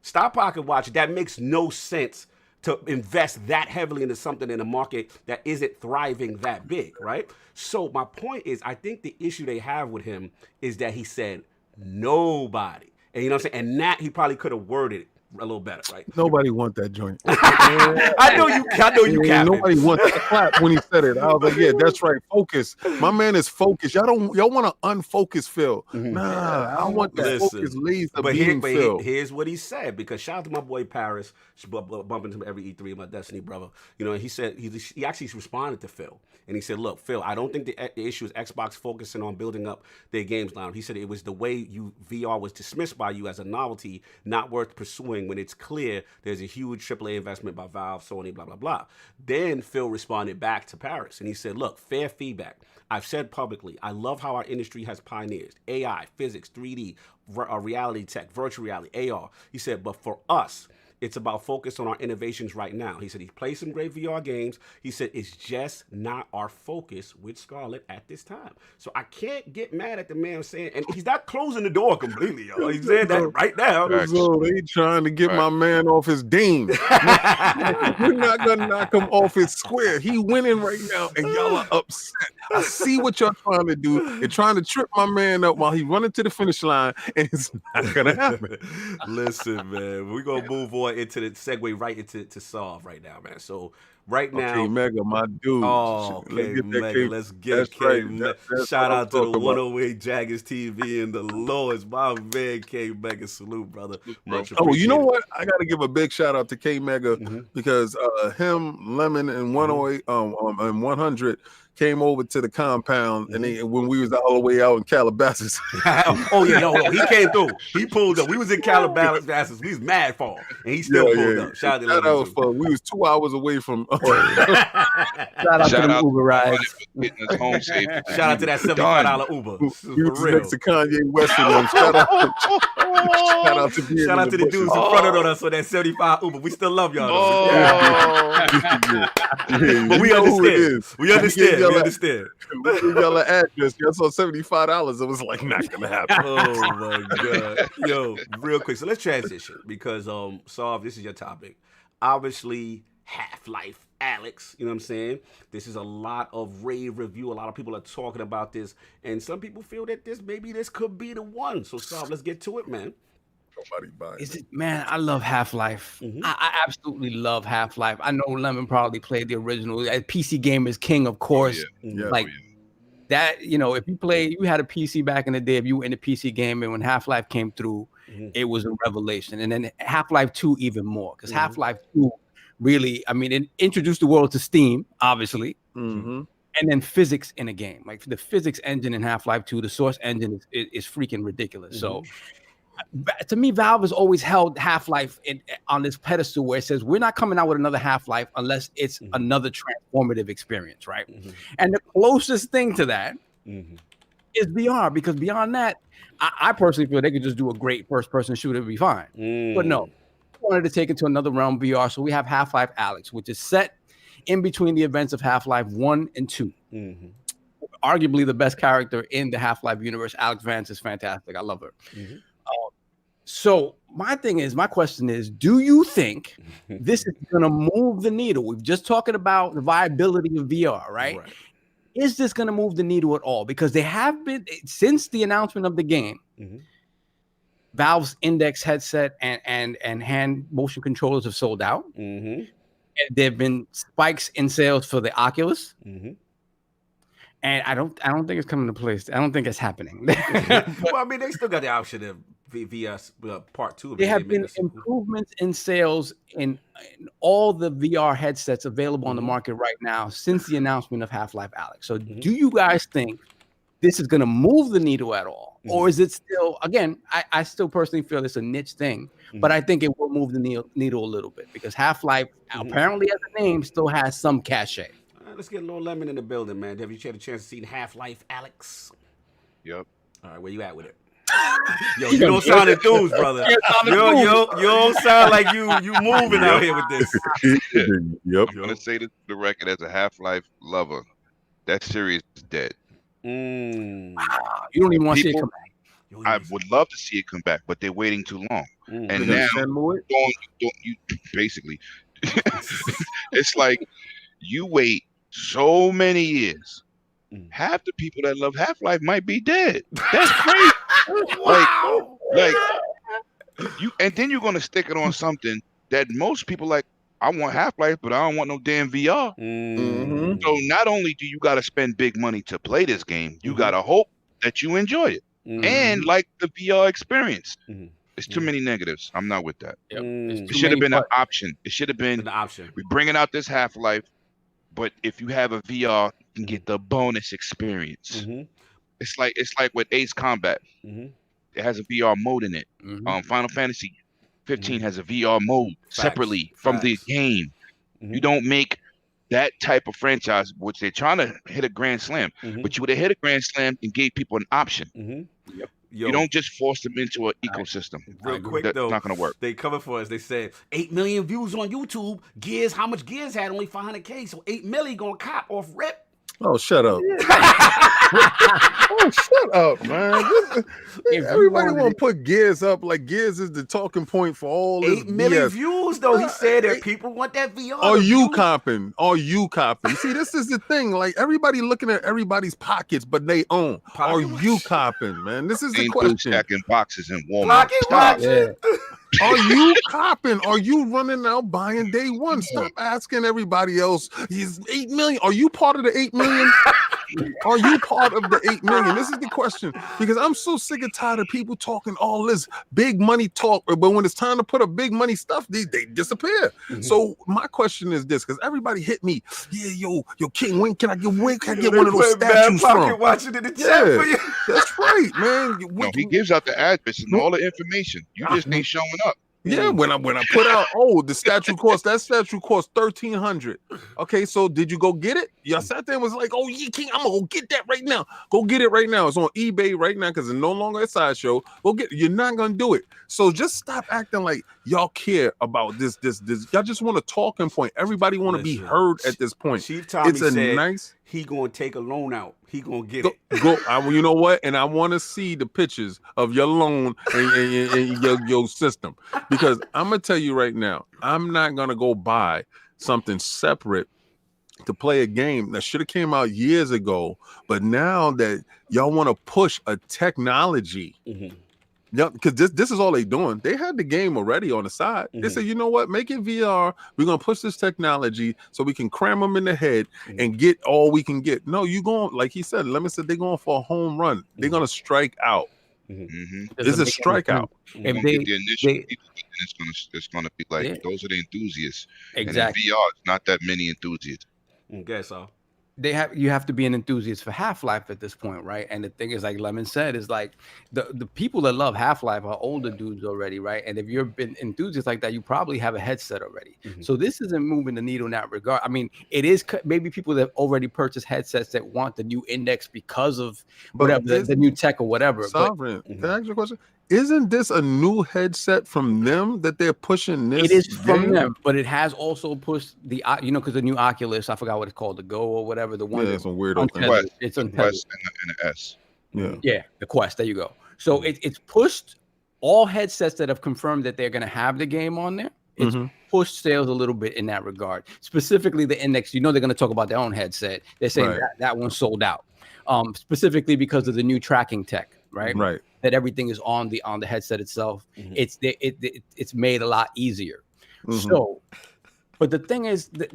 Stop Pocket Watch, that makes no sense to invest that heavily into something in a market that isn't thriving that big, right? So my point is, I think the issue they have with him is that he said nobody. And you know what I'm saying? And that he probably could have worded it a little better, right? Nobody want that joint. I know you can. Nobody want that clap when he said it. I was like, yeah, that's right. Focus. My man is focused. Y'all want to unfocus Phil. Nah, I want that focus laser beam Phil. Here's what he said, because shout out to my boy Paris, bumping him every E3, my Destiny brother. He said he actually responded to Phil. And he said, look, Phil, I don't think the issue is Xbox focusing on building up their games line. He said it was the way VR was dismissed by you as a novelty, not worth pursuing when it's clear there's a huge AAA investment by Valve, Sony, blah, blah, blah. Then Phil responded back to Paris, and he said, look, fair feedback. I've said publicly, I love how our industry has pioneered AI, physics, 3D, reality tech, virtual reality, AR. He said, but for us, it's about focus on our innovations right now. He said he plays some great VR games. He said it's just not our focus with Scarlett at this time. So I can't get mad at the man saying, and he's not closing the door completely, y'all. He's saying that right now. So they trying to get my man off his dame. We're not gonna knock him off his square. He winning right now, and y'all are upset. I see what y'all trying to do. You're trying to trip my man up while he running to the finish line, and it's not gonna happen. Listen, man, we're gonna move on into the segue right into Solve right now, man. So right now, K-Mega, my dude. Oh, K-Mega, let's get K-Mega. Shout out to the 108Dragon TV and the Lords, my man K-Mega. Salute, brother. Much appreciated. Oh, you know what? I got to give a big shout out to K-Mega because him, Lemon, and 108 and 100 came over to the compound, and when we was all the way out in Calabasas. He came through. He pulled up. We was in Calabasas. We was mad for him, and he still pulled up. Shout out to we was 2 hours away from. Shout out to the Uber rides. Shout out to that $75 Uber. For real. Next to Kanye West and them. Shout out to the dudes who fronted on us on that 75 Uber. We still love y'all. But we understand. We understand. We y'all an address. Y'all saw $75. It was like not gonna happen. Oh my god. Yo, real quick. So let's transition because Solve, this is your topic. Obviously, Half-Life Alyx, you know what I'm saying? This is a lot of rave review. A lot of people are talking about this, and some people feel that this could be the one. So Solve, let's get to it, man. Nobody buying it. Man, I love Half-Life. I absolutely love Half-Life. I know Lemon probably played the original. PC Gamer's King, of course. That, if you had a PC back in the day, if you were into PC gaming, when Half-Life came through, it was a revelation. And then Half-Life 2 even more, because Half-Life 2 really, it introduced the world to Steam, obviously. And then physics in a game. Like the physics engine in Half-Life 2, the source engine is freaking ridiculous. So to me, Valve has always held Half-Life on this pedestal where it says we're not coming out with another Half-Life unless it's another transformative experience, right? And the closest thing to that is VR, because beyond that, I personally feel they could just do a great first-person shooter and be fine. But no, I wanted to take it to another realm, VR. So we have Half-Life Alyx, which is set in between the events of Half-Life 1 and 2. Arguably the best character in the Half-Life universe. Alyx Vance is fantastic. I love her. So my question is, do you think this is going to move the needle? We've just talking about the viability of VR, right? Is this going to move the needle at all? Because they have been, since the announcement of the game, Valve's Index headset and hand motion controllers have sold out. And there have been spikes in sales for the Oculus. And I don't think it's coming to place. I don't think it's happening. Well, they still got the option of VS part 2. There have been improvements in sales in all the VR headsets available on the market right now since the announcement of Half-Life Alyx. So do you guys think this is going to move the needle at all? Or is it still, again, I still personally feel it's a niche thing, but I think it will move the needle a little bit because Half-Life, apparently as a name, still has some cachet. Let's get Lord Lemon in the building, man. Have you had a chance to see Half-Life Alyx? Yep. All right, where you at with it? Yo, you don't sound enthused, brother. You don't sound like you moving out here with this. I'm gonna say this to the record as a Half-Life lover. That series is dead. You don't even want to see it come back. I would love to see it come back, but they're waiting too long. And now, don't you basically, it's like you wait so many years. Half the people that love Half-Life might be dead. That's crazy. like you, and then you're gonna stick it on something that most people like. I want Half-Life, but I don't want no damn VR. So not only do you got to spend big money to play this game, you got to hope that you enjoy it and like the VR experience. There's too many negatives. I'm not with that. It should have been an option. It should have been an option. We're bringing out this Half-Life, but if you have a VR, you can get the bonus experience. It's like with Ace Combat. It has a VR mode in it. Final Fantasy 15 has a VR mode separately from the game. You don't make that type of franchise, which they're trying to hit a grand slam, but you would have hit a grand slam and gave people an option. You don't just force them into an ecosystem. Real quick, that's though, not going to work. They cover for us. They said 8 million views on YouTube. Gears, how much Gears had? Only 500K. So 8 million going to cop off rip. Oh, shut up. Oh, shut up, man. Everybody want to put Gears up like Gears is the talking point for all this 8 million BS. views, though. He said that people want that VR. Are you copping? Are you copping? See, this is the thing. Like, everybody looking at everybody's pockets, but they own. Are you copping, man? This is the question. Stacking boxes in Walmart. Are you copping? Are you running out buying day one? Stop asking everybody else. He's 8 million. Are you part of the 8 million? Are you part of the 8 million? This is the question, because I'm so sick and tired of people talking all this big money talk, but when it's time to put up big money stuff, they disappear. So my question is this, because everybody hit me, yo, King, when can I get one of those statues from? Watching in the chat for you. That's right, man. No, he gives out the address and all the information. You just ain't showing up. Yeah, when I put out, that statue cost $1,300. Okay, so did you go get it? Y'all sat there and was like, oh yeah, King, I'm gonna go get that right now. Go get it right now. It's on eBay right now because it's no longer a sideshow. Go get it. You're not gonna do it. So just stop acting like y'all care about this. Y'all just want a talking point. Everybody want to be heard at this point. Chief Tommy said he gonna take a loan out. He gonna get it. You know what? And I want to see the pictures of your loan and your system, because I'm gonna tell you right now, I'm not gonna go buy something separate to play a game that should have came out years ago. But now that y'all want to push a technology. Yeah, because this is all they doing. They had the game already on the side. They said, you know what? Make it VR. We're going to push this technology so we can cram them in the head and get all we can get. No, you going, like he said, Lemon said, they're going for a home run. They're going to strike out. It's a strikeout. If they get the initial people, it's going to be like, those are the enthusiasts. Exactly. And in VR, it's not that many enthusiasts. Guess so. You have to be an enthusiast for Half-Life at this point, right? And the thing is, like Lemon said, is like the people that love Half-Life are older dudes already, right? And if you're an enthusiast like that, you probably have a headset already. So this isn't moving the needle in that regard. I mean, it is maybe people that already purchased headsets that want the new index because of whatever the new tech or whatever. Sovereign, can I ask you a question? Isn't this a new headset from them that they're pushing this? It is from them, but it has also pushed the, because the new Oculus, I forgot what it's called, the Go or whatever, the one. Yeah, some weirdo thing. It's a Quest and an S. Yeah, the Quest. There you go. So it's pushed all headsets that have confirmed that they're going to have the game on there. It's pushed sales a little bit in that regard. Specifically, the Index. They're going to talk about their own headset. They're saying that one sold out, specifically because of the new tracking tech. Right. That everything is on the headset itself. It's made a lot easier. So, but the thing is that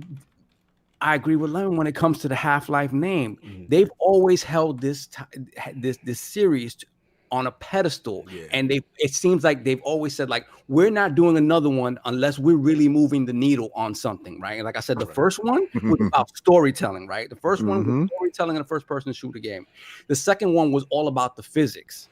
I agree with Lemon when it comes to the Half-Life name. They've always held this series on a pedestal, and it seems like they've always said, like, we're not doing another one unless we're really moving the needle on something, right? And like I said, the first one was about storytelling, right? The first one was storytelling in a first-person shooter game. The second one was all about the physics.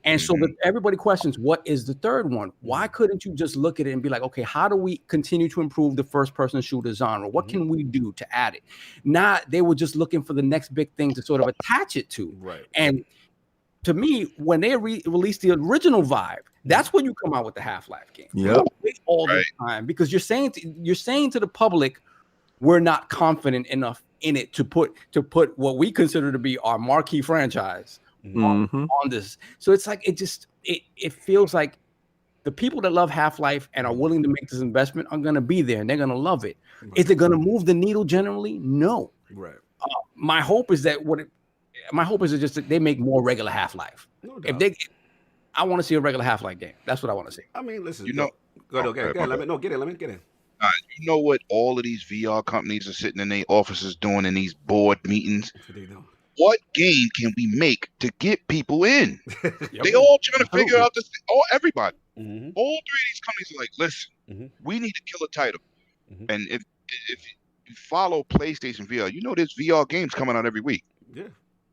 And so everybody questions, what is the third one? Why couldn't you just look at it and be like, okay, how do we continue to improve the first-person shooter genre? What can we do to add it? Not they were just looking for the next big thing to sort of attach it to. Right. And to me, when they released the original Vive, that's when you come out with the Half-Life game. All the time, because you're saying to the public, we're not confident enough in it to put what we consider to be our marquee franchise on this. So it's like it feels like the people that love Half-Life and are willing to make this investment are going to be there and they're going to love it. Is it going to move the needle generally? No. Right. My hope is that just that they make more regular Half-Life. No doubt. I want to see a regular Half-Life game. That's what I want to see. I mean, listen, go ahead. Let me get in. You know what all of these VR companies are sitting in their offices doing in these board meetings? What game can we make to get people in? They all trying to figure out this thing. Oh, everybody. All three of these companies are like, listen, we need to kill a title. And if you follow PlayStation VR, there's VR games coming out every week. Yeah,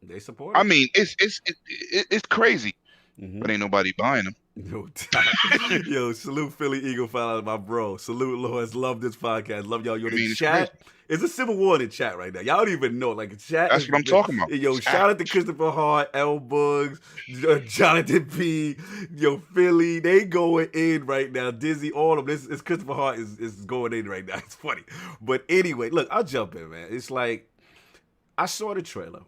they support it. I mean, it's crazy. But ain't nobody buying them. No time. Yo, salute Philly Eagle, follow my bro. Salute Lords, love this podcast, love y'all. Yo, the chat. It's a civil war in the chat right now. Y'all don't even know. Like, the chat. That's what I'm talking about. Yo, shout out to Christopher Hart, L Bugs, Jonathan P. Yo, Philly, they going in right now. Dizzy, all of this. It's Christopher Hart is going in right now. It's funny. But anyway, look, I'll jump in, man. It's like, I saw the trailer.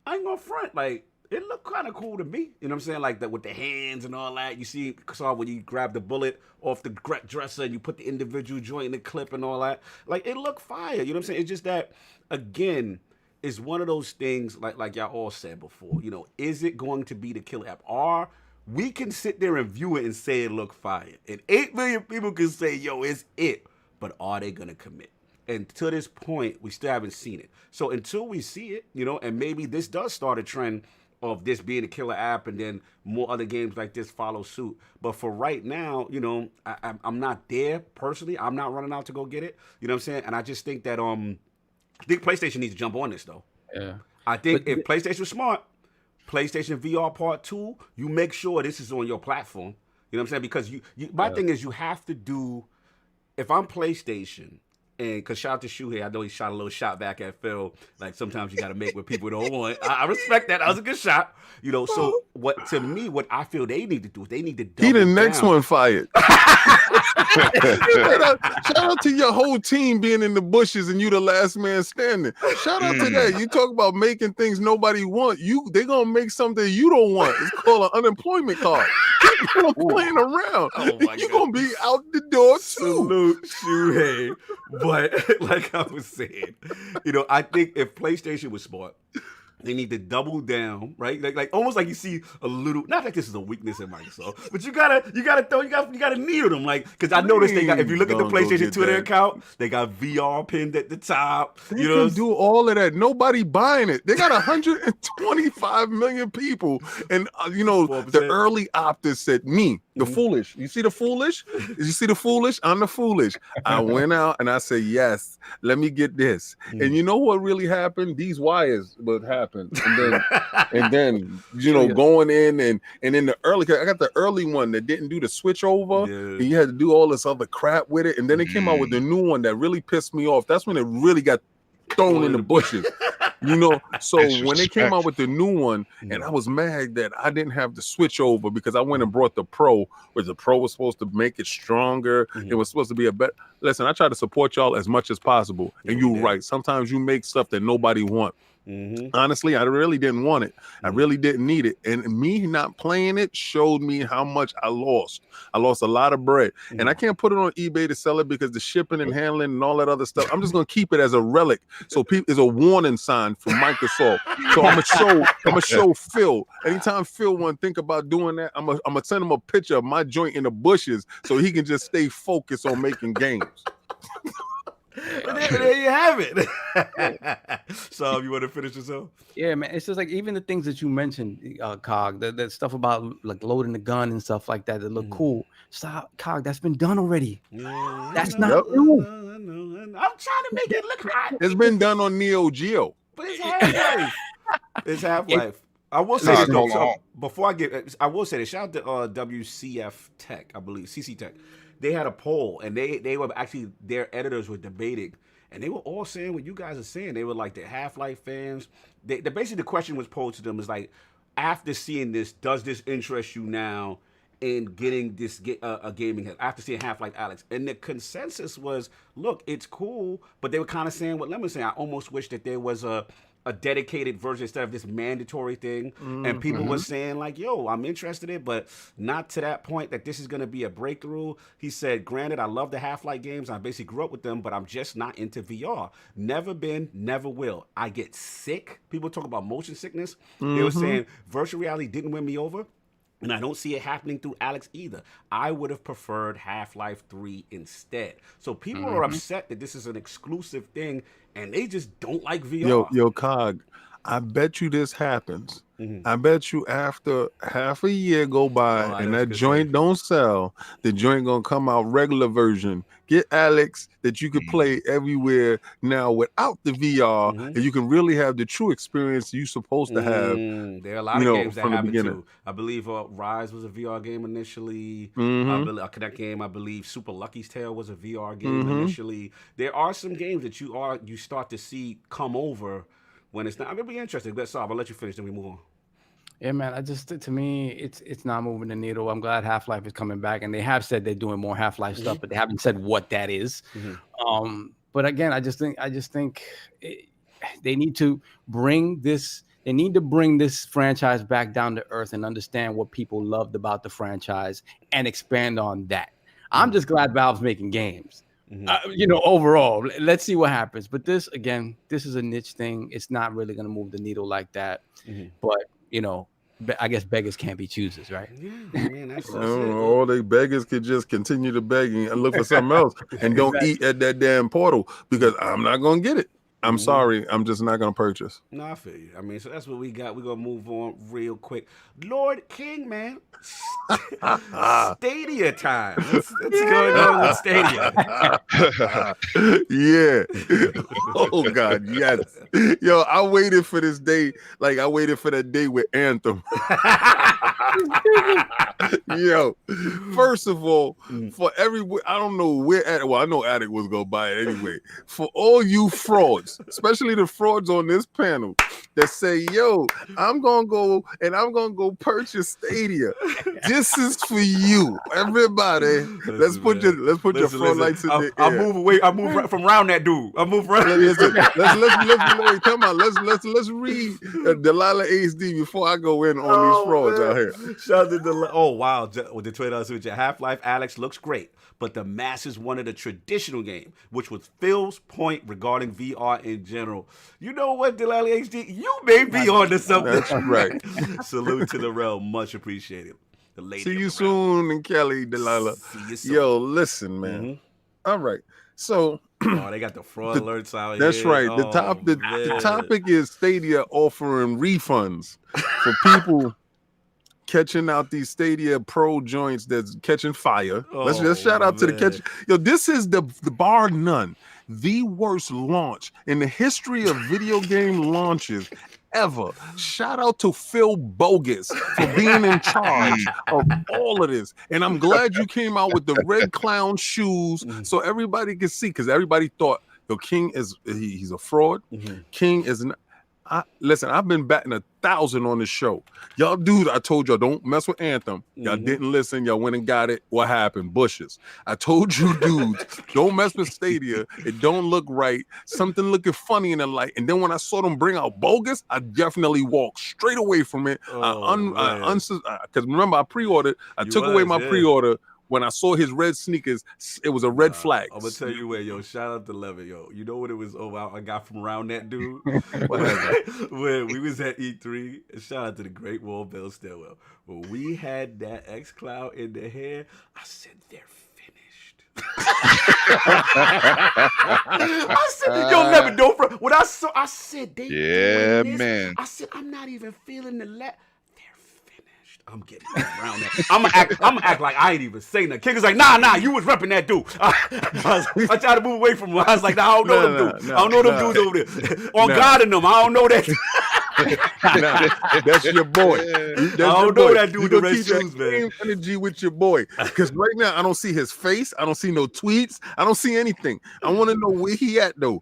I ain't gonna front. Like, it looked kind of cool to me. You know what I'm saying? Like, with the hands and all that. You saw when you grab the bullet off the dresser and you put the individual joint in the clip and all that. Like, it looked fire. You know what I'm saying? It's just that, again, it's one of those things, like y'all all said before. Is it going to be the killer app? Or we can sit there and view it and say it looked fire. And 8 million people can say, yo, it's it. But are they going to commit? And to this point, we still haven't seen it. So until we see it, and maybe this does start a trend of this being a killer app, and then more other games like this follow suit. But for right now, I'm not there personally. I'm not running out to go get it. You know what I'm saying? And I just think that I think PlayStation needs to jump on this though. Yeah. I think if PlayStation was smart, PlayStation VR Part 2, you make sure this is on your platform. You know what I'm saying? Because my thing is you have to do. If I'm PlayStation. And because shout out to Shu here, I know he shot a little shot back at Phil. Like sometimes you got to make what people don't want. I respect that. That was a good shot. So what I feel they need to do is they need to double the next down. one fired. Shout out to your whole team being in the bushes and you the last man standing. Shout out to that. You talk about making things nobody want. They gonna make something you don't want. It's called an unemployment card. Keep on playing around. Oh my You're God. gonna be out the door too. Salute Shuhei. But like I was saying, I think if PlayStation was smart, they need to double down, right? Like almost like you see a little. Not like this is a weakness in Microsoft, but you gotta near them, like because I noticed they got. If you look at the PlayStation Twitter account, they got VR pinned at the top. They can do all of that. Nobody buying it. They got 125 million people, and the early opters said me, the foolish. You see the foolish? You see the foolish? I'm the foolish. I went out and I said yes. Let me get this. And you know what really happened? These wires would happen. And then going in and in the early, I got the early one that didn't do the switch over, and you had to do all this other crap with it, and then they came out with the new one that really pissed me off. That's when it really got thrown in the bushes. So when they came out with the new one, and I was mad that I didn't have the switch over because I went and brought the Pro, where the Pro was supposed to make it stronger. It was supposed to be a better. Listen, I try to support y'all as much as possible, and you're right. Sometimes you make stuff that nobody wants. Honestly, I really didn't want it. I really didn't need it. And me not playing it showed me how much I lost. I lost a lot of bread. And I can't put it on eBay to sell it because the shipping and handling and all that other stuff. I'm just going to keep it as a relic. So people is a warning sign from Microsoft. So I'm going to show Phil. Anytime Phil want to think about doing that, I'm going to send him a picture of my joint in the bushes so he can just stay focused on making games. There you have it. So you want to finish yourself? Yeah, man. It's just like even the things that you mentioned, Cog, that stuff about like loading the gun and stuff like that look cool. Stop, Cog. That's been done already. That's not new. I'm trying to make it look hot. It's been done on Neo Geo. But it's Half-Life. It's Half-Life. I will say this though. So before I will say this. Shout out to WCF Tech, I believe, CC Tech. They had a poll, and they were actually, their editors were debating, and they were all saying what you guys are saying. They were like the Half-Life fans. Basically, the question was posed to them is like, after seeing this, does this interest you now in getting this a gaming head? After seeing Half-Life Alyx, and the consensus was, look, it's cool, but they were kind of saying what Lemon saying. I almost wish that there was a dedicated version instead of this mandatory thing. And people were saying like, yo, I'm interested in it, but not to that point that this is going to be a breakthrough. He said, granted, I love the Half-Life games. I basically grew up with them, but I'm just not into VR. Never been, never will. I get sick. People talk about motion sickness. They were saying virtual reality didn't win me over. And I don't see it happening through Alyx either. I would have preferred Half-Life 3 instead. So people are upset that this is an exclusive thing, and they just don't like VR. Yo, Cog, I bet you this happens. I bet you after half a year go by and that joint don't sell, the joint gonna come out regular version. Get Alyx that you can play everywhere now without the VR, and you can really have the true experience you're supposed to have. There are a lot of games that happen too. I believe Rise was a VR game initially. A Connect game, I believe Super Lucky's Tale was a VR game initially. There are some games that you start to see come over when it's not. I'm gonna be interested. But I'll let you finish, then we move on. Yeah, man. To me, it's not moving the needle. I'm glad Half-Life is coming back, and they have said they're doing more Half-Life stuff, but they haven't said what that is. But again, I just think they need to bring this. They need to bring this franchise back down to earth and understand what people loved about the franchise and expand on that. I'm just glad Valve's making games. Overall, let's see what happens. But this is a niche thing. It's not really going to move the needle like that. But I guess beggars can't be choosers, right? Yeah, man, that's I don't know. All they beggars could just continue to beg and look for something else and don't eat at that damn portal because I'm not gonna get it. I'm sorry, I'm just not gonna purchase. No, I feel you. I mean, so that's what we got. We're gonna move on real quick. Lord King, man. Stadia time. What's going on with Stadia? Yeah. Oh God, yes. Yo, I waited for this day. Like I waited for that day with Anthem. Yo, first of all, for everyone, I don't know where Attic. Well, I know Attic was gonna buy it anyway. For all you frauds, especially the frauds on this panel that say, "Yo, I'm gonna go purchase Stadia." This is for you, everybody. Let's put your front lights in the air. I'll move away. I'll move right from around that dude. I'll move right. Let's come on. Let's read Delilah HD before I go in on these frauds out here. Shout out to Delilah. Oh wow, with the $20 switch, Half-Life Alyx looks great, but the masses wanted a traditional game, which was Phil's point regarding VR in general. You know what, Delilah HD, you may be on to something. That's right. Salute to the realm, much appreciated. The lady. See you soon, and Kelly, Delilah. See you soon. Yo, listen, man. All right, so. Oh, they got the fraud alerts out That's here. right. Oh, The topic is Stadia offering refunds for people catching out these Stadia Pro joints that's catching fire. Let's just shout out to the catch. Yo, this is the bar none, the worst launch in the history of video game launches ever. Shout out to Phil Bogus for being in charge of all of this. And I'm glad you came out with the red clown shoes so everybody can see, because everybody thought the King he's a fraud. King is not. Listen, I've been batting 1,000 on this show. Y'all dudes, I told y'all don't mess with Anthem. Y'all didn't listen. Y'all went and got it. What happened? Bushes. I told you dudes, don't mess with Stadia. It don't look right. Something looking funny in the light. And then when I saw them bring out Bogus, I definitely walked straight away from it. Because remember, I pre-ordered. I took away my pre-order. When I saw his red sneakers, it was a red flag. I'm gonna tell you what, yo. Shout out to Levin, yo. You know what it was? Oh, I got from around that dude when we was at E3. Shout out to the Great Wall Bell Stairwell. When we had that X Cloud in the hair, I said they're finished. I said, yo, Levin, don't. When I saw, I said they. Yeah, man. I said I'm not even feeling the I'm getting around that. I'm gonna act like I ain't even saying that. King was like, nah, you was repping that dude. I tried to move away from him. I was like, nah, I don't know them dudes. I don't know them dudes over there. On God in them, I don't know that. That's your boy. I don't know that dude with the red shoes, man. Same energy with your boy. Because right now, I don't see his face. I don't see no tweets. I don't see anything. I want to know where he at, though.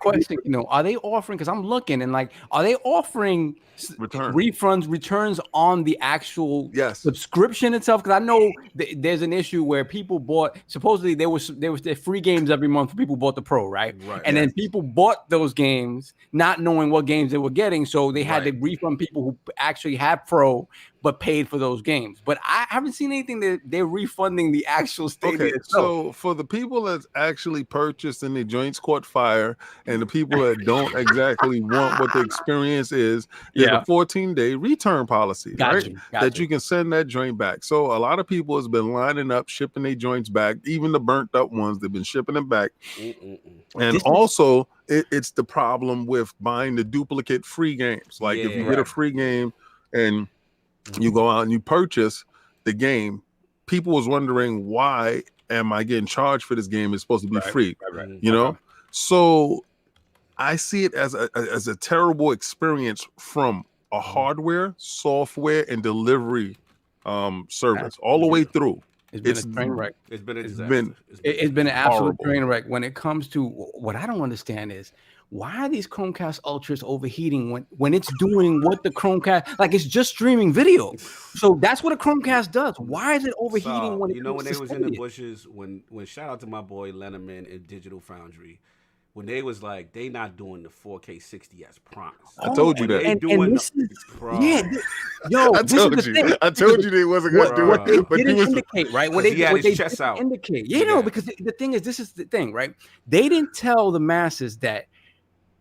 Question, are they offering, because I'm looking and like, are they offering returns on the actual subscription itself? Because I know there's an issue where people bought, supposedly there was free games every month for people who bought the Pro, right? And then people bought those games not knowing what games they were getting, so they had to refund people who actually had Pro but paid for those games. But I haven't seen anything that they're refunding the actual Stadia itself. So for the people that actually purchased and the joints caught fire, and the people that don't exactly want what the experience is, there's a 14-day return policy, that you can send that joint back. So a lot of people has been lining up, shipping their joints back, even the burnt up ones, they've been shipping them back. And also, it's the problem with buying the duplicate free games. Like if you get a free game and you go out and you purchase the game, people was wondering, why am I getting charged for this game? It's supposed to be free, you know? So I see it as a terrible experience from a hardware, software, and delivery service all the way through. It's been a train wreck. It's been a disaster. It's been an absolute train wreck. When it comes to what I don't understand is, why are these Chromecast Ultras overheating when it's doing what the Chromecast, like it's just streaming video? So that's what a Chromecast does. Why is it overheating when when they was in the bushes, when shout out to my boy Lenormand and Digital Foundry, when they was like, they not doing the 4K 60 as promised. I told you that. And this is, yo, I told you they wasn't gonna do what it. They didn't indicate, right? What they had his chest out. Indicate, because the thing is, this is the thing, right? They didn't tell the masses that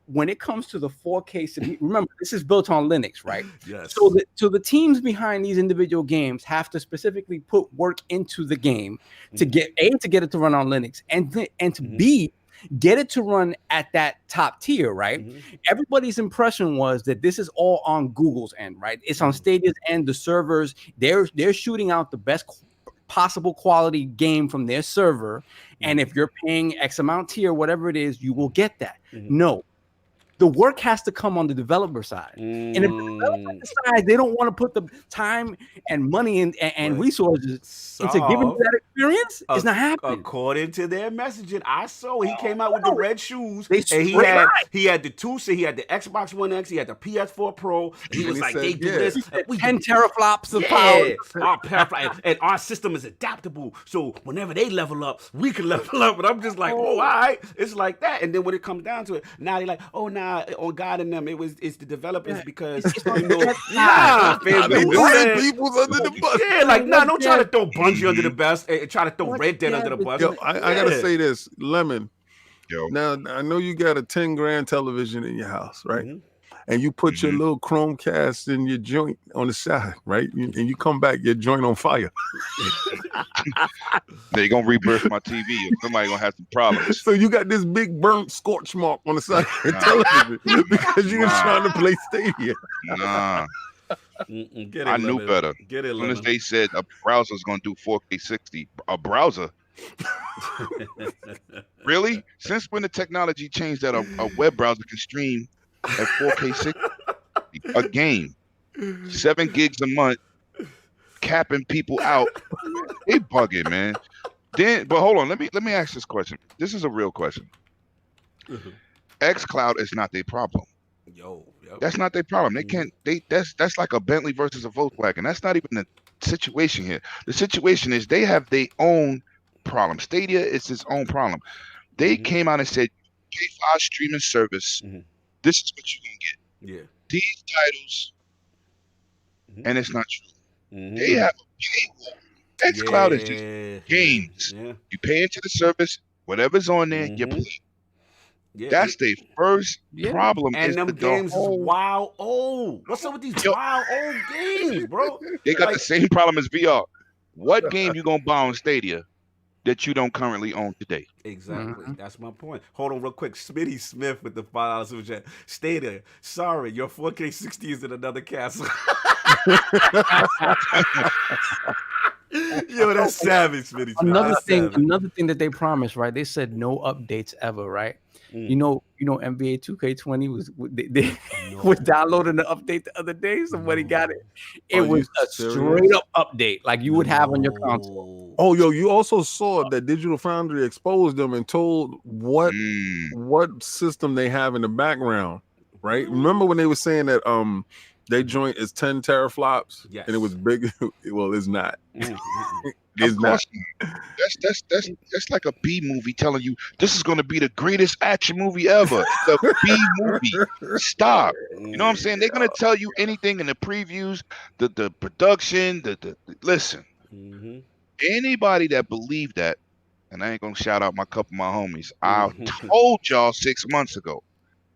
when it comes to the 4K, remember this is built on Linux, right? Yes. So the teams behind these individual games have to specifically put work into the game to get it to run on Linux, and to B, get it to run at that top tier, right? Everybody's impression was that this is all on Google's end, right? It's on Stadia's end. The servers, they're shooting out the best possible quality game from their server, and if you're paying X amount tier, whatever it is, you will get that. No. The work has to come on the developer side. And if the developer side, they don't want to put the time and money and resources into giving you that experience, it's not happening. According to their messaging, I saw he came out with the red shoes. They and he had the two, so he had the Xbox One X, he had the PS4 Pro. He was like, they do this. 10 teraflops of power. And our system is adaptable. So whenever they level up, we can level up. And I'm just like, oh, all right. It's like that. And then when it comes down to it, now they're like, oh, nah, on God and them, it's the developers because they do people's under the bus. Yeah, like don't try to throw Bungie under the bus and try to throw Red Dead under the bus. Yo, I gotta say this, Lemon. Yo. Now I know you got a 10 grand television in your house, right? And you put your little Chromecast in your joint on the side, right? And you come back, your joint on fire. They're gonna rebirth my TV, or somebody gonna have some problems. So you got this big burnt scorch mark on the side of your television because you was trying to play Stadia. Nah. I knew better. Get it, as soon as they said a browser's gonna do 4K 60, a browser. Really? Since when the technology changed that a web browser can stream at 4K 60 a game, 7 gigs a month, capping people out? They bugging, man. But hold on, let me ask this question. This is a real question. xCloud is not their problem. That's not their problem. They can't. That's like a Bentley versus a Volkswagen. That's not even the situation here. The situation is they have their own problem. Stadia is its own problem. They came out and said, pay for our streaming service. This is what you're gonna get. These titles, and it's not true. They have a paywall. xCloud is just games. You pay into the service, whatever's on there, you play. That's their first problem. And them games is wild old. What's up with these wild old games, bro? They got the same problem as VR. What game you gonna buy on Stadia that you don't currently own today? Exactly. That's my point. Hold on real quick. Smitty Smith with the $5 super chat. Stadia, sorry, your 4K 60 is in another castle. Yo, that's savage, Smitty. Another thing that they promised, right? They said no updates ever, right? You know, NBA 2K20 was downloading the update the other day. Somebody got it. It was a straight up update, like you would have on your console. Oh, yo, you also saw that Digital Foundry exposed them and told what system they have in the background, right? Remember when they were saying that their joint is 10 teraflops and it was big? Well, it's not. It's not. That's like a B movie telling you this is going to be the greatest action movie ever. The B movie. Stop. You know what I'm saying? They're going to tell you anything in the previews, the production, listen. Anybody that believed that, and I ain't going to shout out my couple of my homies, I told y'all 6 months ago,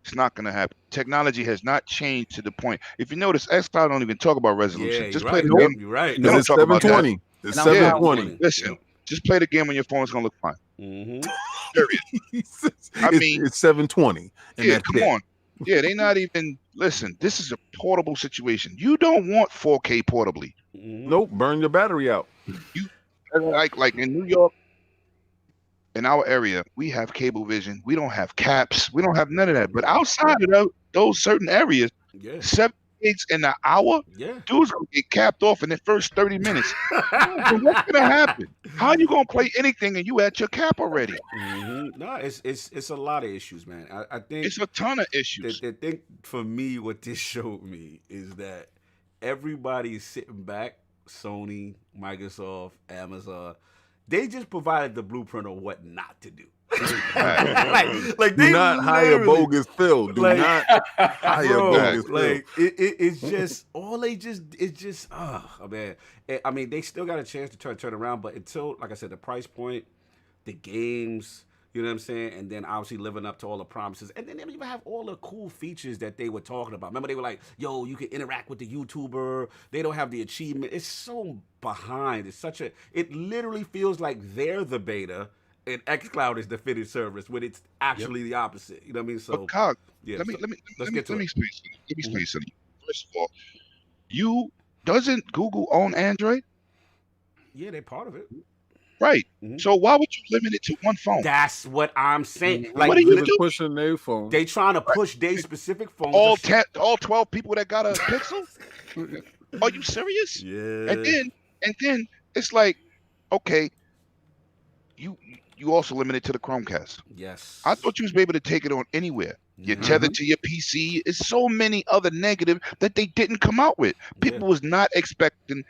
it's not going to happen. Technology has not changed to the point. If you notice, xCloud don't even talk about resolution. Just play the game. You're right. It's 720. It's 720. Listen, just play the game on your phone. It's going to look fine. Period. It's 720. Yeah, come on. Yeah, they not even. Listen, this is a portable situation. You don't want 4K portably. Nope, burn your battery out. You like in New York, in our area, we have cable vision. We don't have caps. We don't have none of that. But outside of those certain areas, 7 gigs in an hour, dudes gonna get capped off in the first 30 minutes. What's gonna happen? How are you gonna play anything and you at your cap already? No, it's a lot of issues, man. I think it's a ton of issues. The thing for me, what this showed me is that everybody's sitting back. Sony, Microsoft, Amazon, they just provided the blueprint of what not to do. like do not hire bogus Phil. Do not hire bogus Phil. It's just all they just. It's just man. I mean, they still got a chance to turn around, but until, like I said, the price point, the games, You know what I'm saying? And then obviously living up to all the promises. And then they don't even have all the cool features that they were talking about. Remember, they were like, yo, you can interact with the YouTuber. They don't have the achievement. It's so behind. It literally feels like they're the beta and xCloud is the finished service when it's actually the opposite. You know what I mean? So, but Cog, yeah. let me get to it. Let me explain something. First of all, doesn't Google own Android? Yeah, they're part of it. Right. So why would you limit it to one phone? That's what I'm saying. Like, what are you doing? Pushing their phone. They trying to push their specific phone. All 12 people that got a Pixel? Are you serious? Yeah. And then it's like, okay, you also limited to the Chromecast. Yes. I thought you was able to take it on anywhere. You're tethered to your PC. It's so many other negative that they didn't come out with. People was not expecting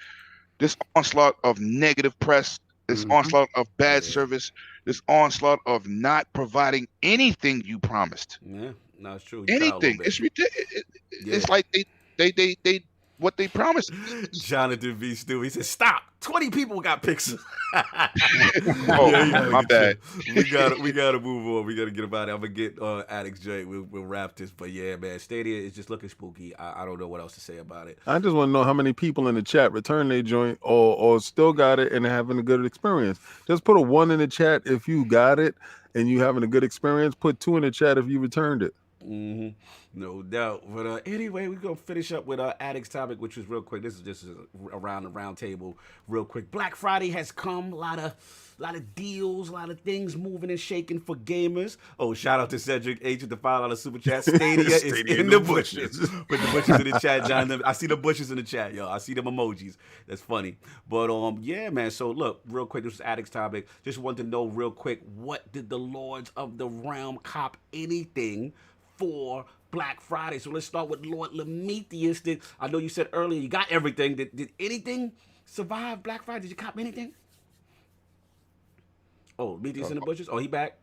this onslaught of negative press, this onslaught of bad service, this onslaught of not providing anything you promised. Yeah, no, it's true. Anything. It's ridiculous. It's like they what they promised. Jonathan V. Stu, he said, "Stop! 20 people got Pixel." My bad. We gotta move on. We gotta get about it. I'm gonna get Alyx J. We'll wrap this. But yeah, man, Stadia is just looking spooky. I don't know what else to say about it. I just want to know how many people in the chat return their joint or still got it and having a good experience. Just put a 1 in the chat if you got it and you having a good experience. Put 2 in the chat if you returned it. No doubt. But anyway, we're going to finish up with Addict's topic, which was real quick. This is just around the round table real quick. Black Friday has come. A lot of deals, a lot of things moving and shaking for gamers. Oh, shout out to Cedric H with the $5 super chat. Stadia is in the bushes. Put the bushes in the chat, John. I see the bushes in the chat, yo. I see them emojis. That's funny. But yeah, man. So look, real quick, this was Addict's topic. Just wanted to know real quick, what did the Lords of the Realm cop anything for Black Friday? So let's start with Lord Prometheus. I know you said earlier you got everything. Did anything survive Black Friday? Did you cop anything? Oh, Prometheus in the bushes? Oh, he back?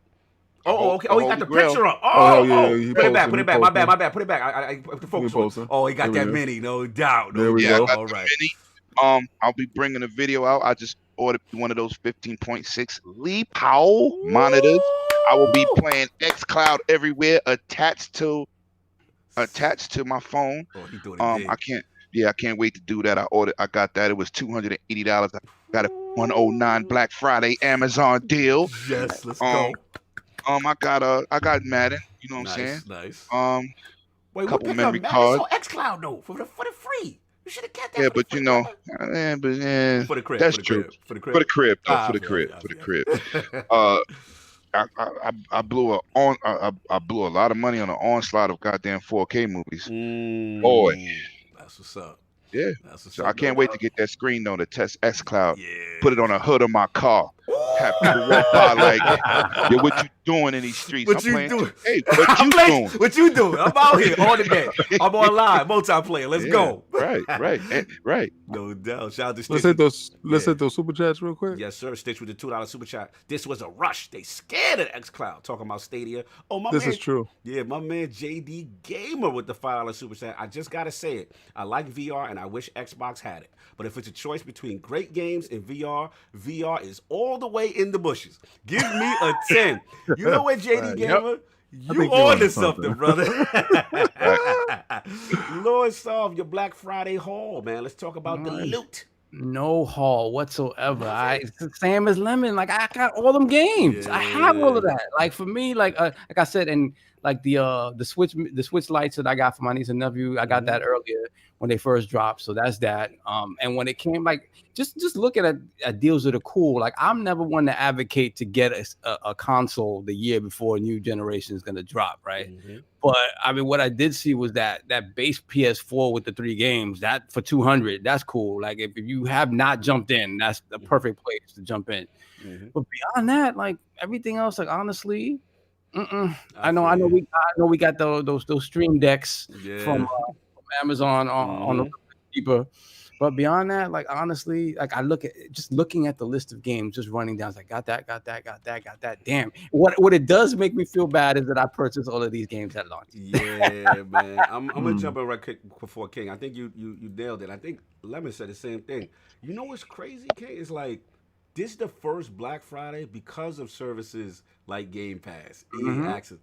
Oh, okay. Oh, he got the picture up. Oh, put it back. My bad. Put it back. I put the focus on. Oh, he got that mini, no doubt. There we go. All right. I'll be bringing a video out. I just ordered one of those 15.6 Lee Powell monitors. I will be playing xCloud everywhere attached to my phone. Oh, he doing it I can't wait to do that. I got that. It was $280. I got a 109 Black Friday Amazon deal. Yes, let's go. I got Madden, you know what I'm saying? Nice. Wait, couple memory cards. It's on xCloud though, for the free. You should have kept that. Yeah, but you know, for the crib. That's true. For the crib. For the crib. I blew a lot of money on an onslaught of goddamn 4K movies. Boy, that's what's up. Yeah, so I can't wait to get that screen though to test xCloud. Yeah. Put it on the hood of my car. Have people walk by like, yo, what you doing in these streets? What you doing? Hey, what you doing? What you doing? I'm out here on the day. I'm on live, multiplayer. Let's go. Right. No doubt. Shout out to Stitch. Let's hit those super chats real quick. Yes, sir. Stitch with the $2 super chat. This was a rush. They scared of xCloud. Talking about Stadia. Oh, this is true. Yeah, my man JD Gamer with the $5 super chat. I just gotta say it. I like VR and I wish Xbox had it. But if it's a choice between great games and VR is all the way in the bushes. Give me a 10. You know what, JD Gamer? You on to something, brother. Lord, solve your Black Friday haul, man. Let's talk about the loot. No haul whatsoever. Same as Lemon. Like, I got all them games. Yeah. I have all of that. Like, for me, like I said, and like the Switch lights that I got for my niece and nephew, I got that earlier when they first dropped. So that's that. And when it came, like, just looking at deals that are cool. Like, I'm never one to advocate to get a console the year before a new generation is gonna drop, right? But I mean, what I did see was that base PS4 with the 3 games, that for $200, that's cool. Like, if you have not jumped in, that's the perfect place to jump in. But beyond that, like, everything else, like, honestly, I know we got those stream decks from Amazon on the cheaper. But beyond that, like, honestly, like, I look at just looking at the list of games, just running down, it's like, got that. Damn. What it does make me feel bad is that I purchased all of these games at launch. Yeah, man. I'm gonna jump in right quick before King. I think you nailed it. I think Lemon said the same thing. You know what's crazy, King? It's like this is the first Black Friday because of services like Game Pass, EA Access.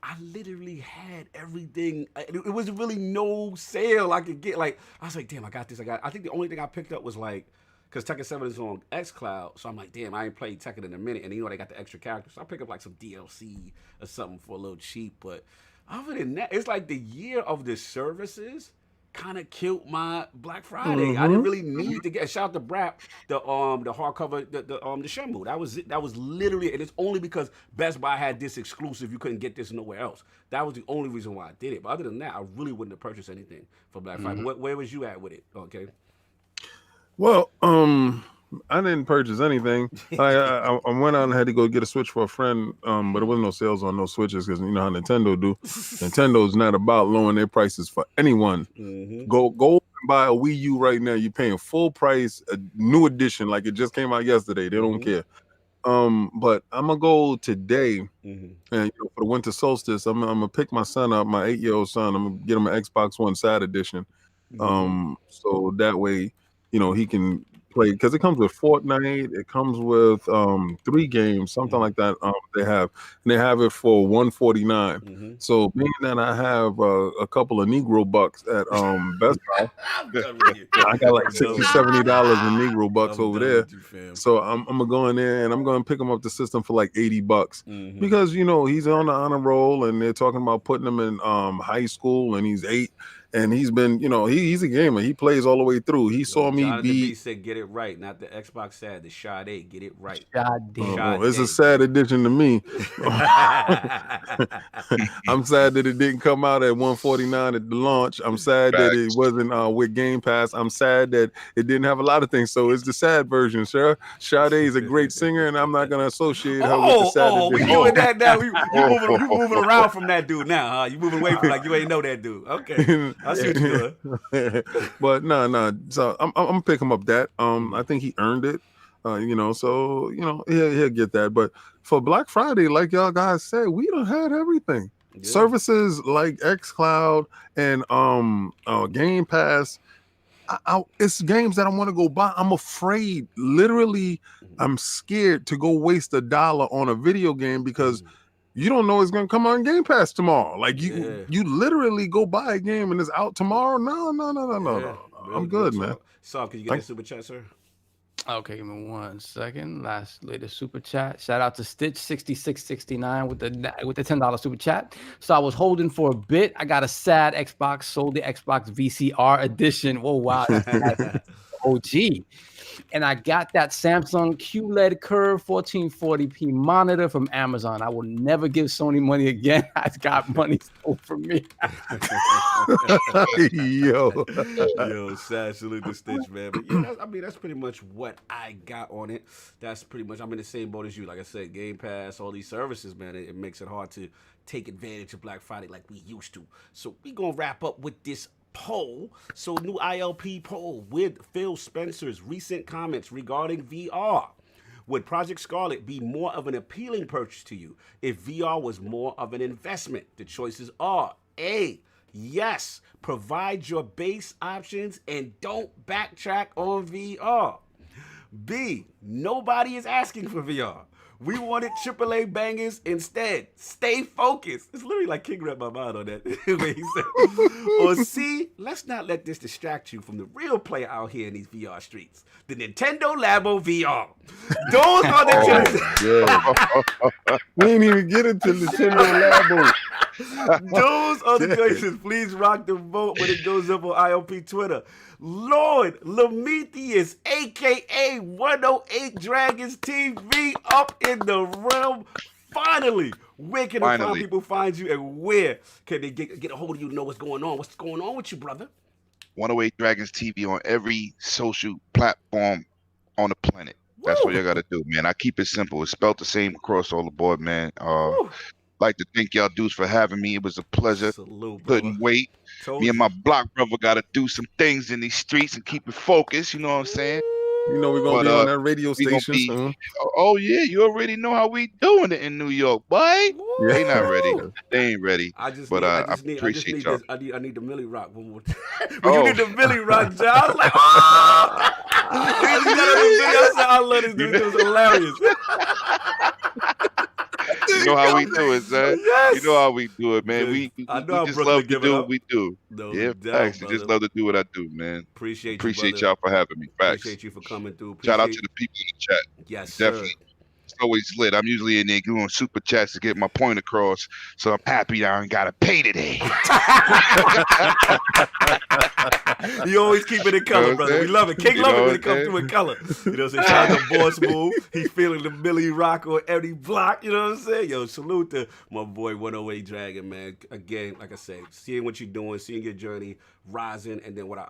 I literally had everything. It was really no sale I could get. Like, I was like, damn, I got this. I think the only thing I picked up was like, because Tekken 7 is on xCloud, so I'm like, damn, I ain't played Tekken in a minute. And they got the extra characters. So I pick up like some DLC or something for a little cheap. But other than that, it's like the year of the services kind of killed my Black Friday. I didn't really need to get shout out to Brap, the hardcover, the Shenmue. That was it. That was literally, and it's only because Best Buy had this exclusive. You couldn't get this nowhere else. That was the only reason why I did it. But other than that, I really wouldn't have purchased anything for Black Friday. Where was you at with it? Okay. Well, I didn't purchase anything. I went out and had to go get a Switch for a friend, but there wasn't no sales on those Switches because you know how Nintendo do. Nintendo's not about lowering their prices for anyone. Go and buy a Wii U right now. You're paying full price, a new edition, like it just came out yesterday. They don't care. But I'm gonna go today, and for the winter solstice, I'm gonna pick my son up, my 8-year-old son. I'm gonna get him an Xbox One Sad Edition, so that way, he can play, because it comes with Fortnite, it comes with 3 games, something like that. They have it for $149. So being that I have a couple of Negro bucks at Best Buy, I got like $60-$70 in Negro bucks over there. So I'm gonna go in there and I'm gonna pick him up the system for like $80 because he's on the honor roll and they're talking about putting him in high school and he's 8. And he's been, he's a gamer. He plays all the way through. He saw me Jonathan beat. B said, "Get it right, not the Xbox Sad, the Sade. Get it right." It's a sad addition to me. I'm sad that it didn't come out at $149 at the launch. I'm sad that it wasn't with Game Pass. I'm sad that it didn't have a lot of things. So it's the sad version, sure. Sade is a great singer, and I'm not gonna associate her with the sad edition. We doing that now. You moving around from that dude now, huh? You moving away from like you ain't know that dude. Okay. I see what you're doing. But no. So I'm gonna pick him up that. I think he earned it. So he'll get that. But for Black Friday, like y'all guys said, we done had everything. Yeah. Services like xCloud and Game Pass. It's games that I want to go buy. I'm afraid, literally, I'm scared to go waste $1 on a video game because you don't know it's gonna come on Game Pass tomorrow. Like you literally go buy a game and it's out tomorrow. No. I'm good, man. So, can you get a super chat, sir? Okay, give me 1 second. Latest super chat. Shout out to Stitch 6669 with the $10 super chat. So I was holding for a bit. I got a sad Xbox, sold the Xbox VCR edition. Whoa, wow. OG. And I got that Samsung QLED Curve 1440p monitor from Amazon. I will never give Sony money again. I've got money stole from me. Yo, sad salute to Stitch, man. But yeah, that's pretty much what I got on it. That's pretty much, I'm in the same boat as you. Like I said, Game Pass, all these services, man, it makes it hard to take advantage of Black Friday like we used to. So we gonna wrap up with this poll. So new ILP poll with Phil Spencer's recent comments regarding VR. Would Project Scarlet be more of an appealing purchase to you if VR was more of an investment? The choices are A, yes, provide your base options and don't backtrack on VR. B, nobody is asking for VR. We wanted AAA bangers instead. Stay focused. It's literally like King read my mind on that. When he said, or C, let's not let this distract you from the real player out here in these VR streets. The Nintendo Labo VR. Those are the choices. We didn't even get into Nintendo Labo. Those are the choices. Please rock the vote when it goes up on ILP Twitter. Lord Lamethius, a.k.a. 108Dragons TV, up in the realm. Finally, where can the people find you, and where can they get a hold of you to know what's going on? What's going on with you, brother? 108Dragons TV on every social platform on the planet. That's what you got to do, man. I keep it simple. It's spelled the same across all the board, man. Like to thank y'all dudes for having me. It was a pleasure. Couldn't wait. Me and my block brother got to do some things in these streets and keep it focused. You know what I'm saying? You know we're gonna be on that radio station soon. Oh yeah, you already know how we doing it in New York, boy. Yeah. They not ready. They ain't ready. I need the Millie Rock one more time. You need the Millie Rock, John. I was like, oh! I love this dude. It was hilarious. You know how we do it, son. Yes. You know how we do it, man. We just love to do what we do. No yeah, doubt, facts. brother. Just love to do what I do, man. Appreciate y'all for having me. Facts. Appreciate you for coming through. Shout out to the people in the chat. Yes, definitely. Sir. It's always lit. I'm usually in there doing super chats to get my point across, so I'm happy I ain't gotta pay today. You always keep it in color, brother. We love it. King love it when it comes through in color. You know what I'm saying? Shout out to Boss Move. He's feeling the Millie Rock on every block. You know what I'm saying? Yo, salute to my boy 108Dragon, man. Again, like I said, seeing what you're doing, seeing your journey rising, and then what I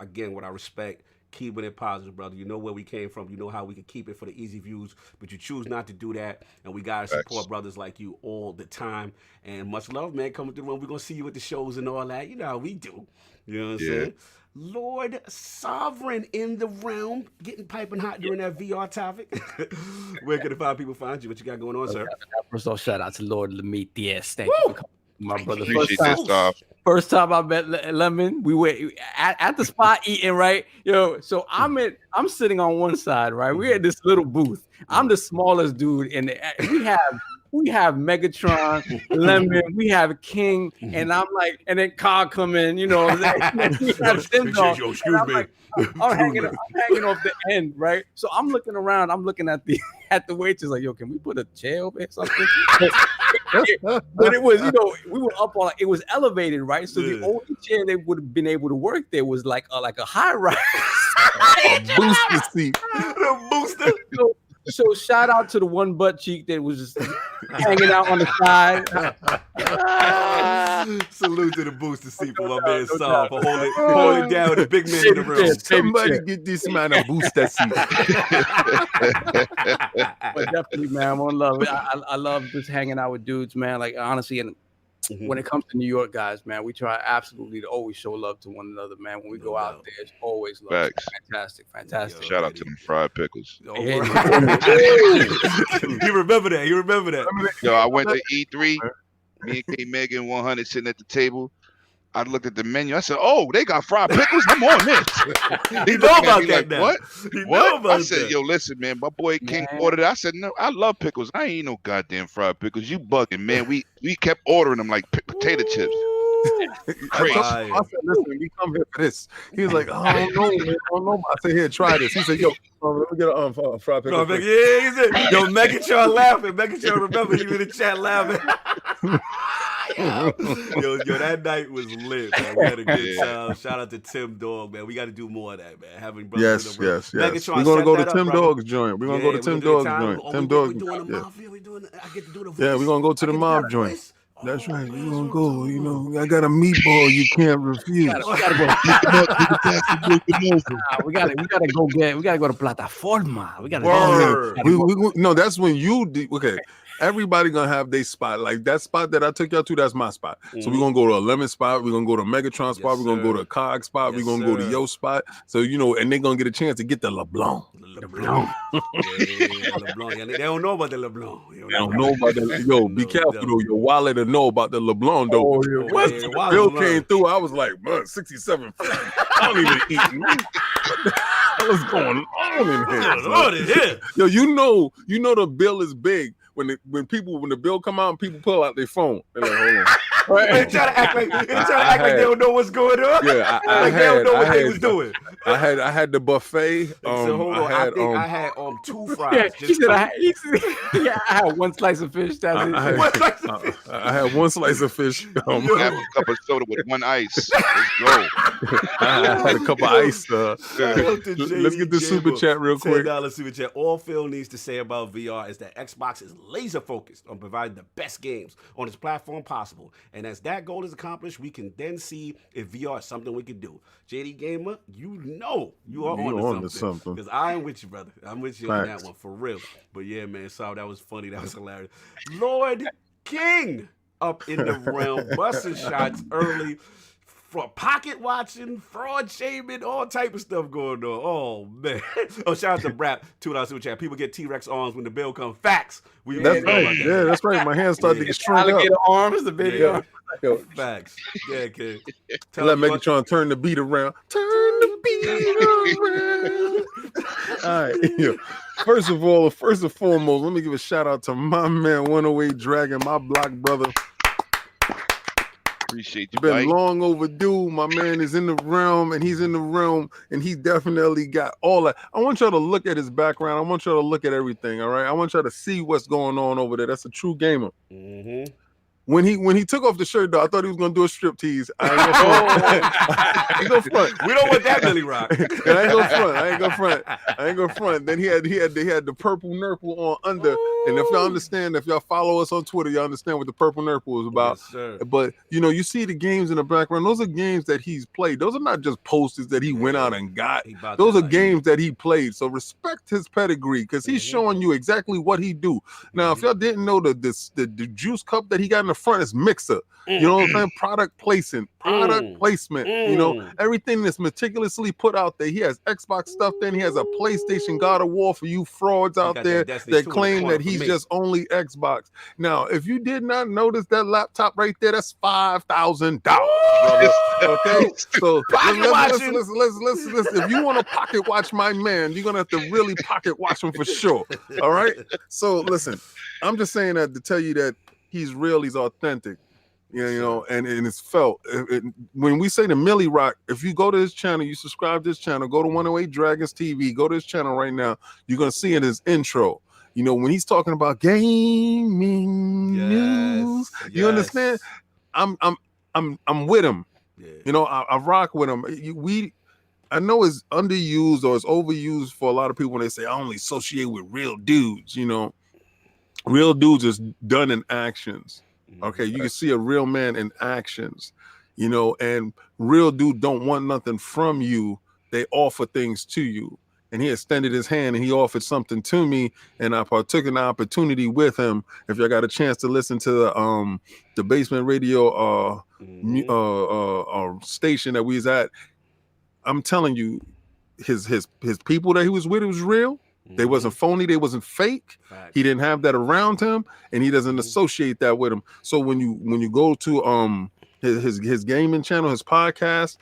respect. Keeping it positive, brother. You know where we came from. You know how we can keep it for the easy views, but you choose not to do that. And we got to support brothers like you all the time. And much love, man. Coming through when we're going to see you at the shows and all that. You know how we do. You know what I'm saying? Lord Sovereign in the realm, getting piping hot during that VR topic. Where can the people find you? What you got going on, sir? First of all, shout out to Lord Lemetius. Thank you for coming. My brother. First time I met Lemon, we were at the spot eating, right? Yo, so I'm sitting on one side, right? We're at this little booth. I'm the smallest dude, and we have Megatron, Lemon, we have King, and I'm like, and then Cog come in, you know. We have Tim Dog. Excuse me. I'm hanging off the end, right? So I'm looking around. I'm looking at the waitress, like, yo, can we put a chair over here or something? But it was, we were up on, it was elevated, right? So the only chair they would have been able to work there was like a high rise, a booster seat, a booster. So shout out to the one butt cheek that was just hanging out on the side. Salute to the booster seat for my man Saul for holding down the big man in the room. Somebody get this man a booster seat. But definitely, man, one love. I love just hanging out with dudes, man. Like honestly, and when it comes to New York guys, man, we try absolutely to always show love to one another, man. When we go out there, it's always love. Fantastic. Shout out to them fried pickles. You remember that. Yo, I went to E3. Me and K Megan 100 sitting at the table. I looked at the menu. I said, "Oh, they got fried pickles. I'm on this." He know about that now. What? What? I said, "Yo, listen, man. My boy King ordered it." I said, "No, I love pickles. I ain't eat no goddamn fried pickles. You bugging, man. We kept ordering them like potato chips." Crazy. I said, "Listen, we come here for this." He was like, "Oh, I don't know, man. I don't know." I said, "Here, try this." He said, "Yo, let me get a fried pickle." Yeah, he said, "Yo, Megatron laughing. Megatron remember he in the chat laughing." Yo, that night was lit, man. We had a good time. Shout out to Tim Dog, man. We got to do more of that, man. Having brothers in the room. Yes. We're gonna go to Tim Dog's joint. We're gonna go to Tim Dog's joint. Tim Dog. Yeah, we're gonna go to the mob joint. That's right. We're gonna go. I got a meatball you can't refuse. We gotta go to Plataforma. We gotta go. No, that's when you okay. Everybody gonna have their spot. Like that spot that I took y'all to, that's my spot. So we're gonna go to a Lemon spot, we're gonna go to a Megatron spot, we're gonna go to a Cog spot, we're gonna go to Yo spot. So and they're gonna get a chance to get the LeBlanc. LeBlanc. LeBlanc. They don't know about the LeBlanc. They don't know about the Yo, be careful though. Your wallet to know about the LeBlanc though. Once the bill came through, I was like, man, 67. I don't even eat. What's going on in here? Yo, you know the bill is big. When the bill come out and people pull out their phone, they're like, hold on. They try to act like they don't know what's going on. Yeah, they don't know what they was doing. I had the buffet. So hold on, I had 2 fries. I had 1 slice of fish. That's it. I had 1 slice of fish. I have a cup of soda with 1 ice. Let's go. I had a cup of ice. Let's get the super chat real quick. $10 super chat. All Phil needs to say about VR is that Xbox is laser focused on providing the best games on its platform possible. And as that goal is accomplished, we can then see if VR is something we can do. JD Gamer, you are on to something. Because I am with you, brother. I'm with you on that one, for real. But yeah, man, so that was funny. That was hilarious. Lord King up in the realm, busting shots early. pocket watching, fraud shaming, all type of stuff going on. Oh man! Oh, shout out to Brap, $2 super chat. People get T-Rex arms when the bill comes. Facts. That's right. Yeah, that's right. My hands started to get shrunk up. Alligator arms, the baby arms. Yo, facts. Yeah, kid. Let Megatron turn the beat around. Turn the beat around. All right. Yo. First and foremost, let me give a shout out to my man 108Dragon, my block brother. Appreciate you. Been long overdue. My man is in the realm, and he's definitely got all that. I want y'all to look at his background. I want y'all to look at everything. All right. I want y'all to see what's going on over there. That's a true gamer. Mm-hmm. When he took off the shirt, though, I thought he was gonna do a strip tease. I ain't gonna front. We don't want that, Billy Rock. I ain't gonna front. Then he had the purple nurple on under. Ooh. And if y'all follow us on Twitter, y'all understand what the purple nurple is about. Yes, but you see the games in the background. Those are games that he's played. Those are not just posters that he went out and got. Those are games that he played. So respect his pedigree because he's showing you exactly what he do. Now, if y'all didn't know the juice cup that he got in the front is mixer. You know what I'm saying? Product placement. Everything that's meticulously put out there. He has Xbox stuff. Then he has a PlayStation God of War for you frauds out there that claim that he's just only Xbox. Now, if you did not notice that laptop right there, that's $5,000. Okay, so listen. If you want to pocket watch my man, you're gonna have to really pocket watch him for sure. All right. So listen, I'm just saying that to tell you that he's real, he's authentic. And it's felt. When we say the Millie Rock, if you go to his channel, you subscribe to his channel, go to 108 Dragons TV, go to his channel right now, you're gonna see in his intro. When he's talking about gaming news, you understand? I'm with him. Yeah. I rock with him. I know it's underused or it's overused for a lot of people when they say I only associate with real dudes. Real dudes is done in actions. Okay, you can see a real man in actions, and real dude don't want nothing from you. They offer things to you. And he extended his hand and he offered something to me, and I partook in the opportunity with him. If y'all got a chance to listen to the Basement Radio station that we was at, I'm telling you, his people that he was with, it was real. They wasn't phony. They wasn't fake. Facts. He didn't have that around him, and he doesn't associate that with him. So when you go to his gaming channel, his podcast,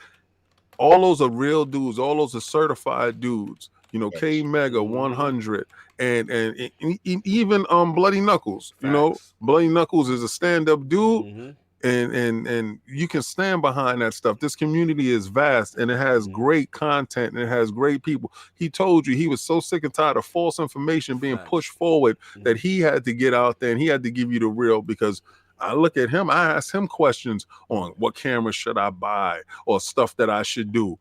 all those are real dudes. All those are certified dudes. K Mega 100 and even Bloody Knuckles. Facts. Bloody Knuckles is a stand-up dude. And you can stand behind that stuff. This community is vast and it has great content and it has great people. He told you he was so sick and tired of false information being pushed forward that he had to get out there and he had to give you the real, because I look at him, I ask him questions on what camera should I buy or stuff that I should do.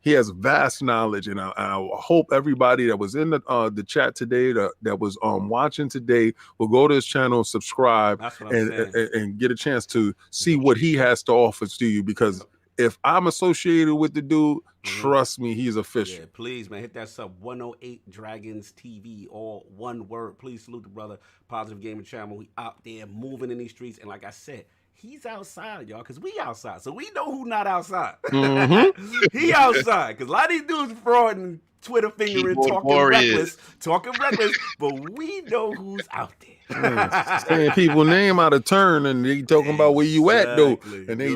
He has vast knowledge, and I hope everybody that was in the chat today that was watching today will go to his channel, subscribe, and get a chance to see what he has to offer to you. Because if I'm associated with the dude, trust me, he's official. Yeah, please, man, hit that sub 108 Dragons TV, all one word. Please salute the brother. Positive Gaming Channel. We out there moving in these streets, and like I said, he's outside, y'all, because we outside. So we know who not outside. He outside, because a lot of these dudes fraud and Twitter fingering, talking reckless, but we know who's out there. Saying people name out of turn, and they talking about where you at, though. And they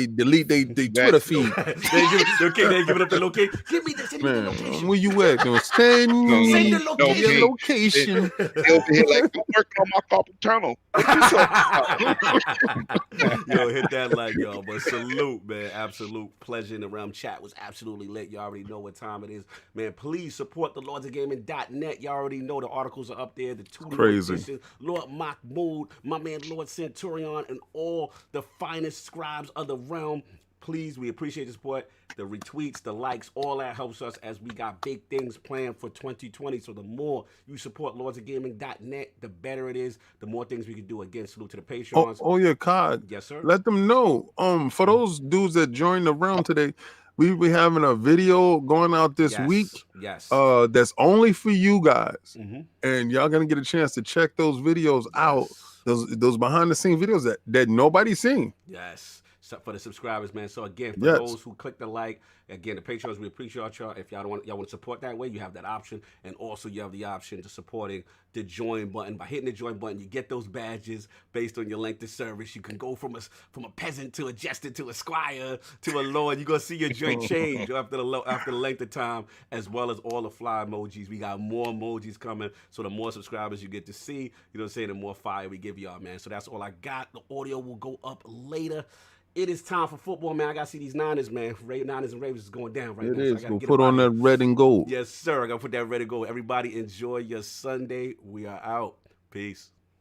delete they Twitter feed. they give it up the location. Give me the location. Where you at? Send the location. They over here like, I'm working on my carpal tunnel. Yo, hit that like, y'all. But salute, man. Absolute pleasure in the realm. Chat was absolutely lit. You already know what time it is. Man, please support the LordsofGaming.net. You already know the articles are up there. The two crazy. Lord Mahmoud, my man Lord Centurion, and all the finest scribes of the realm. Please, we appreciate the support, the retweets, the likes, all that helps us as we got big things planned for 2020. So the more you support LordsofGaming.net, the better it is, the more things we can do. Again, salute to the Patreons. Oh yeah, Cod. Yes, sir. Let them know. For those dudes that joined the realm today, we be having a video going out this week. Yes. That's only for you guys. And y'all gonna get a chance to check those videos out. Those behind the scenes videos that nobody's seen. Yes. for the subscribers, man. So again, for those who click the like, again, the Patreons, we appreciate y'all. If y'all want to support that way, you have that option, and also you have the option to supporting the join button. By hitting the join button, you get those badges based on your length of service. You can go from a peasant to a jester to a squire to a lord. You're gonna see your joint change after the length of time, as well as all the fly emojis. We got more emojis coming, so the more subscribers you get to see, you know what I'm saying, the more fire we give y'all, man. So that's all I got. The audio will go up later. It is time for football, man. I got to see these Niners, man. Niners and Ravens is going down right now. It is. So we'll put on that red and gold. Yes, sir. I got to put that red and gold. Everybody enjoy your Sunday. We are out. Peace.